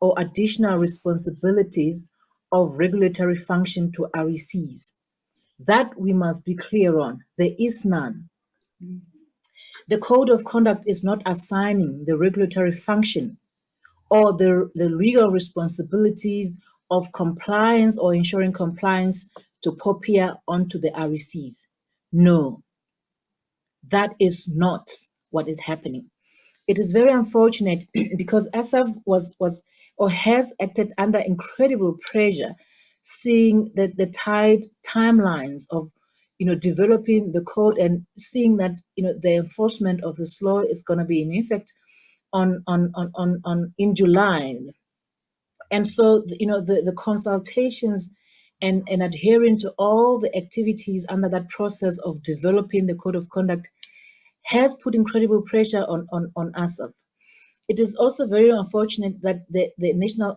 or additional responsibilities of regulatory function to RECs. That we must be clear on. There is none. The code of conduct is not assigning the regulatory function or the legal responsibilities of compliance or ensuring compliance to POPIA onto the RECs. No, that is not what is happening. It is very unfortunate because ASAF has acted under incredible pressure, seeing that the tight timelines of developing the code and seeing that the enforcement of this law is going to be in effect in July. And so the consultations and adhering to all the activities under that process of developing the code of conduct has put incredible pressure on ASAF. It is also very unfortunate that the National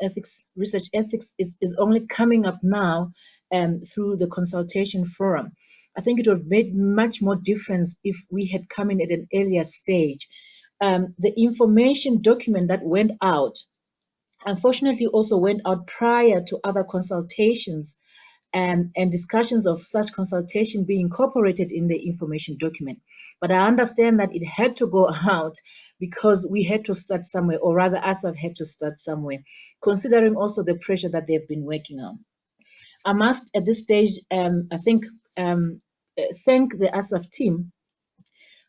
Research Ethics is only coming up now through the consultation forum. I think it would have made much more difference if we had come in at an earlier stage. The information document that went out, unfortunately, also went out prior to other consultations and discussions of such consultation being incorporated in the information document. But I understand that it had to go out because we had to start somewhere, or rather ASAF had to start somewhere, considering also the pressure that they've been working on. I must at this stage, I think, thank the ASAF team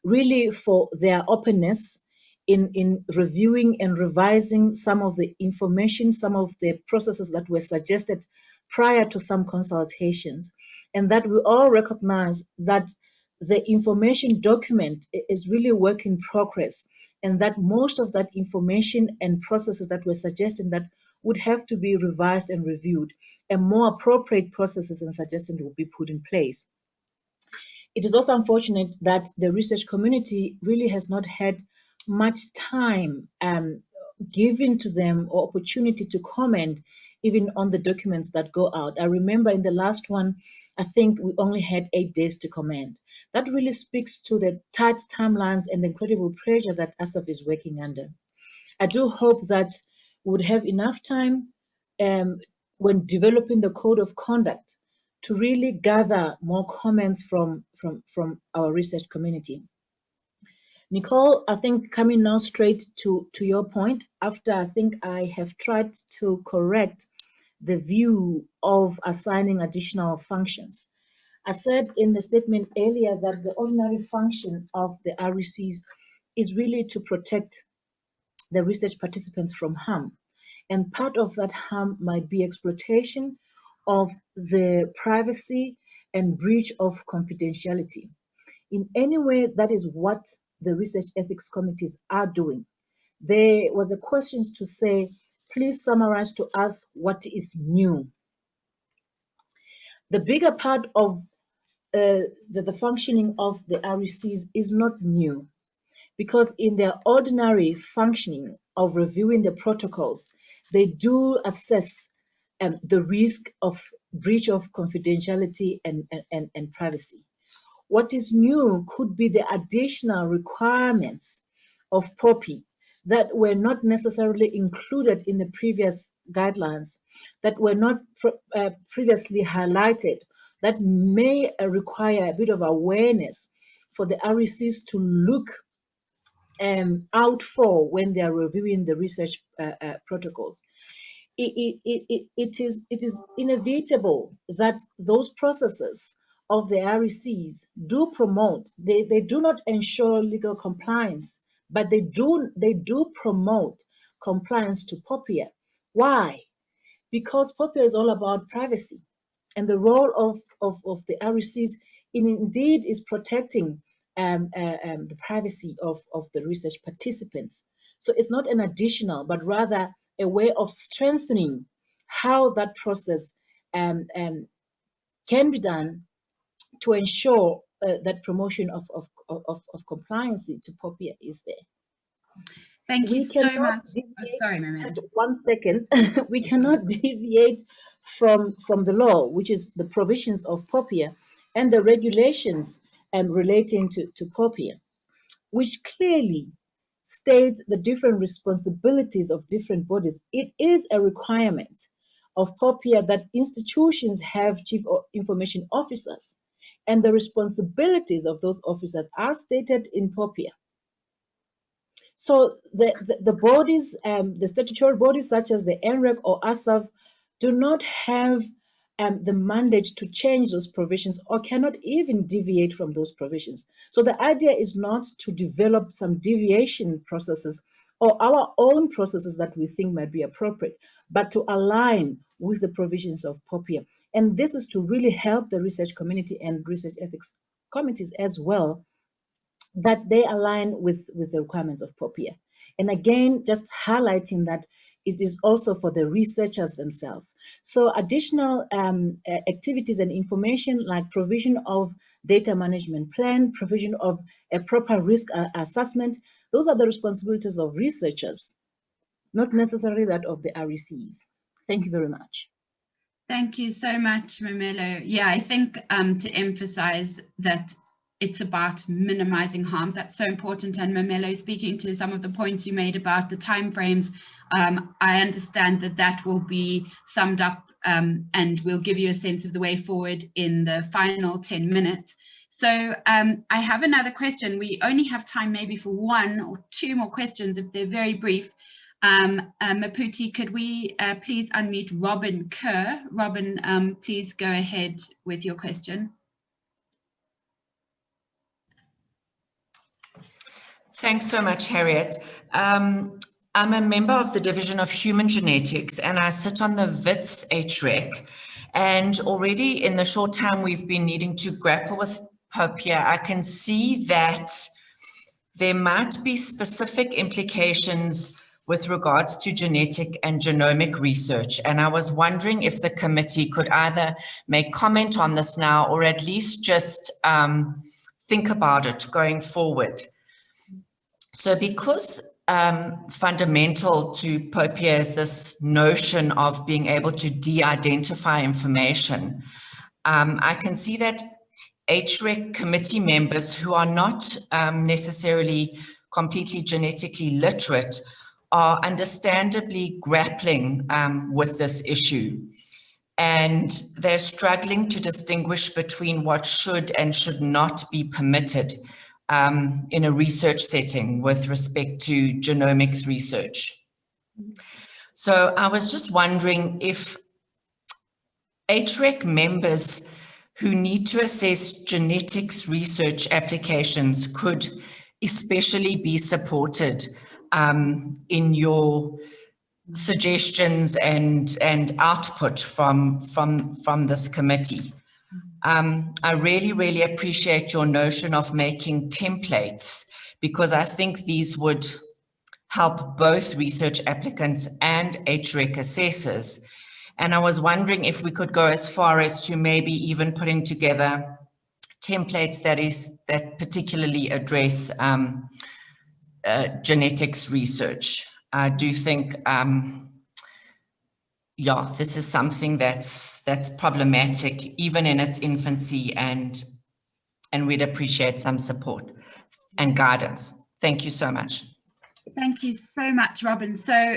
really for their openness in reviewing and revising some of the information, some of the processes that were suggested prior to some consultations, and that we all recognize that the information document is really a work in progress, and that most of that information and processes that were suggested that would have to be revised and reviewed, and more appropriate processes and suggestions will be put in place. It is also unfortunate that the research community really has not had much time given to them or opportunity to comment even on the documents that go out. I remember in the last one, I think we only had 8 days to comment. That really speaks to the tight timelines and the incredible pressure that ASAF is working under. I do hope that we would have enough time when developing the code of conduct to really gather more comments from our research community. Nicole, I think coming now straight to your point, after I think I have tried to correct the view of assigning additional functions. I said in the statement earlier that the ordinary function of the RECs is really to protect the research participants from harm. And part of that harm might be exploitation of the privacy and breach of confidentiality. In any way, that is what the research ethics committees are doing. There was a question to say, please summarize to us what is new. The bigger part of the functioning of the RECs is not new, because in their ordinary functioning of reviewing the protocols, they do assess the risk of breach of confidentiality and privacy. What is new could be the additional requirements of POPIA that were not necessarily included in the previous guidelines, that were not previously highlighted, that may require a bit of awareness for the RECs to look out for when they are reviewing the research protocols. It is inevitable that those processes of the RECs do promote, they do not ensure legal compliance, but they do promote compliance to POPIA. Why? Because POPIA is all about privacy, and the role of the RECs indeed is protecting the privacy of the research participants. So it's not an additional, but rather a way of strengthening how that process can be done to ensure that promotion of compliance to POPIA is there. Thank you so much. Sorry, Mamela. Just 1 second. We cannot deviate from the law, which is the provisions of POPIA and the regulations relating to POPIA, which clearly states the different responsibilities of different bodies. It is a requirement of POPIA that institutions have chief information officers, and the responsibilities of those officers are stated in POPIA. So the bodies, the statutory bodies such as the NREC or ASAF do not have the mandate to change those provisions or cannot even deviate from those provisions. So the idea is not to develop some deviation processes or our own processes that we think might be appropriate, but to align with the provisions of POPIA. And this is to really help the research community and research ethics committees as well, that they align with the requirements of POPIA. And again, just highlighting that it is also for the researchers themselves. So additional activities and information like provision of data management plan, provision of a proper risk assessment, those are the responsibilities of researchers, not necessarily that of the RECs. Thank you very much. Thank you so much, Mamela. Yeah, I think to emphasize that it's about minimizing harms. That's so important. And Mamela, speaking to some of the points you made about the timeframes, I understand that will be summed up and we'll give you a sense of the way forward in the final 10 minutes. So I have another question. We only have time maybe for 1 or 2 more questions if they're very brief. Maputi, could we please unmute Robin Kerr? Robin, please go ahead with your question. Thanks so much, Harriet. I'm a member of the Division of Human Genetics and I sit on the WITS HREC. And already in the short time we've been needing to grapple with POPIA, I can see that there might be specific implications with regards to genetic and genomic research. And I was wondering if the committee could either make comment on this now or at least just think about it going forward. So because fundamental to POPIA is this notion of being able to de-identify information, I can see that HREC committee members who are not necessarily completely genetically literate are understandably grappling with this issue. And they're struggling to distinguish between what should and should not be permitted in a research setting with respect to genomics research. So I was just wondering if HREC members who need to assess genetics research applications could especially be supported in your suggestions and output from this committee. I really appreciate your notion of making templates, because I think these would help both research applicants and HREC assessors. And I was wondering if we could go as far as to maybe even putting together templates that particularly address genetics research. I do think, yeah, this is something that's problematic even in its infancy, and we'd appreciate some support and guidance. Thank you so much. Thank you so much, Robin. So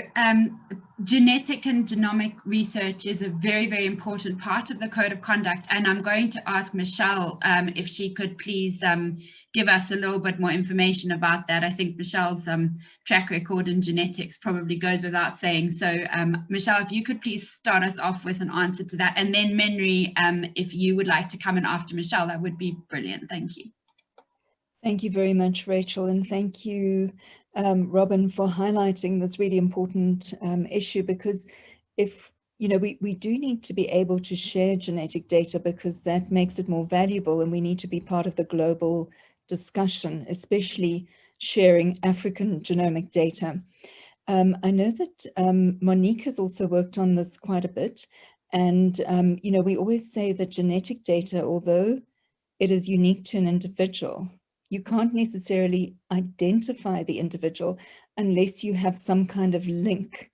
genetic and genomic research is a very important part of the Code of Conduct, and I'm going to ask Michelle if she could please give us a little bit more information about that. I think Michelle's track record in genetics probably goes without saying. So Michelle, if you could please start us off with an answer to that, and then Menri, if you would like to come in after Michelle, that would be brilliant. Thank you. Thank you very much, Rachel, and thank you, Robin, for highlighting this really important issue, because if, you know, we do need to be able to share genetic data, because that makes it more valuable, and we need to be part of the global discussion, especially sharing African genomic data. I know that Monique has also worked on this quite a bit, and, you know, we always say that genetic data, although it is unique to an individual, you can't necessarily identify the individual unless you have some kind of link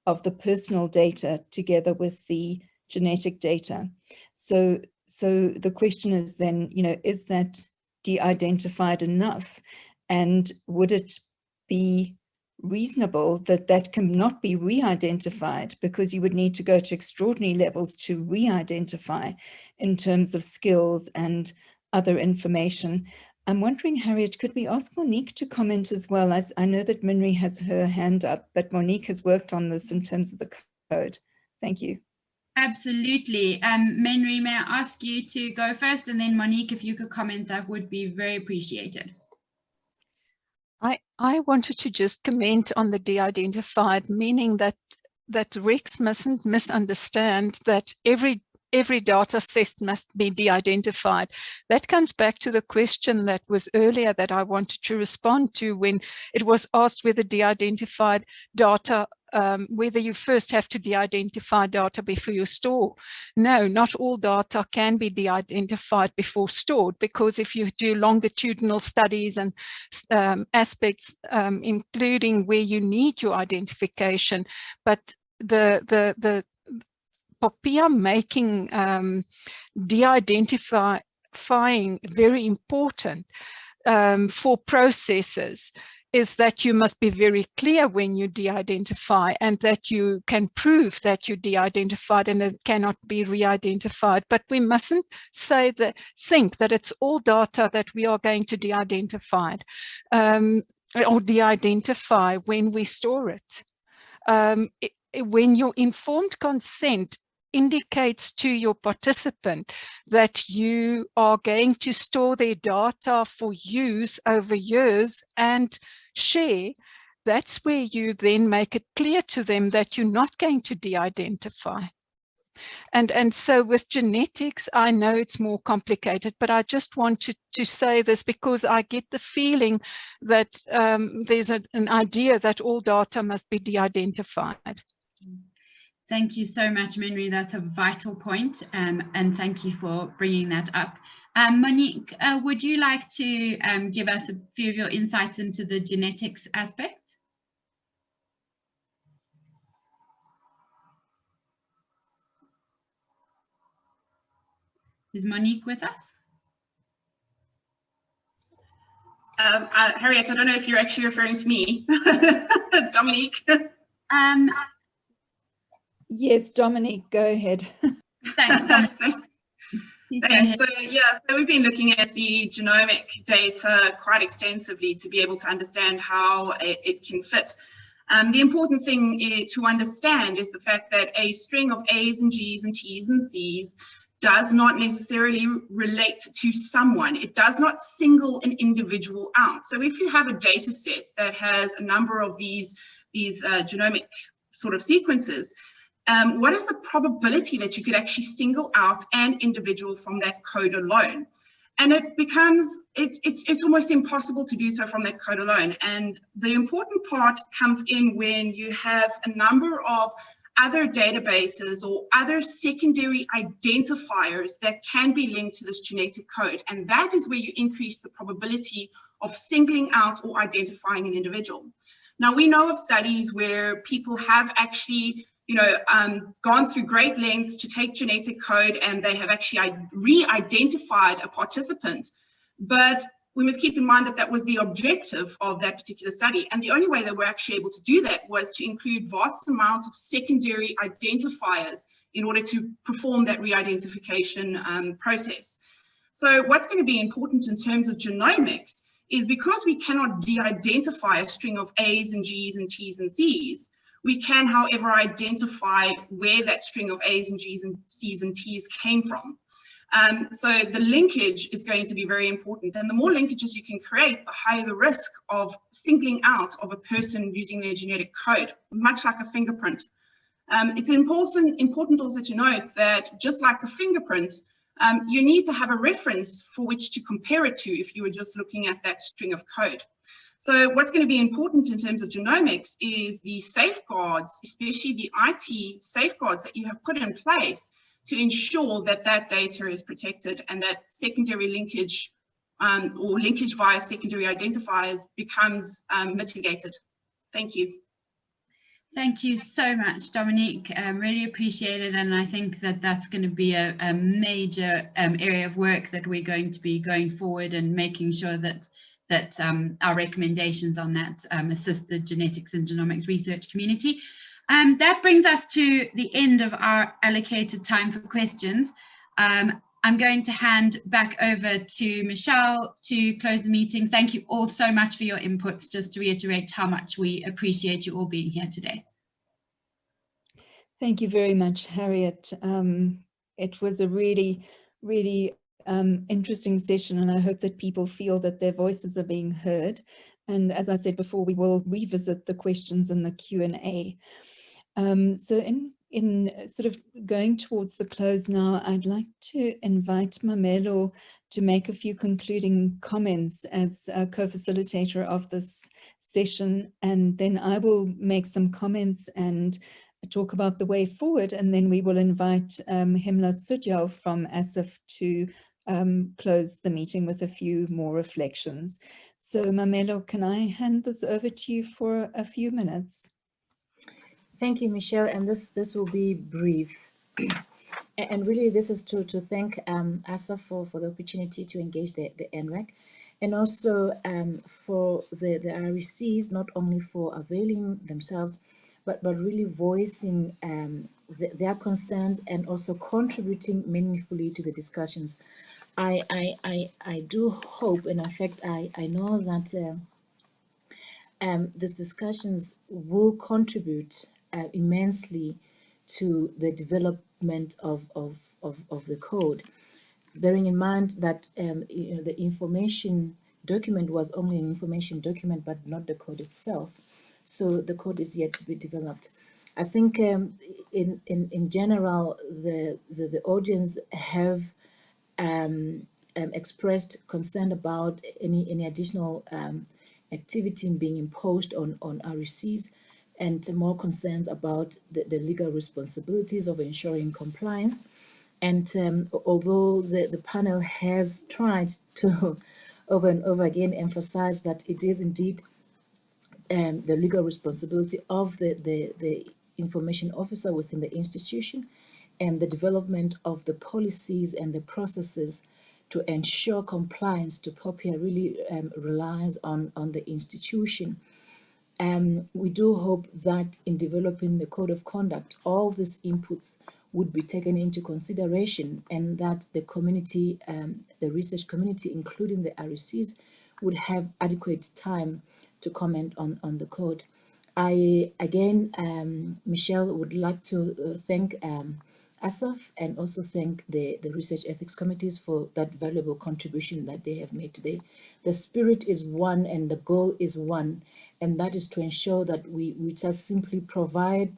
of the personal data together with the genetic data. So the question is then, you know, is that de-identified enough? And would it be reasonable that that cannot be re-identified, because you would need to go to extraordinary levels to re-identify in terms of skills and other information? I'm wondering, Harriet, could we ask Monique to comment as well? As I know that Menri has her hand up, but Monique has worked on this in terms of the code. Thank you. Absolutely. Menri, may I ask you to go first, and then Monique, if you could comment, that would be very appreciated. I wanted to just comment on the de-identified, meaning that Rex mustn't misunderstand that every data set must be de-identified. That comes back to the question that was earlier that I wanted to respond to, when it was asked whether de-identified data, whether you first have to de-identify data before you store. No, not all data can be de-identified before stored, because if you do longitudinal studies and aspects, including where you need your identification, but the POPIA making de-identifying very important for processes is that you must be very clear when you de-identify, and that you can prove that you de-identified and it cannot be re-identified. But we mustn't think that it's all data that we are going to de-identify or de-identify when we store it. When your informed consent indicates to your participant that you are going to store their data for use over years and share, that's where you then make it clear to them that you're not going to de-identify. And so with genetics, I know it's more complicated, but I just wanted to say this because I get the feeling that there's an idea that all data must be de-identified. Thank you so much, Minri. That's a vital point, and thank you for bringing that up. Monique, would you like to give us a few of your insights into the genetics aspect? Is Monique with us? Harriet, I don't know if you're actually referring to me. Dominique. Yes, Dominique, go ahead. Thanks, Dominique. Thanks. So yeah, so we've been looking at the genomic data quite extensively to be able to understand how it can fit. The important thing to understand is the fact that a string of A's and G's and T's and C's does not necessarily relate to someone. It does not single an individual out. So if you have a data set that has a number of these genomic sort of sequences, what is the probability that you could actually single out an individual from that code alone? And it becomes, it's almost impossible to do so from that code alone. And the important part comes in when you have a number of other databases or other secondary identifiers that can be linked to this genetic code. And that is where you increase the probability of singling out or identifying an individual. Now, we know of studies where people have actually gone through great lengths to take genetic code and they have actually re-identified a participant. But we must keep in mind that that was the objective of that particular study. And the only way that we're actually able to do that was to include vast amounts of secondary identifiers in order to perform that re-identification process. So what's going to be important in terms of genomics is because we cannot de-identify a string of A's and G's and T's and C's, we can, however, identify where that string of A's and G's and C's and T's came from. So the linkage is going to be very important. And the more linkages you can create, the higher the risk of singling out of a person using their genetic code, much like a fingerprint. It's important also to note that just like a fingerprint, you need to have a reference for which to compare it to if you were just looking at that string of code. So what's going to be important in terms of genomics is the safeguards, especially the IT safeguards that you have put in place to ensure that that data is protected and that secondary linkage or linkage via secondary identifiers becomes mitigated. Thank you. Thank you so much, Dominique. Really appreciate it. And I think that that's going to be a major area of work that we're going to be going forward and making sure that our recommendations on that assist the genetics and genomics research community. That brings us to the end of our allocated time for questions. I'm going to hand back over to Michelle to close the meeting. Thank you all so much for your inputs, just to reiterate how much we appreciate you all being here today. Thank you very much, Harriet. It was a really, really interesting session, and I hope that people feel that their voices are being heard. And as I said before, we will revisit the questions in the Q&A. So in sort of going towards the close now, I'd like to invite Mamelo to make a few concluding comments as a co-facilitator of this session, and then I will make some comments and talk about the way forward, and then we will invite Himla Sudjal from ASIF to close the meeting with a few more reflections. So Mamelo, can I hand this over to you for a few minutes? Thank you, Michelle, and this will be brief. And really this is to thank ASIF for the opportunity to engage the NREC, and also for the RECs, not only for availing themselves, but really voicing their concerns and also contributing meaningfully to the discussions. I do hope, and in fact, I know that these discussions will contribute immensely to the development of the code, bearing in mind that the information document was only an information document, but not the code itself. So the code is yet to be developed. I think in general, the audience have expressed concern about any additional activity being imposed on RECs, and more concerns about the legal responsibilities of ensuring compliance. And although the panel has tried to over and over again emphasize that it is indeed the legal responsibility of the information officer within the institution, and the development of the policies and the processes to ensure compliance to POPIA really relies on the institution. We do hope that in developing the code of conduct, all these inputs would be taken into consideration, and that the community, the research community, including the RECs, would have adequate time to comment on the code. I, again, Michelle, would like to thank ASAF and also thank the Research Ethics Committees for that valuable contribution that they have made today. The spirit is one and the goal is one, and that is to ensure that we just simply provide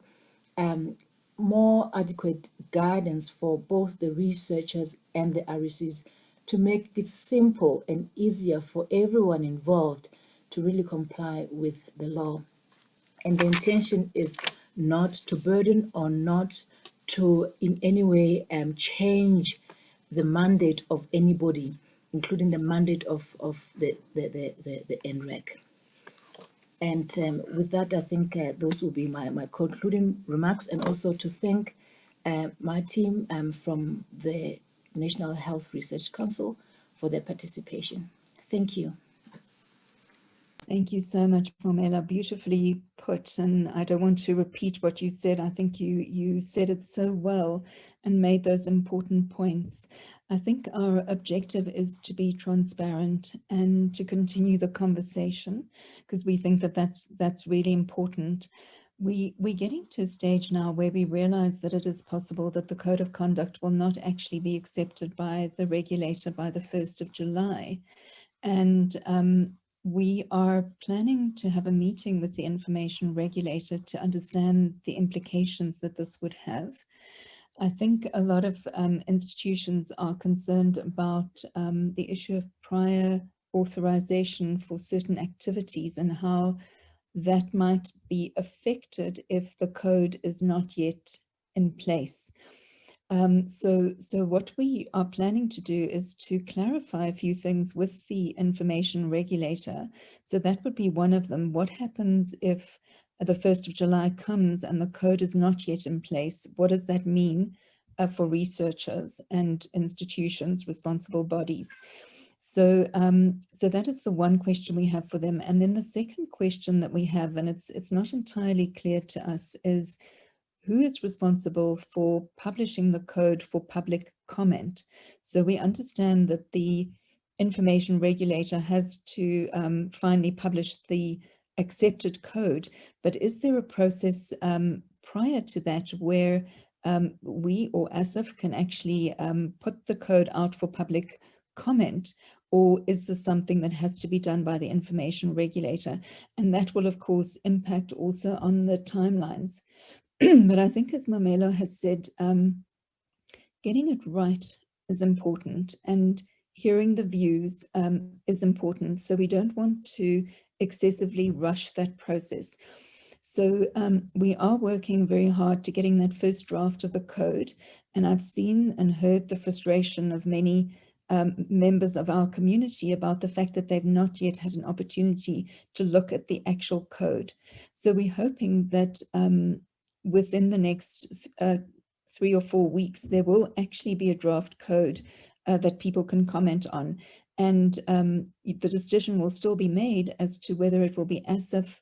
more adequate guidance for both the researchers and the RECs, to make it simple and easier for everyone involved to really comply with the law. And the intention is not to burden or not to in any way change the mandate of anybody, including the mandate of the NREC. And with that, I think those will be my concluding remarks, and also to thank my team from the National Health Research Council for their participation. Thank you. Thank you so much, Pamela. Beautifully put. And I don't want to repeat what you said. I think you said it so well and made those important points. I think our objective is to be transparent and to continue the conversation, because we think that that's really important. We're getting to a stage now where we realize that it is possible that the code of conduct will not actually be accepted by the regulator by the 1st of July. And we are planning to have a meeting with the information regulator to understand the implications that this would have. I think a lot of institutions are concerned about the issue of prior authorization for certain activities and how that might be affected if the code is not yet in place. So what we are planning to do is to clarify a few things with the information regulator. So that would be one of them. What happens if the 1st of July comes and the code is not yet in place? What does that mean for researchers and institutions, responsible bodies? So that is the one question we have for them. And then the second question that we have, and it's not entirely clear to us, is who is responsible for publishing the code for public comment? So we understand that the information regulator has to finally publish the accepted code, but is there a process prior to that where we or ASAF can actually put the code out for public comment? Or is this something that has to be done by the information regulator? And that will, of course, impact also on the timelines. But I think, as Mamelo has said, getting it right is important, and hearing the views is important. So we don't want to excessively rush that process. So we are working very hard to getting that first draft of the code. And I've seen and heard the frustration of many members of our community about the fact that they've not yet had an opportunity to look at the actual code. So we're hoping that within the next 3 or 4 weeks, there will actually be a draft code that people can comment on. And the decision will still be made as to whether it will be ASAF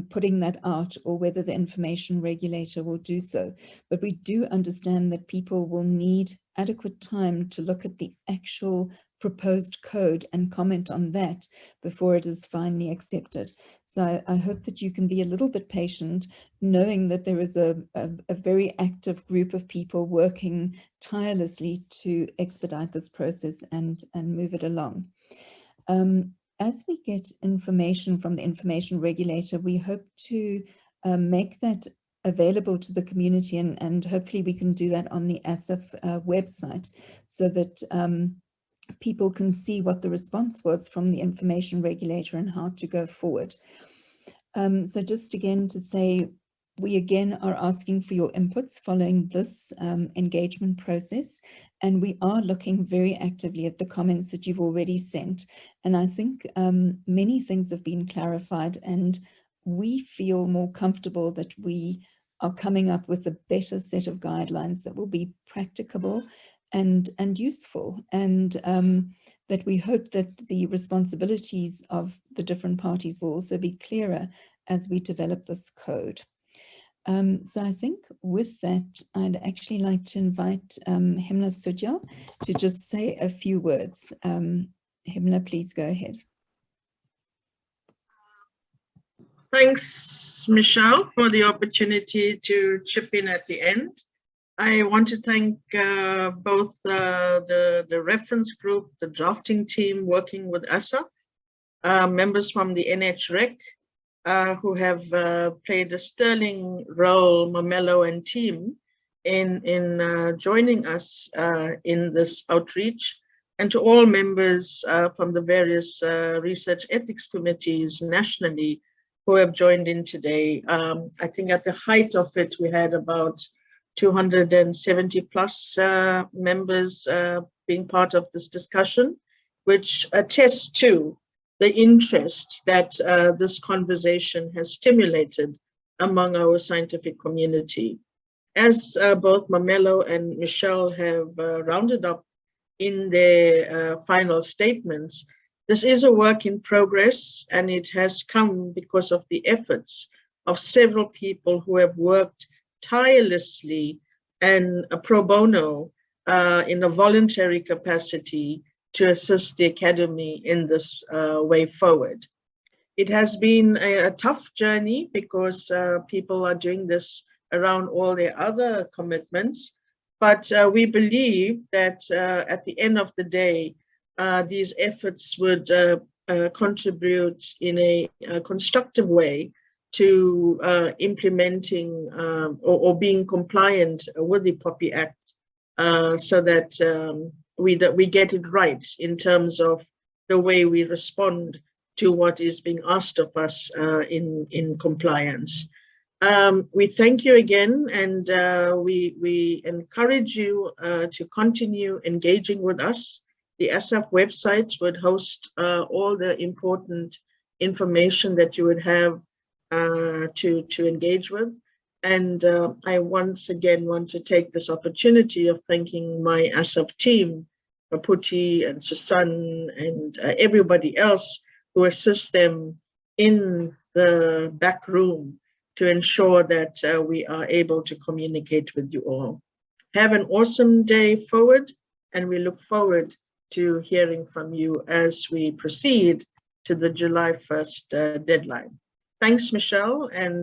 putting that out or whether the information regulator will do so. But we do understand that people will need adequate time to look at the actual proposed code and comment on that before it is finally accepted. So I hope that you can be a little bit patient, knowing that there is a very active group of people working tirelessly to expedite this process and move it along. As we get information from the information regulator, we hope to make that available to the community, and hopefully we can do that on the ASAF website, so that people can see what the response was from the information regulator and how to go forward. So just again to say, we again are asking for your inputs following this engagement process, and we are looking very actively at the comments that you've already sent. And I think many things have been clarified, and we feel more comfortable that we are coming up with a better set of guidelines that will be practicable and useful, and that we hope that the responsibilities of the different parties will also be clearer as we develop this code. So I think with that, I'd actually like to invite Himla Sujal to just say a few words. Himla, please go ahead. Thanks, Michelle, for the opportunity to chip in at the end. I want to thank both the reference group, the drafting team working with ASA, members from the NHREC, who have played a sterling role, Mamelo and team, in joining us in this outreach, and to all members from the various research ethics committees nationally who have joined in today. I think at the height of it, we had about 270 plus members being part of this discussion, which attests to the interest that this conversation has stimulated among our scientific community. As both Mamelo and Michelle have rounded up in their final statements, this is a work in progress, and it has come because of the efforts of several people who have worked tirelessly and pro bono in a voluntary capacity to assist the Academy in this way forward. It has been a tough journey because people are doing this around all their other commitments, but we believe that at the end of the day, these efforts would contribute in a constructive way to implementing or being compliant with the POPIA Act, so that we get it right in terms of the way we respond to what is being asked of us in compliance. We thank you again, and we encourage you to continue engaging with us. The ASAF website would host all the important information that you would have to engage with. And I once again want to take this opportunity of thanking my ASAF team, Paputi and Susan and everybody else who assists them in the back room to ensure that we are able to communicate with you all. Have an awesome day forward, and we look forward to hearing from you as we proceed to the July 1st deadline. Thanks, Michelle, and